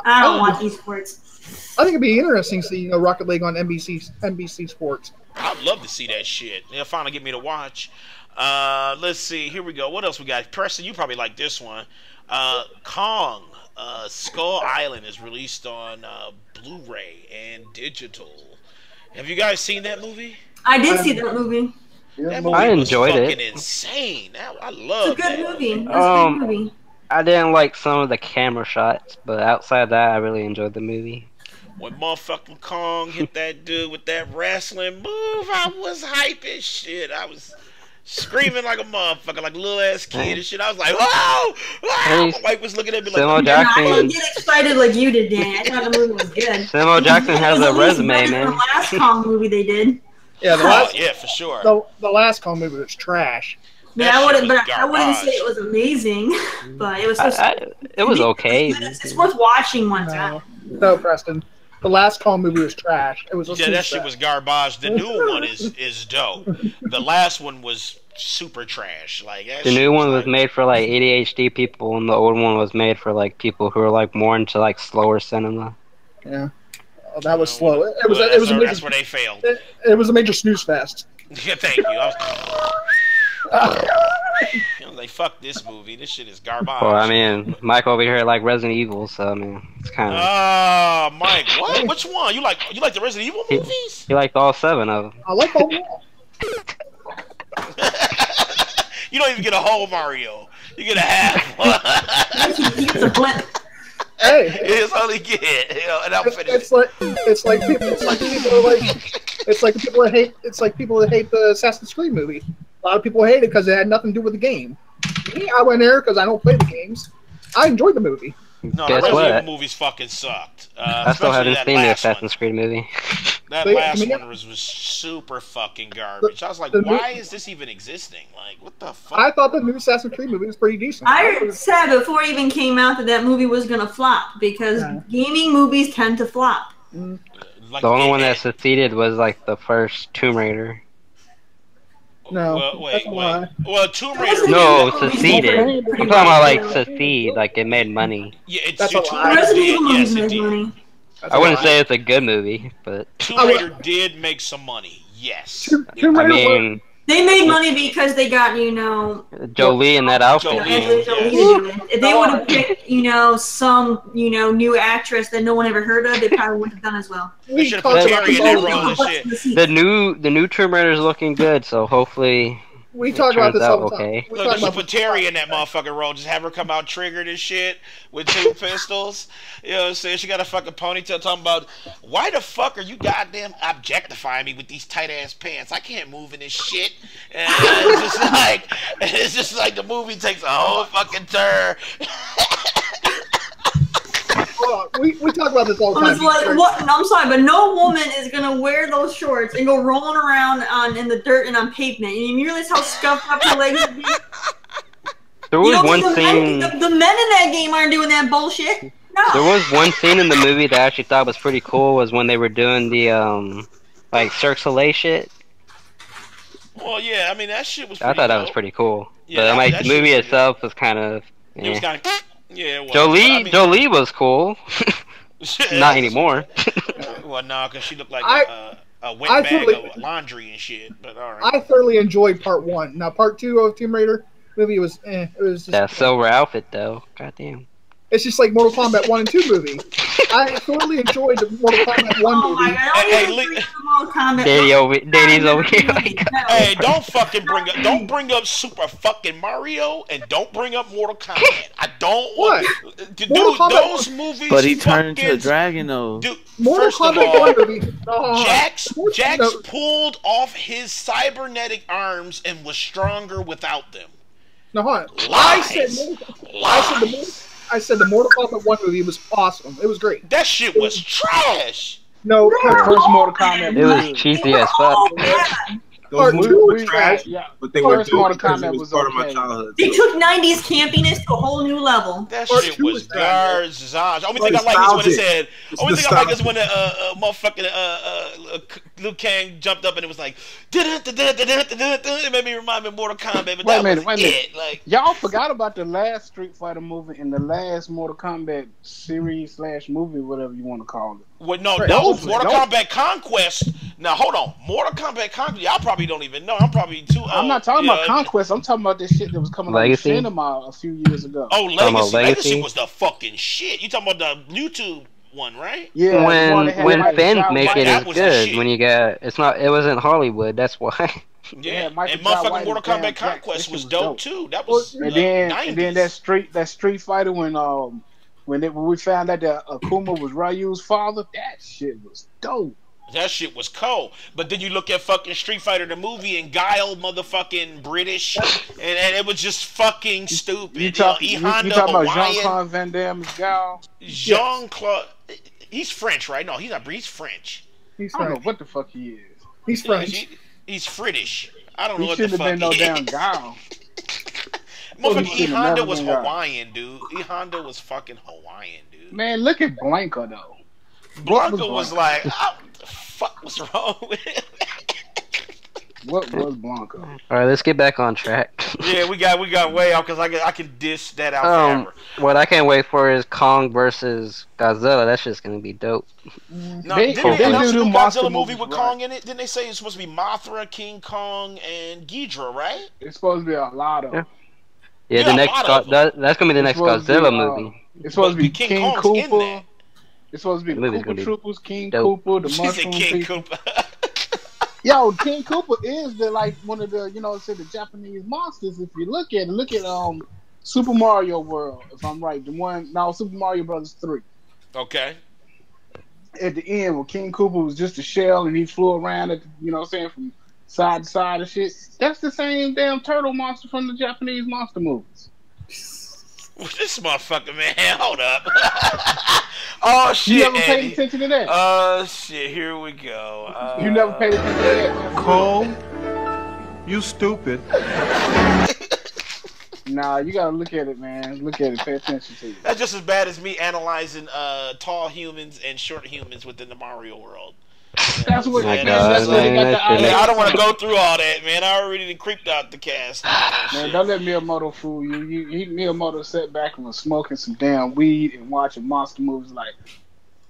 I don't watch esports. I think it'd be interesting to see Rocket League on NBC Sports. I'd love to see that shit. They'll finally get me to watch. Let's see. Here we go. What else we got? Preston, you probably like this one. Kong. Skull Island is released on Blu-ray and digital. Have you guys seen that movie? I did see that movie. That movie I was enjoyed fucking it. insane. I It's a love good that. movie. It's a good movie. I didn't like some of the camera shots, but outside of that, I really enjoyed the movie. When motherfucking Kong hit that dude with that wrestling move, I was hype as shit. I was screaming like a motherfucker, like a little ass kid and shit. I was like, whoa! Wow! My wife was looking at me like, Samuel I Jackson, didn't get excited like you did, Danny. I thought the movie was good. Samuel Jackson has It was a at least resume, better than man. the last Kong movie they did. Yeah, the oh, last yeah, for sure. the last Kong movie was trash. That I shit wouldn't, was but I wouldn't say garbage. it was amazing. But it was. It was okay. It's worth watching one time. No, Preston. The last Kong movie was trash. It was. Yeah, that shit was garbage. The new one is dope. The last one was super trash. Like that The shit new one was like, made for like ADHD people, and the old one was made for like people who are like more into like slower cinema. Yeah. Oh, that was slow. It was a major, that's where they failed. it was a major snooze fest. Yeah, thank you. You know, like fuck this movie. This shit is garbage. Well, I mean, Mike over here like Resident Evil, so I mean, it's kind of. Mike, what? Which one? You like the Resident Evil movies? He liked all 7 of them. I like all of them. You don't even get a whole Mario. You get a half one. He gets a blip. Hey, It's all he get. You know, and I'm finished. it's like people that hate the Assassin's Creed movie. A lot of people hate it because it had nothing to do with the game. Me, I went there because I don't play the games. I enjoyed the movie. No, Guess the Resident what? Evil movies fucking sucked. I still haven't seen the Assassin's Creed movie. That last one was super fucking garbage. I was like, why is this even existing? Like, what the fuck? I thought the new Assassin's Creed movie was pretty decent. I said before it even came out that movie was gonna flop because gaming movies tend to flop. Like, The only one that succeeded was like the first Tomb Raider. No, Well, that's a lie. Well, Tomb Raider. No, succeeded. I'm talking about like succeed, like it made money. Yeah, it's That's a Tomb lie. Raider Resident did. Evil movies Yes, it made did. money. That's I a wouldn't lie. say it's a good movie, but Tomb Raider did make some money. Yes. Tomb I Raider mean, They made money because they got, you know, Jolie in that outfit. Jolie. Angelina Jolie to do it. If they would have picked, you know, some, you know, new actress that no one ever heard of, they probably wouldn't have done as well. They should have talked put about Terry in this that all role the and shit. The new Tomb Raider is looking good, so hopefully We talk about turns this all out the time. okay. We Look, talk they should about put Terry in that motherfucking role. Just have her come out triggered and shit with 2 pistols. You know what I'm saying? She got a fucking ponytail talking about, why the fuck are you goddamn objectifying me with these tight ass pants? I can't move in this shit. And it's just like the movie takes a whole fucking turn. Hold on. We talk about this all the I was time. like, what? No, I'm sorry, but no woman is gonna wear those shorts and go rolling around in the dirt and on pavement. And you realize how scuffed up her legs would be? There You was don't one think scene. the men in that game aren't doing that bullshit? No. There was one scene in the movie that I actually thought was pretty cool. Was when they were doing the like Cirque du Soleil shit. Well, yeah, I mean, that shit was I pretty thought that was dope. pretty cool. Yeah, But that- like that the shit movie was itself was kind of. It was kind of, yeah, it was. Jolie was cool. Not anymore. Well, no, because she looked like a wet I bag totally- of laundry and shit. But all right. I thoroughly enjoyed part 1. Now, part 2 of Tomb Raider movie was, it was just, That silver outfit though. Goddamn. it's just like Mortal Kombat 1 and 2 movie. I thoroughly enjoyed the Mortal Kombat 1 Oh my movie. god! I Hey, don't Lee- even agree with the Mortal Kombat. Daddy's over here. Like, Hey, don't bring up Super fucking Mario, and don't bring up Mortal Kombat. I don't What? want, dude. Mortal Kombat- Those movies. But he turned into a fucking- dragon though. Dude, Mortal first of Kombat all, 1 movie. Jax No. pulled off his cybernetic arms and was stronger without them. No, hold on. Lies. I said the Mortal Kombat 1 movie was awesome. It was great. That shit was trash. No, First Mortal Kombat. it was cheesy as fuck. Oh, man. Part Those 2 movies was were trash. trash, Yeah. but they were First dope Mortal because it Kombat was was part of my okay. childhood. They took 90s campiness to a whole new level. That Part shit two was was trash. garbage. Only thing I like is when it Nostalgic. said. It's Only thing I like is nostalgic. when motherfucking Liu Kang jumped up and it was like. It made me remind me of Mortal Kombat, but Wait a that minute, was wait a minute. it. Like, Y'all forgot about the last Street Fighter movie and the last Mortal Kombat series / movie, whatever you want to call it. well, no, Right, that was those- Mortal those- Kombat Conquest. Now hold on, Mortal Kombat Conquest. Y'all probably don't even know. I'm probably too old. I'm not talking Yeah. about Conquest. I'm talking about this shit that was coming on Legacy? cinema a few years ago. Oh, Talking about Legacy. Legacy Legacy? was the fucking shit. You talking about the YouTube one, right? Yeah, the one When that had, when like, Finn John make White. it That is was the good. shit. When you got it wasn't Hollywood. That's why. Yeah, Michael and Jai motherfucking White Mortal and Kombat Sam Jackson. Conquest That was shit was dope dope. too. That was And then 90s. that Street Fighter when we found out that Akuma was Ryu's father, that shit was dope. That shit was cold. But then you look at fucking Street Fighter the movie and Guile motherfucking British, and it was just fucking stupid. You talking Honda about Hawaiian. Jean-Claude Van Damme's gal? Jean-Claude. He's French, right? No, he's not. He's French. He's I don't know French. what the fuck he is. He's French. He's British. I don't know He what the shouldn't fuck have been no he damn is. gal. Motherfucking He E should've Honda never was been guy. Hawaiian, dude. E Honda was fucking Hawaiian, dude. Man, look at Blanca though. Blanca was like, what the fuck was wrong with him? What was Blanca? All right, let's get back on track. Yeah, we got way off because I can dish that out forever. What I can't wait for is Kong versus Godzilla. That's just gonna be dope. No, didn't they announce a new Godzilla movie with Kong in it? Didn't they say it's supposed to be Mothra, King Kong, and Ghidorah, right? It's supposed to be a lot of. Yeah, the next that's gonna be the next Godzilla movie. It's supposed to be King Koopa. It's supposed to be The movie's Koopa gonna be Troopers, King dope. Koopa, the She said Mushroom King People. Koopa. Yo, King Koopa is one of the the Japanese monsters. If you look at Super Mario World, if I'm right, Super Mario Brothers 3. Okay. At the end, when King Koopa was just a shell and he flew around from side to side and shit. That's the same damn turtle monster from the Japanese monster movies. This motherfucker, man, hold up. Oh shit, You never Andy. paid attention to that? Oh shit, here we go. You never paid attention to that, man? Cole, you stupid. Nah, you gotta look at it, man. Look at it. Pay attention to it. That's just as bad as me analyzing tall humans and short humans within the Mario world. That's what. My Man, God, that's where they man, got the that shit I don't want to go through all that, man. I already creeped out the cast. Man, don't let Miyamoto fool you. Miyamoto sat back and was smoking some damn weed and watching monster movies like.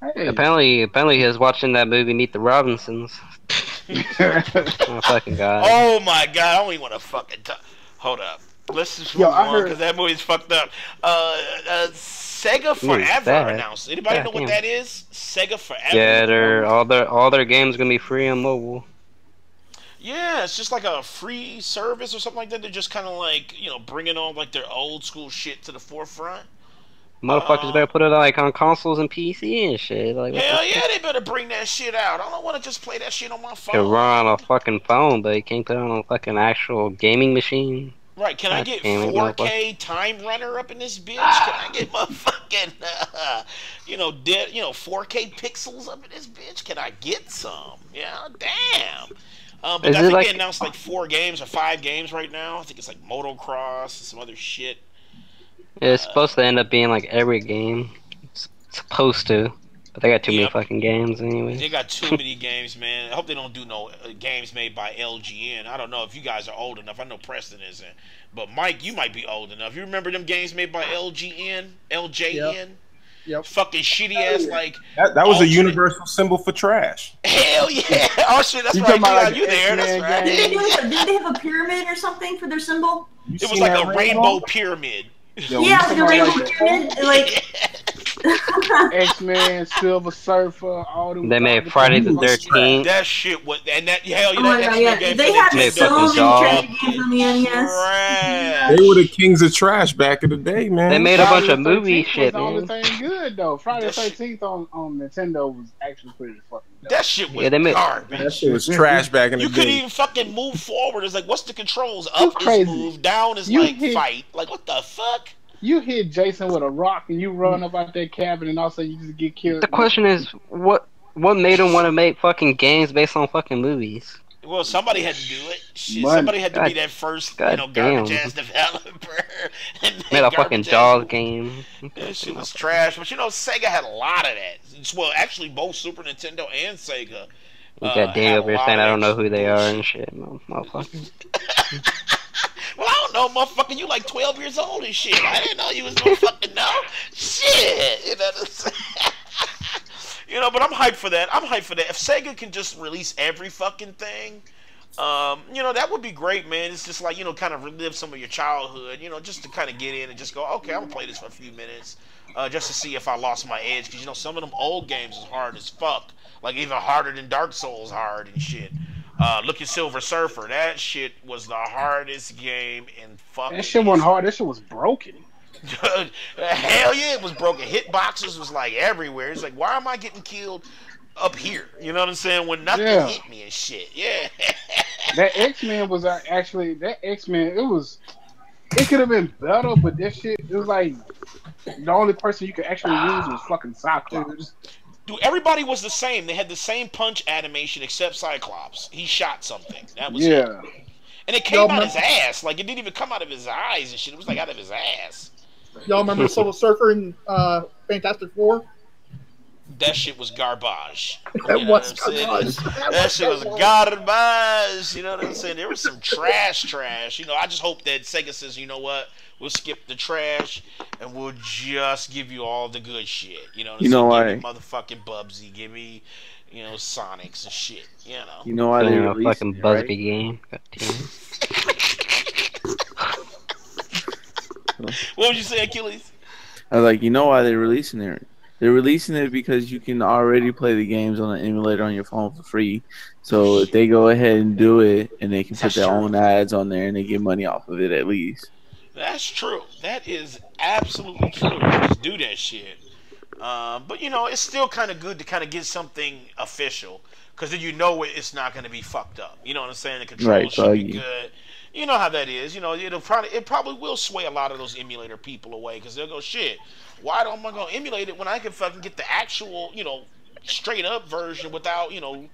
Hey. Apparently, he was watching that movie Meet the Robinsons. Oh fucking god! Oh my god! I don't even want to fucking talk. Hold up. Let's just move on because that movie's fucked up. Sega Forever announced. Anybody know what that is? Sega Forever. Yeah, all their games gonna be free on mobile. Yeah, it's just like a free service or something like that. They're just kind of like bringing on like their old school shit to the forefront. Motherfuckers better put it on consoles and PC and shit. Like, hell yeah, they better bring that shit out. I don't want to just play that shit on my phone. You can run on a fucking phone, but you can't put it on a fucking actual gaming machine. Right, can I get 4K Time Runner up in this bitch? Can I get my fucking, 4K pixels up in this bitch? Can I get some? Yeah, damn. But I think they announced like 4 games or 5 games right now. I think it's like Motocross and some other shit. Yeah, it's supposed to end up being like every game. It's supposed to. But they got too many fucking games anyway. They got too many games, man. I hope they don't do no games made by LGN. I don't know if you guys are old enough. I know Preston isn't. But Mike, you might be old enough. You remember them games made by LGN? LJN? Yep. Fucking shitty ass like that was a universal symbol for trash. Hell yeah! Oh shit, that's right. Yeah, you there? That's right. Didn't they have a pyramid or something for their symbol? It was like a rainbow pyramid. Yeah, it was like a rainbow pyramid. Like X-Men, Silver Surfer, all them. They made Friday the 13th. That shit was, and that hell yeah, that X-Men game. They had so many trash games on the NES. They were the kings of trash back in the day, man. They made a bunch of movie shit, man. man. The only thing good though. Friday the 13th on Nintendo was actually pretty fucking dope. That shit was garbage. That shit was trash back in the day. You couldn't even fucking move forward. It's like, what's the controls? Up is move, down is like fight. Like, what the fuck? You hit Jason with a rock and you run up out that cabin and all of a sudden you just get killed. The question is, what made them want to make fucking games based on fucking movies? Well, somebody had to do it. Shit, somebody had to be that first, garbage ass developer. Made a fucking Jaws game. That shit was trash. But Sega had a lot of that. Well, actually, both Super Nintendo and Sega. You got Dave over here saying I don't know who they are and shit, motherfucker. Well, I don't know, motherfucker. You like 12 years old and shit. I didn't know you was gonna fucking know. Shit. You know what I'm saying? But I'm hyped for that. If Sega can just release every fucking thing, that would be great, man. It's just like, kind of relive some of your childhood, just to kind of get in and just go, okay, I'm gonna play this for a few minutes, just to see if I lost my edge. Because, some of them old games is hard as fuck. Like, even harder than Dark Souls hard and shit. Look at Silver Surfer. That shit was the hardest game in fucking. That shit wasn't hard. That shit was broken. Hell yeah, it was broken. Hitboxes was like everywhere. It's like, why am I getting killed up here? You know what I'm saying? When nothing hit me and shit. Yeah. That X-Men was actually it could have been better, but that shit, it was like the only person you could actually use was fucking Cyclops. Dude, everybody was the same. They had the same punch animation except Cyclops. He shot something. That was it. And it came out his ass. Like, it didn't even come out of his eyes and shit. It was like out of his ass. Y'all remember Silver Surfer in Fantastic Four? that shit was garbage. That You know what was I'm saying? garbage. That shit was garbage. You know what I'm saying? There was some trash. You know, I just hope that Sega says, you know what? We'll skip the trash and we'll just give you all the good shit. You know what I'm You know saying? Give why? me motherfucking Bubsy. Give me, you know, Sonics and shit. You know. You know why they Playing a released fucking it, Busby right? game. God damn. What would you say, Achilles? I was like, you know why they're releasing it? They're releasing it because you can already play the games on an emulator on your phone for free. So if they go ahead and do it, and they can put That's their true. own ads on there, and they get money off of it at least. That's true. That is absolutely true. Just do that shit. But you know, it's still kind of good to kind of get something official, because then you know it's not going to be fucked up. You know what I'm saying? The controls Right, should be buggy. good. You know how that is. You know, it probably will sway a lot of those emulator people away, because they'll go, shit, why don't I go emulate it when I can fucking get the actual, you know, straight up version without, you know,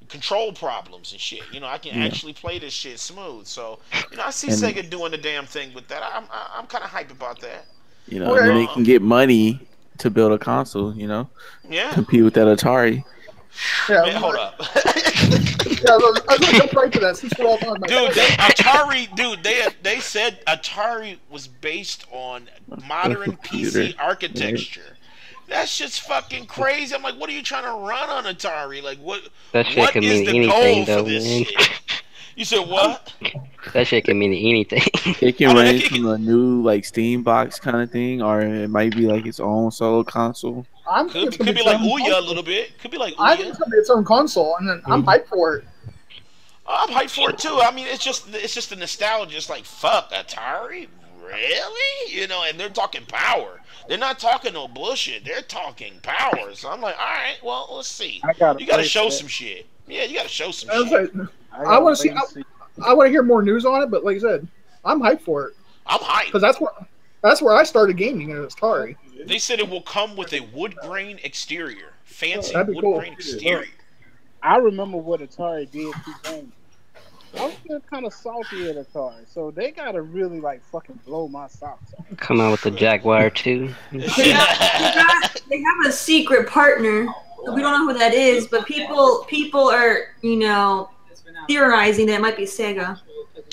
control problems and shit. You know, I can actually play this shit smooth. So, you know, I see And- Sega doing the damn thing with that. I'm kind of hyped about that. You know, and then they can get money to build a console. You know, Yeah. compete with that Atari. Yeah, Man, hold up. Yeah, I was going to jump right to that since we're all talking about Dude, that. Atari, dude, they said Atari was based on modern PC architecture. That shit's fucking crazy. I'm like, what are you trying to run on Atari? Like, what? That shit What can is mean the anything, goal though, for this man. shit? You said what? That shit can mean anything. It can I mean, range it from a new like Steam box kind of thing, or it might be like its own solo console. I'm thinking it's Could gonna be like its own Ouya a console. little bit. Could be like I think Ouya. it's going to be its own console, and then I'm hyped for it. I'm hyped for it too. I mean, it's just the nostalgia. It's like, fuck, Atari, really? You know, and they're talking power. They're not talking no bullshit. They're talking power. So I'm like, all right, well, let's see. I gotta You got to play show that. some shit. Yeah, you got to show some I was shit. like, I want to see. I want to hear more news on it, but like I said, I'm hyped for it I'm hyped. because that's where I started gaming in Atari. They said it will come with a wood grain exterior, fancy That'd be wood cool. grain exterior. I remember what Atari did to games. I was still kind of salty at Atari, so they gotta really like fucking blow my socks off. Come out with the Jaguar too. They have a secret partner. We don't know who that is, but people are, you know, theorizing that it might be Sega.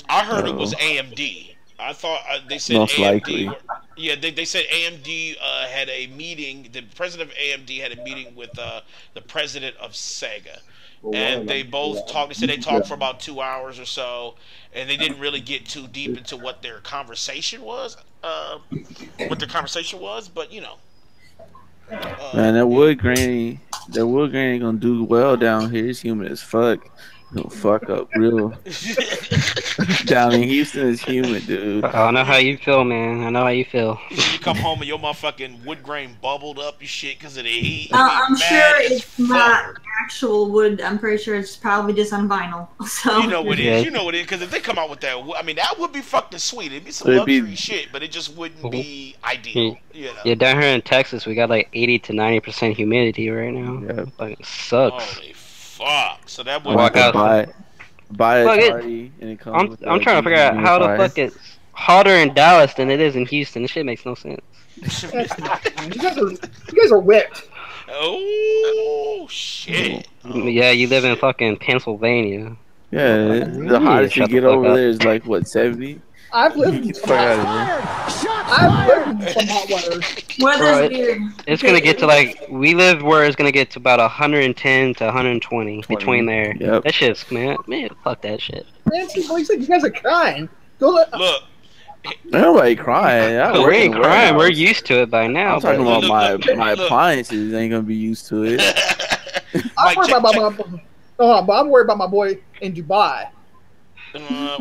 I heard it was AMD. I thought they said Most AMD. likely. Yeah, they said AMD had a meeting. The president of AMD had a meeting with the president of Sega, and they both talked. They said they talked for about 2 hours or so, and they didn't really get too deep into what their conversation was. But you know. Man, that wood grain ain't gonna do well down here. It's humid as fuck. Gonna fuck up real. Down in Houston, it's humid, dude. I know how you feel, man. I know how you feel. You come home and your motherfucking wood grain bubbled up your shit because of the heat. I'm Mad sure as it's fuck. not actual wood. I'm pretty sure it's probably just on vinyl. So You know what it Yeah. is. You know what it is. Because if they come out with that, I mean, that would be fucking sweet. It'd be some It'd be- luxury shit, but it just wouldn't be ideal. You know? Yeah, down here in Texas, we got like 80 to 90% humidity right now. Yeah. Fucking sucks. Holy fuck. So that I'm would Walk gonna out. buy Fuck it. Atari, and it comes with I'm the trying to figure out how the dehumidifier. fuck it's hotter in Dallas than it is in Houston. This shit makes no sense. You guys are whipped. Oh, shit. Yeah, you live in fucking Pennsylvania. Yeah, the hottest you shut the get fuck over up. there is like what 70. I've lived in Get the some fuck hot, out of here. I've lived in some hot weather. weather's Right. weird. It's gonna get to like we live where it's gonna get to about 110 to 120 between there. Yep. That shit's man, fuck that shit. Man, see, like you said, you guys are crying. Go let. Look, Nobody crying. I But work we in ain't a crying. We're warehouse. used to it by now. I'm talking but- about Look, my look. appliances ain't gonna be used to it. I'm Mike, worried check, about check, but I'm worried about my boy in Dubai.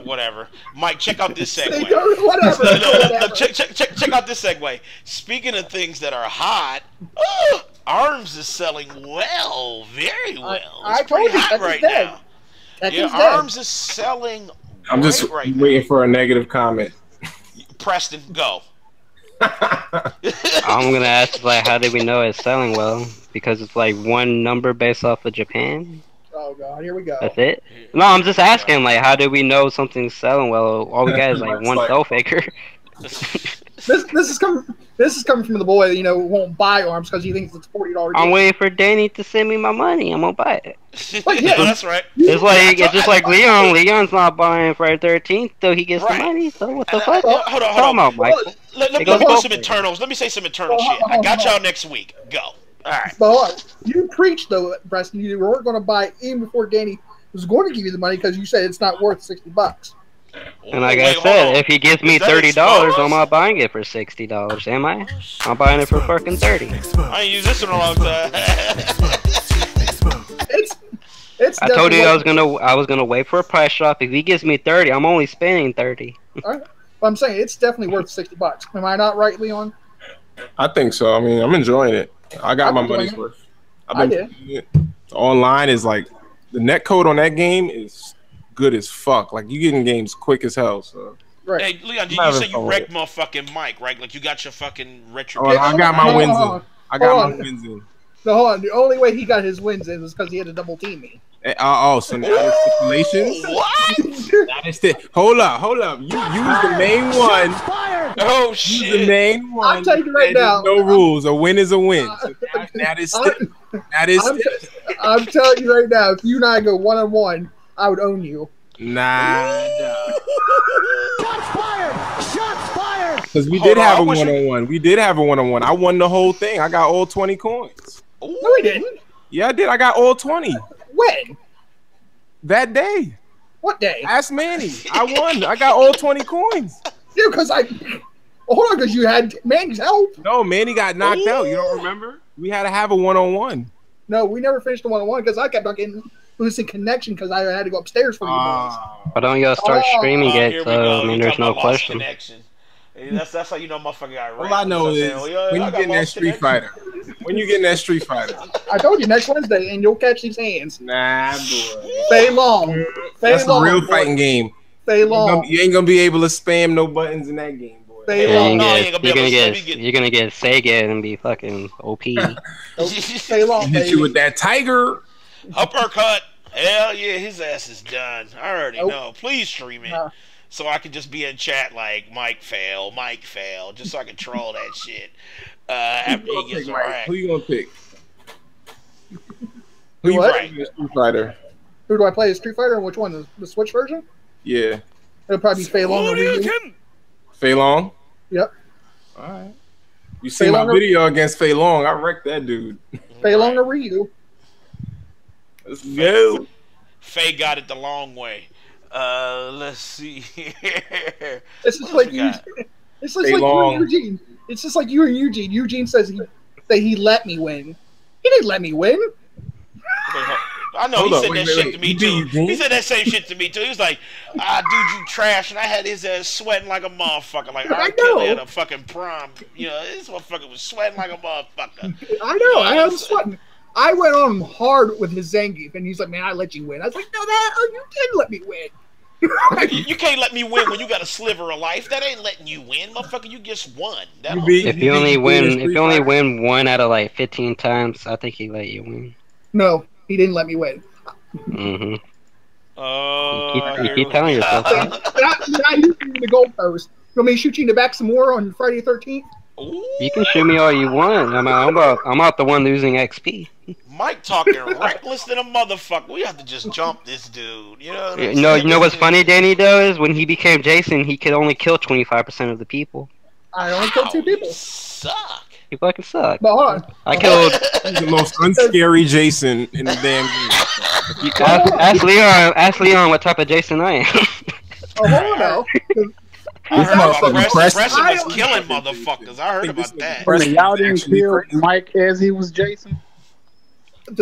whatever. Mike, check out this segue. Whatever. whatever. Check out this segue. Speaking of things that are hot, ARMS is selling well, very well. I It's pretty told you, hot that right thing's dead. now. That Yeah, thing's dead. ARMS is selling. I'm just great right waiting now. for a negative comment. Preston, go. I'm gonna ask like, how did we know it's selling well? Because it's like one number based off of Japan. Oh god, here we go. That's it. No, I'm just asking like, how did we know something's selling well? All we got is like one Like- cell faker. This is coming from the boy that who won't buy arms because he thinks it's $40. I'm waiting for Danny to send me my money. I'm gonna buy it. But yeah, that's right. It's just like Leon. Leon's not buying Friday 13th, so he gets the money. So what the fuck? Hold on. About, Michael? Let me do some internals. Let me say some internal shit. I got y'all next week. Go. All right. But hold on. You preached though, Preston. You weren't going to buy it even before Danny was going to give you the money because you said it's not worth $60. And like I said, if he gives me $30, I'm not buying it for $60. Am I? I'm buying it for fucking $30. I ain't used this in a long time. I told you I was gonna wait for a price drop. If he gives me 30, I'm only spending 30. All right. But I'm saying it's definitely worth $60. Am I not right, Leon? I think so. I mean, I'm enjoying it. I got my money's worth. I did. Online is like the net code on that game is good as fuck. Like you getting games quick as hell. So. Right. Hey, Leon, you say you wrecked motherfucking Mike, right? Like you got your fucking retro. Oh, I got my wins in. I got my wins in. No, hold on. The only way he got his wins in was because he had to double team me. So now there's stipulations? What? Hold up. You use the main one. Oh, shit. Use the main one. I'm telling you right now. No rules. A win is a win. So that is I'm telling you right now, if you and I go 1-on-1, I would own you. Nah. Shots fired! Because we did have a 1-on-1. We did have a 1-on-1. I won the whole thing. I got all 20 coins. No, he didn't. Yeah, I did. I got all 20. When? That day. What day? Ask Manny. I won. I got all 20 coins. Yeah, because hold on, because you had Manny's help. No, Manny got knocked out. You don't remember? We had to have a 1-on-1. No, we never finished the 1-on-1 because I kept on getting losing connection because I had to go upstairs for you boys. Why don't y'all start streaming it? So, I mean, there's no question. That's how you know motherfucker got right. All I know is when you get in that Street Fighter. When you get in that Street Fighter. I told you next Wednesday, and you'll catch these hands. Nah, boy. Fei Long. That's a real fighting game. Fei Long. You ain't gonna be able to spam no buttons in that game, boy. Fei Long. You're gonna get Sega and be fucking OP. Fei Long. Hit you with that tiger. Uppercut. Hell yeah, his ass is done. I already know. Please stream it. So I can just be in chat like Mike fail, just so I can troll that shit. After he gets Who you gonna pick? Who you play? Street Fighter. Who do I play? Street Fighter? And which one? The Switch version? Yeah. It'll probably be Fei Long or Ryu. Fei Long? Yep. Alright. You see my video against Fei Long, I wrecked that dude. Fei Long or Ryu. Let's go. Fei got it the long way. Let's see here. It's just like you. It's just like you and Eugene. It's just like you and Eugene. Eugene says he let me win. He didn't let me win. I know. He said that shit to me too. He said that same shit to me too. He was like, dude, you trash. And I had his ass sweating like a motherfucker. Like I killed at a fucking prom. You know, this motherfucker was sweating like a motherfucker. I know. I had him sweating. I went on him hard with his Zangief, and he's like, man, I let you win. I was like, no, you didn't let me win. You can't let me win when you got a sliver of life. That ain't letting you win, motherfucker. You just won. If you only win 1 out of like 15 times, I think he let you win. No, he didn't let me win. Mm-hmm. You keep telling yourself that. Now you the goalpost. You want me to shoot you in the back some more on Friday the 13th? You can shoot me all you want. I'm out the one losing XP. Mike talking reckless than a motherfucker. We have to just jump this dude. You know. You know what's funny, Danny? Though is when he became Jason, he could only kill 25% of the people. I only killed 2 people. Suck. You fucking suck. But hold on. I killed the most unscary Jason in the damn game. Ask Leon what type of Jason I am. Oh, hold on now. I heard about Preston was killing motherfuckers. I heard about that. Y'all didn't kill Mike as he was Jason? I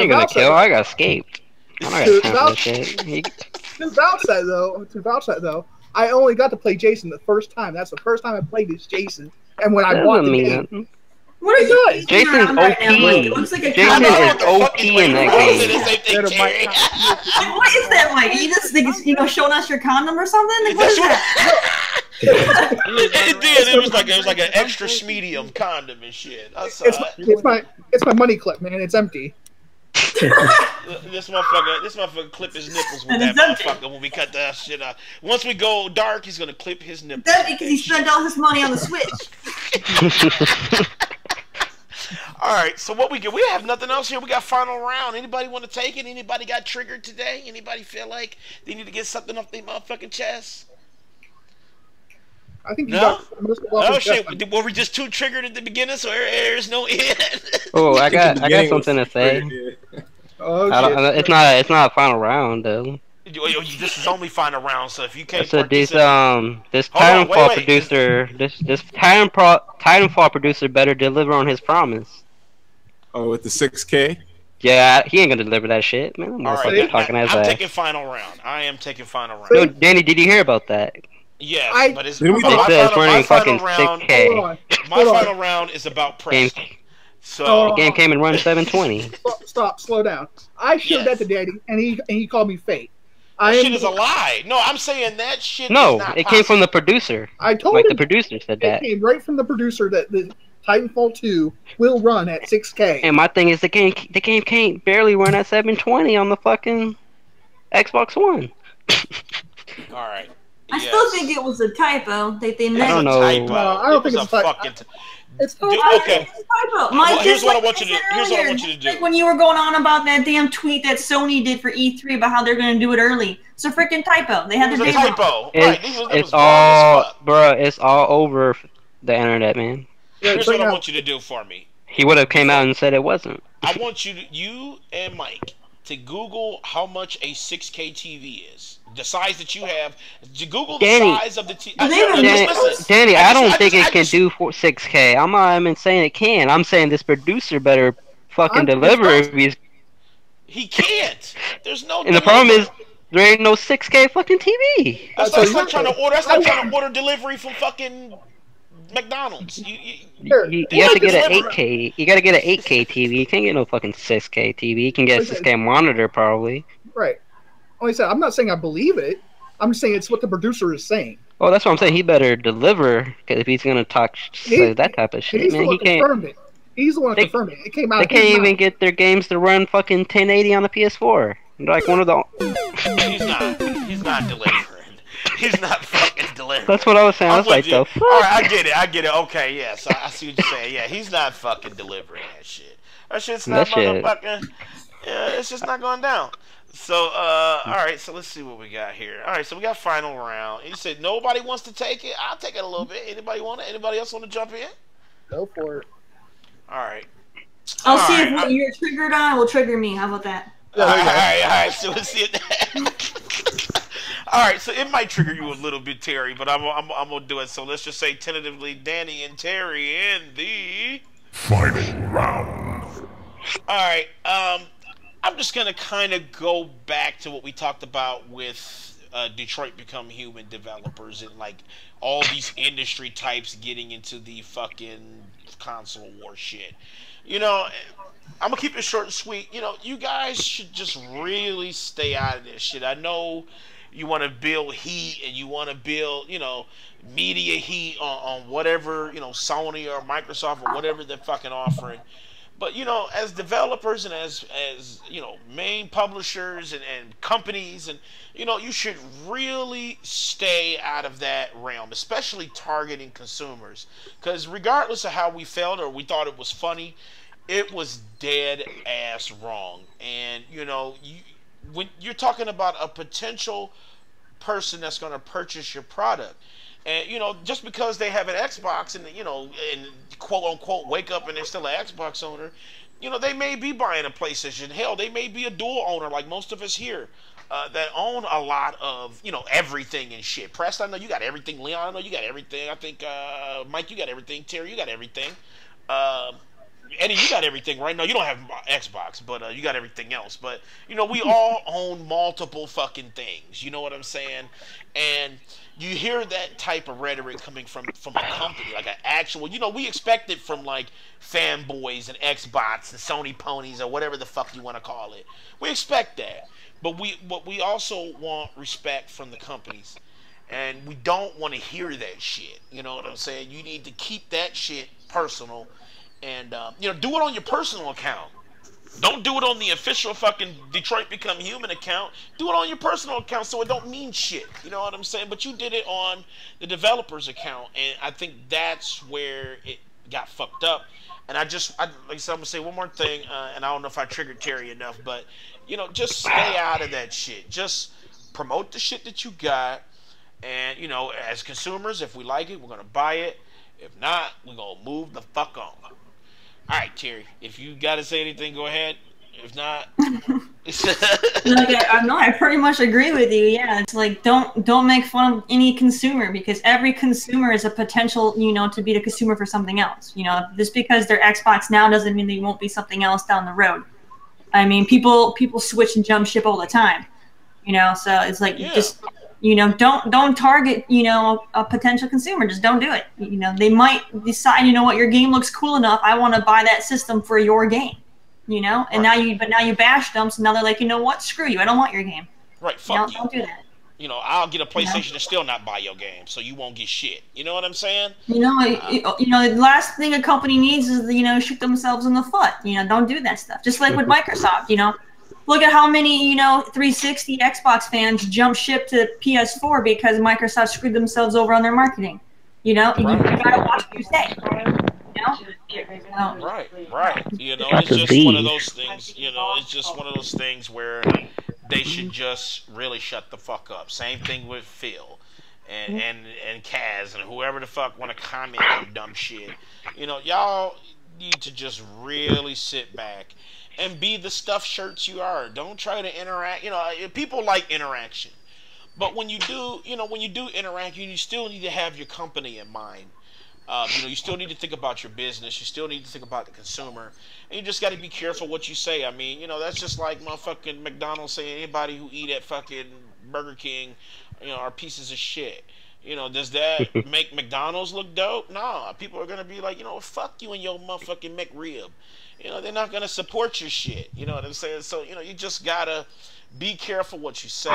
ain't gonna kill. I got escaped. To vouch that though, I only got to play Jason the first time. That's the first time I played as Jason. And when I bought the game, what are you doing? Jason's OP. It looks like a Jason is OP in that game. What is that, Mike? You just think it's, showing us your condom or something? Like, what is that? It did. It was like an extra medium condom and shit. It's my money clip, man. It's empty. This motherfucker clip his nipples with that motherfucker when we cut that shit out. Once we go dark, he's gonna clip his nipples. That's because he spent all his money on the Switch. All right, so what we get? We have nothing else here. We got final round. Anybody want to take it? Anybody got triggered today? Anybody feel like they need to get something off their motherfucking chest? I think you No? got most of Oh the shit! Were we just too triggered at the beginning, so there's no end? Oh, I got something to say. Oh, It's not a final round though. This is only final round, so if you can't So this this Titanfall producer, this Titanfall producer better deliver on his promise. Oh, with the 6K? Yeah, he ain't gonna deliver that shit, man. All right, I'm taking final round. I am taking final round. Yo, Danny, did you hear about that? Yes, but it's it says running fucking 6K. My final round is about Preston. So the game came in run 720. Stop, slow down. I showed that to Daddy, and he called me fake. That shit is a lie. No, I'm saying that shit. No, is not it came from the producer. I told him the producer said that. It came right from the producer that the Titanfall 2 will run at 6K. And my thing is the game can't barely run at 720 on the fucking Xbox One. All right. I still think it was a typo. They meant. I don't know. I don't think it's a typo. It's okay. Mike, here's what I want you to do. Here's what I want you to do. Like when you were going on about that damn tweet that Sony did for E3 about how they're going to do it early. It's a freaking typo. They had the typo. It's all, bro. It's all over the internet, man. Here's what I want you to do for me. He would have came out and said it wasn't. I want you and Mike to Google how much a 6K TV is. The size that you have. Google the size of the TV. Danny, I don't think it can do 6K. I'm not even saying it can. I'm saying this producer better fucking deliver if he's... He can't. There's no. And the problem is there ain't no 6K fucking TV. That's like trying to order. That's like trying to order delivery from fucking McDonald's. You have to get an 8K. You got to get an 8K TV. You can't get no fucking 6K TV. You can get a 6K monitor probably. Right. Like I said, I'm not saying I believe it. I'm just saying it's what the producer is saying. Oh, that's what I'm saying. He better deliver because if he's gonna say that type of shit, man, he can't. Confirmed it. He's the one that confirmed it. It came out. They can't even get their games to run fucking 1080 on the PS4. Like one of the. He's not delivering. He's not fucking delivering. That's what I was saying. I was like, the fuck. All right, I get it. Okay, yes, I see what you're saying. Yeah, he's not fucking delivering that shit. That shit's not motherfucking. Yeah, it's just not going down. So, all right, so let's see what we got here. All right, so we got final round. You said nobody wants to take it. I'll take it a little bit. Anybody want it? Anybody else want to jump in? Go for it. All right. I'll see if what you're triggered on will trigger me. How about that? All right. So let's see it. All right, so it might trigger you a little bit, Terry, but I'm gonna do it. So let's just say tentatively, Danny and Terry in the final round. All right. I'm just going to kind of go back to what we talked about with Detroit Become Human developers and like all these industry types getting into the fucking console war shit. You know, I'm going to keep it short and sweet. You know, you guys should just really stay out of this shit. I know you want to build heat and you want to build, you know, media heat on whatever, you know, Sony or Microsoft or whatever they're fucking offering. But, you know, as developers and as you know, main publishers and companies, and, you know, you should really stay out of that realm, especially targeting consumers. Because regardless of how we felt or we thought it was funny, it was dead ass wrong. And, you know, when you're talking about a potential person that's going to purchase your product, and, you know, just because they have an Xbox and, you know, and quote unquote wake up and they're still an Xbox owner, you know, they may be buying a PlayStation. Hell, they may be a dual owner like most of us here that own a lot of, you know, everything and shit. Prest, I know you got everything. Leon, I know you got everything. I think, Mike, you got everything. Terry, you got everything. Eddie, you got everything, right? No, you don't have Xbox, but you got everything else. But, you know, we all own multiple fucking things. You know what I'm saying? And you hear that type of rhetoric coming from a company, like an actual, you know, we expect it from like Fanboys and Xbox and Sony ponies or whatever the fuck you want to call it. We expect that. But we also want respect from the companies. And we don't want to hear that shit. You know what I'm saying? You need to keep that shit personal. And, you know, do it on your personal account. Don't do it on the official fucking Detroit Become Human account. Do it on your personal account so it don't mean shit. You know what I'm saying? But you did it on the developer's account, and I think that's where it got fucked up. And like I said, I'm gonna say one more thing, and I don't know if I triggered Terry enough, but just stay out of that shit. Just promote the shit that you got, and as consumers, if we like it, we're gonna buy it. If not, we're gonna move the fuck on. All right, Terry. If you got to say anything, go ahead. If not, I pretty much agree with you. Yeah, it's like don't make fun of any consumer, because every consumer is a potential, to be the consumer for something else. Just because they're Xbox now doesn't mean they won't be something else down the road. I mean, people switch and jump ship all the time. So it's like just. Don't target, a potential consumer. Just don't do it. They might decide, what, your game looks cool enough. I want to buy that system for your game, and right. now you bash them. So now they're like, you know what? Screw you. I don't want your game. Right. Fuck you. Don't do that. I'll get a PlayStation and still not buy your game, so you won't get shit. You know what I'm saying? The last thing a company needs is, shoot themselves in the foot. Don't do that stuff. Just like with Microsoft, Look at how many, 360 Xbox fans jump ship to PS4 because Microsoft screwed themselves over on their marketing. You gotta watch what you say. Right. It's just one of those things. It's just one of those things where they should just really shut the fuck up. Same thing with Phil and Kaz and whoever the fuck want to comment on dumb shit. Y'all need to just really sit back and be the stuffed shirts you are. Don't try to interact. People like interaction, but when you do interact, you still need to have your company in mind. You still need to think about your business. You still need to think about the consumer, and you just got to be careful what you say. I mean, that's just like motherfucking McDonald's saying anybody who eat at fucking Burger King, are pieces of shit. Does that make McDonald's look dope? Nah, people are gonna be like, fuck you and your motherfucking McRib. They're not gonna support your shit. You know what I'm saying? So, you just gotta be careful what you say.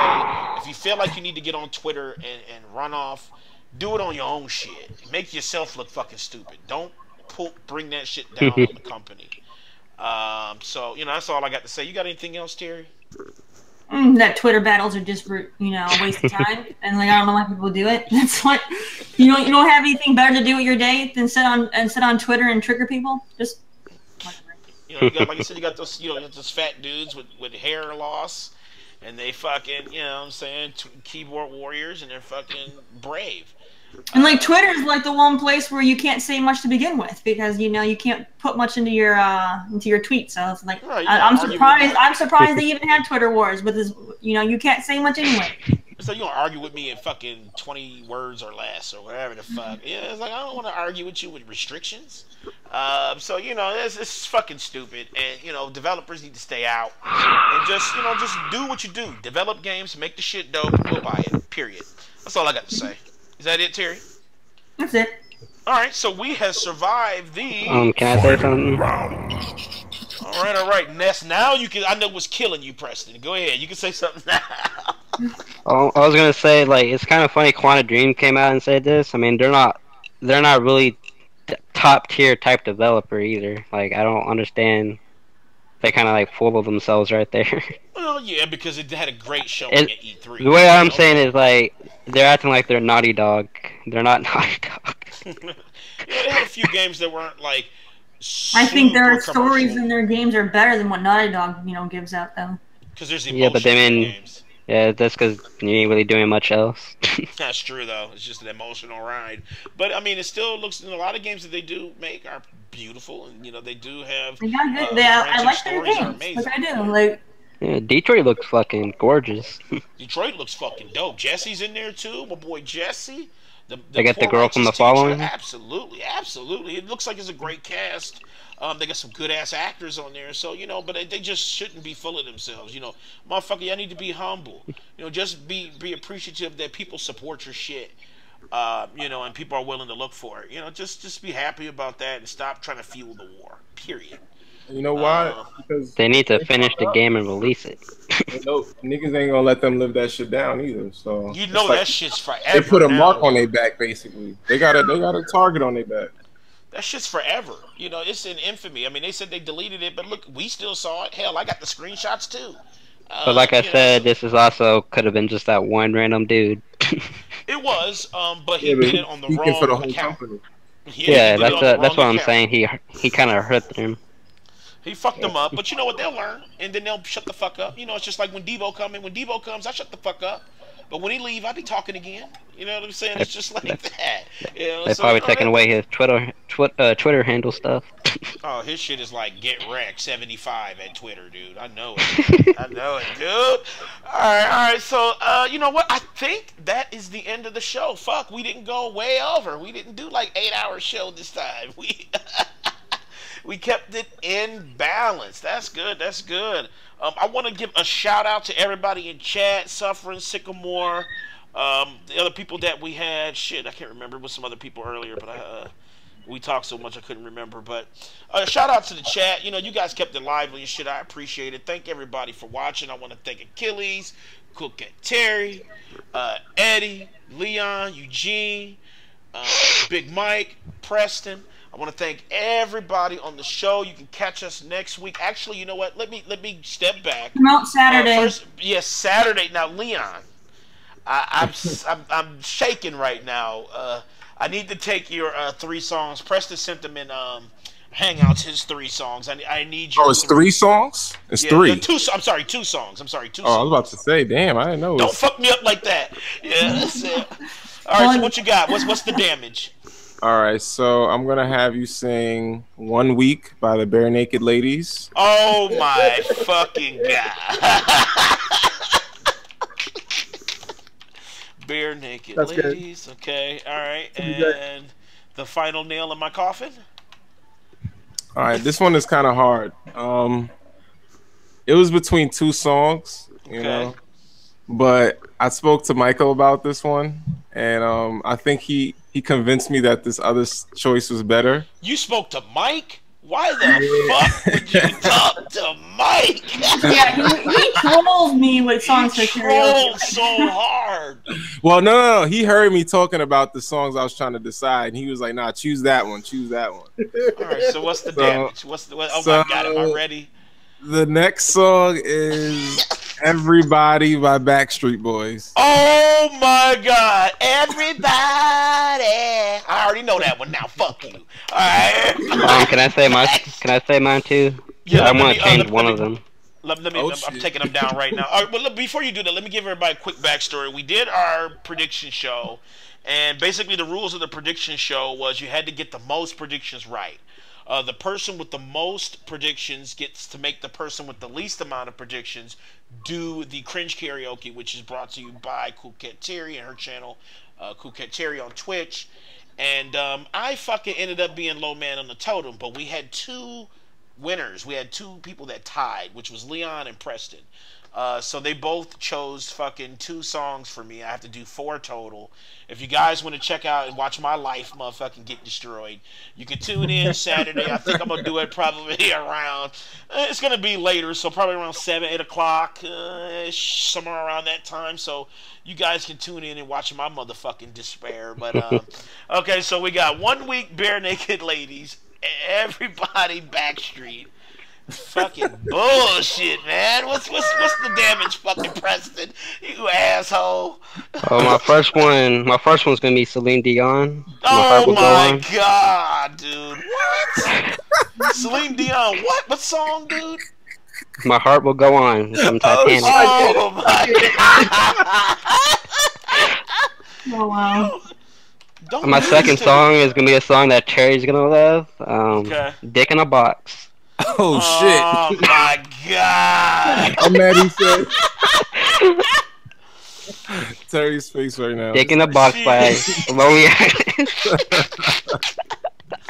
If you feel like you need to get on Twitter and run off, do it on your own shit. Make yourself look fucking stupid. Don't bring that shit down on the company. So, that's all I got to say. You got anything else, Terry? That Twitter battles are just a waste of time, and I don't know why people do it. That's like you don't have anything better to do with your day than sit on Twitter and trigger people. Just you got, like I said, you got those those fat dudes with hair loss, and they fucking keyboard warriors, and they're fucking brave. And Twitter is the one place where you can't say much to begin with, because you can't put much into your tweets. So it's like right, I'm surprised they even had Twitter wars, but this you can't say much anyway. So you don't argue with me in fucking 20 words or less or whatever the fuck. Yeah, it's like I don't want to argue with you with restrictions. So it's fucking stupid, and developers need to stay out and just do what you do. Develop games, make the shit dope, and we'll buy it. Period. That's all I got to say. Is that it, Terry? That's it. All right, so we have survived the. Can I say something? All right, Ness. Now you can. I know what's killing you, Preston. Go ahead. You can say something now. I was gonna say it's kind of funny. Quantum Dream came out and said this. I mean, they're not really top tier type developer either. I don't understand. They kind of full of themselves right there. Well, yeah, because it had a great showing at E3. The way I'm saying is they're acting like they're Naughty Dog. They're not Naughty Dog. Yeah, they had a few games that weren't I think their stories in their games are better than what Naughty Dog gives out though. Because there's emotion in games. Yeah, that's because you ain't really doing much else. That's true, though. It's just an emotional ride. But, I mean, it still looks... a lot of games that they do make are beautiful. And, they do have... I like their games. I do. Yeah, Detroit looks fucking gorgeous. Detroit looks fucking dope. Jesse's in there, too. My boy Jesse. They got the girl from The Following? Absolutely. It looks like it's a great cast. They got some good ass actors on there, so but they just shouldn't be full of themselves. Motherfucker, y'all need to be humble. Just be appreciative that people support your shit. And people are willing to look for it. Just be happy about that and stop trying to fuel the war. Period. You know why? Because they need to finish the game and release it. Niggas ain't gonna let them live that shit down either. So that shit's forever. They put a mark on their back, basically. They got a target on their back. That shit's forever. You know, it's in infamy. I mean, they said they deleted it, but look, we still saw it. Hell, I got the screenshots too. But like I You know, said, so this is also could have been just that one random dude. it was, but he Yeah, but did he's it on the speaking for the wrong whole account. company. Yeah, He did it on the that's wrong what I'm account. saying. He kind of hurt him. He fucked them up, but you know what? They'll learn, and then they'll shut the fuck up. You know, it's just like when Debo come in. When Debo comes, I shut the fuck up. But when he leave, I be talking again. You know what I'm saying? It's just like that. You know, They're so, probably you know, taking away his Twitter handle stuff. Oh, his shit is like get wrecked 75 at Twitter, dude. I know it. I know it, dude. All right. So, you know what? I think that is the end of the show. Fuck, we didn't go way over. We didn't do like 8-hour show this time. We kept it in balance. That's good. That's good. I want to give a shout out to everybody in chat, Suffering, Sycamore, the other people that we had. Shit, I can't remember. It was some other people earlier, but we talked so much I couldn't remember. But shout out to the chat. You know, you guys kept it lively and shit. I appreciate it. Thank everybody for watching. I want to thank Achilles, Cool Cat Terry, Eddie, Leon, Eugene, Big Mike, Preston. I want to thank everybody on the show. You can catch us next week. Actually, you know what? Let me step back. Come out Saturday. First, yes, Saturday. Now, Leon, I'm shaking right now. I need to take your 3 songs. Preston sent them in Hangouts. His 3 songs. I need your. Oh, it's 3 songs. It's 3. I'm sorry, 2 songs. I'm sorry, 2 Oh, songs. I was about to say, damn, I didn't know. Don't fuck me up like that. Yeah, that's it. All right, so what you got? What's the damage? All right, so I'm gonna have you sing "1 Week" by the Bare Naked Ladies. Oh my fucking god! Bare Naked That's Ladies. Good. Okay, all right, and the final nail in my coffin. All right, this one is kind of hard. It was between 2 songs, you know, but I spoke to Michael about this one, and I think he convinced me that this other choice was better. You spoke to Mike? Why the fuck would you talk to Mike? Yeah, he trolls me with songs for karaoke. Trolled so hard. Well, no. He heard me talking about the songs I was trying to decide, and he was like, "Nah, choose that one. Choose that one." All right. So what's the damage? Oh my god, am I ready? The next song is "Everybody" by Backstreet Boys. Oh my god, everybody! I already know that one now. Fuck you. All right. Can I say mine too? Yeah, I want to change one of them. Let me. I'm taking them down right now. All right, well, look, before you do that, let me give everybody a quick backstory. We did our prediction show, and basically the rules of the prediction show was you had to get the most predictions right. The person with the most predictions gets to make the person with the least amount of predictions do the cringe karaoke, which is brought to you by Cool Cat Terry and her channel, Cool Cat Terry on Twitch. And I fucking ended up being low man on the totem, but we had 2 winners. We had 2 people that tied, which was Leon and Preston. So they both chose fucking 2 songs for me. I have to do 4 total. If you guys want to check out and watch my life motherfucking get destroyed, you can tune in Saturday. I think I'm going to do it probably around, it's going to be later, so probably around 7, 8 o'clock, somewhere around that time. So you guys can tune in and watch my motherfucking despair. But, okay, so we got 1 week Bare Naked Ladies, everybody Backstreet. Fucking bullshit, man. What's the damage, fucking Preston? You asshole. Oh, my first one's gonna be Celine Dion. Oh my god, dude. What? Celine Dion, what? What song, dude? My heart will go on. From Titanic. Oh my god. Oh wow. My second song is gonna be a song that Terry's gonna love. Dick in a Box. Oh shit! Oh my god! I'm mad he said Terry's face right now. Dick in a Box by Lonely Island.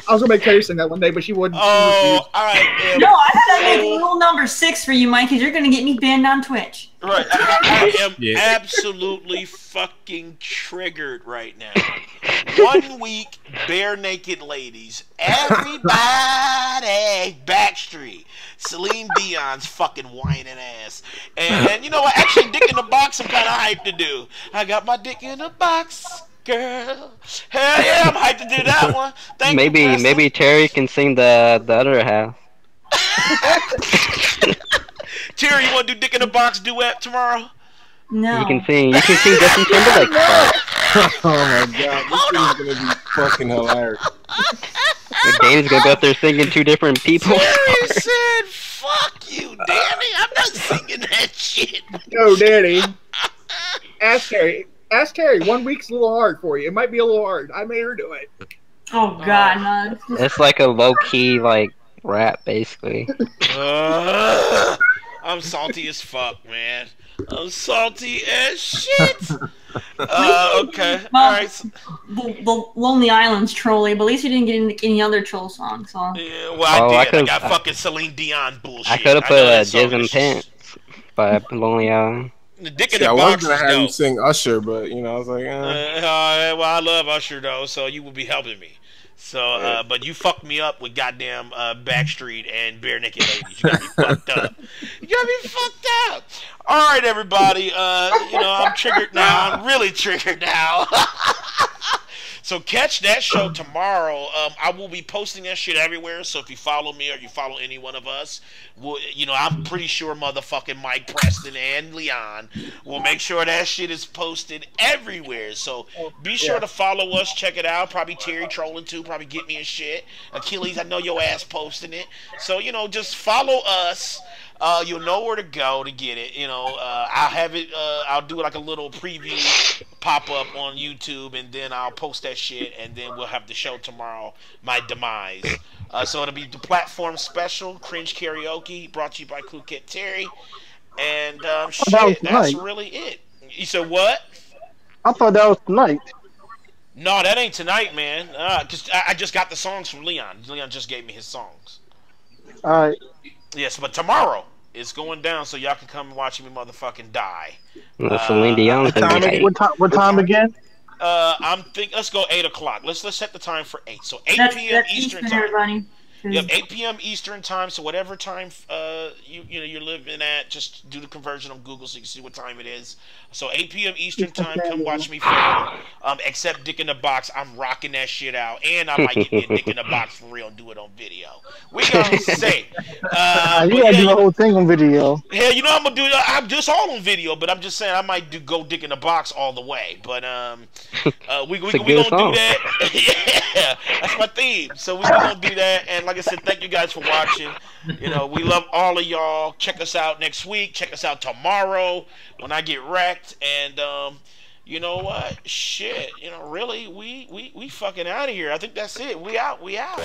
I was gonna make Terry sing that one day, but she wouldn't. Oh, I am. No, I had to make rule number 6 for you, Mike, because you're gonna get me banned on Twitch. Right, I am absolutely fucking triggered right now. 1 week, Bare Naked Ladies, everybody, Backstreet, Celine Dion's fucking whining ass, and you know what? Actually, Dick in the Box, I'm kind of hyped to do. I got my dick in a box. Girl. Hell yeah, I'm hyped to do that one. Thank you, Preston. Maybe Terry can sing the other half. Terry, you want to do Dick in the Box duet tomorrow? No. You can sing Justin Timberlake's part. Oh my god, this thing is gonna be fucking hilarious. Danny's gonna go up there singing two different people. Terry said, "Fuck you, Danny. I'm not singing that shit." No, Danny. Ask Terry. Ask Terry. 1 week's a little hard for you. It might be a little hard. I made her do it. Oh God, no. It's like a low key like rap, basically. I'm salty as fuck, man. I'm salty as shit. Okay. Well, Alright. The Lonely Island's trolly, but at least you didn't get any other troll songs. So. Yeah, well, I did. I got fucking Celine Dion bullshit. I could have put Jizz and Pants by Lonely Island. The Dick in See, the I was Box gonna is have you dope. sing Usher, but you know, I was like, Well, I love Usher though, so you will be helping me. So, but you fucked me up with goddamn Backstreet and Bare Naked Ladies. You got me fucked up. You got me fucked up. All right, everybody. You know, I'm triggered now. I'm really triggered now. So catch that show tomorrow. I will be posting that shit everywhere. So if you follow me or you follow any one of us, you know, I'm pretty sure motherfucking Mike Preston and Leon will make sure that shit is posted everywhere. So be sure to follow us. Check it out. Probably Terry trolling too. Probably get me a shit. Achilles, I know your ass posting it. So, you know, just follow us. You'll know where to go to get it. You know, I'll have it. I'll do like a little preview pop up on YouTube, and then I'll post that shit, and then we'll have the show tomorrow. My demise. So it'll be the platform special, Cringe Karaoke, brought to you by Cool Kid Terry, and shit. That's really it. You said what? I thought that was tonight. No, that ain't tonight, man. Cause I just got the songs from Leon. Leon just gave me his songs. All right. Yes, but tomorrow it's going down, so y'all can come and watch me motherfucking die. Celine Dion's gonna be hype. What time again? Let's go 8 o'clock. Let's set the time for 8. So 8 p.m. Eastern time. Everybody. Yep, 8 p.m. Eastern time. So whatever time you're living at, just do the conversion on Google so you can see what time it is. So 8 p.m. Eastern time. Come watch me film. Except Dick in the Box, I'm rocking that shit out, and I might get me a Dick in the Box for real and do it on video. We gonna say. You gotta do the whole thing on video. Yeah, you know I'm gonna do. I'm just all on video, but I'm just saying I might go Dick in the Box all the way. But we gonna do that. Yeah, that's my theme. So we gonna do that. And like I said, thank you guys for watching. You know, we love all of y'all. Check us out next week. Check us out tomorrow when I get wrecked. And you know what? Shit. You know, really, we fucking out of here. I think that's it. We out. We out.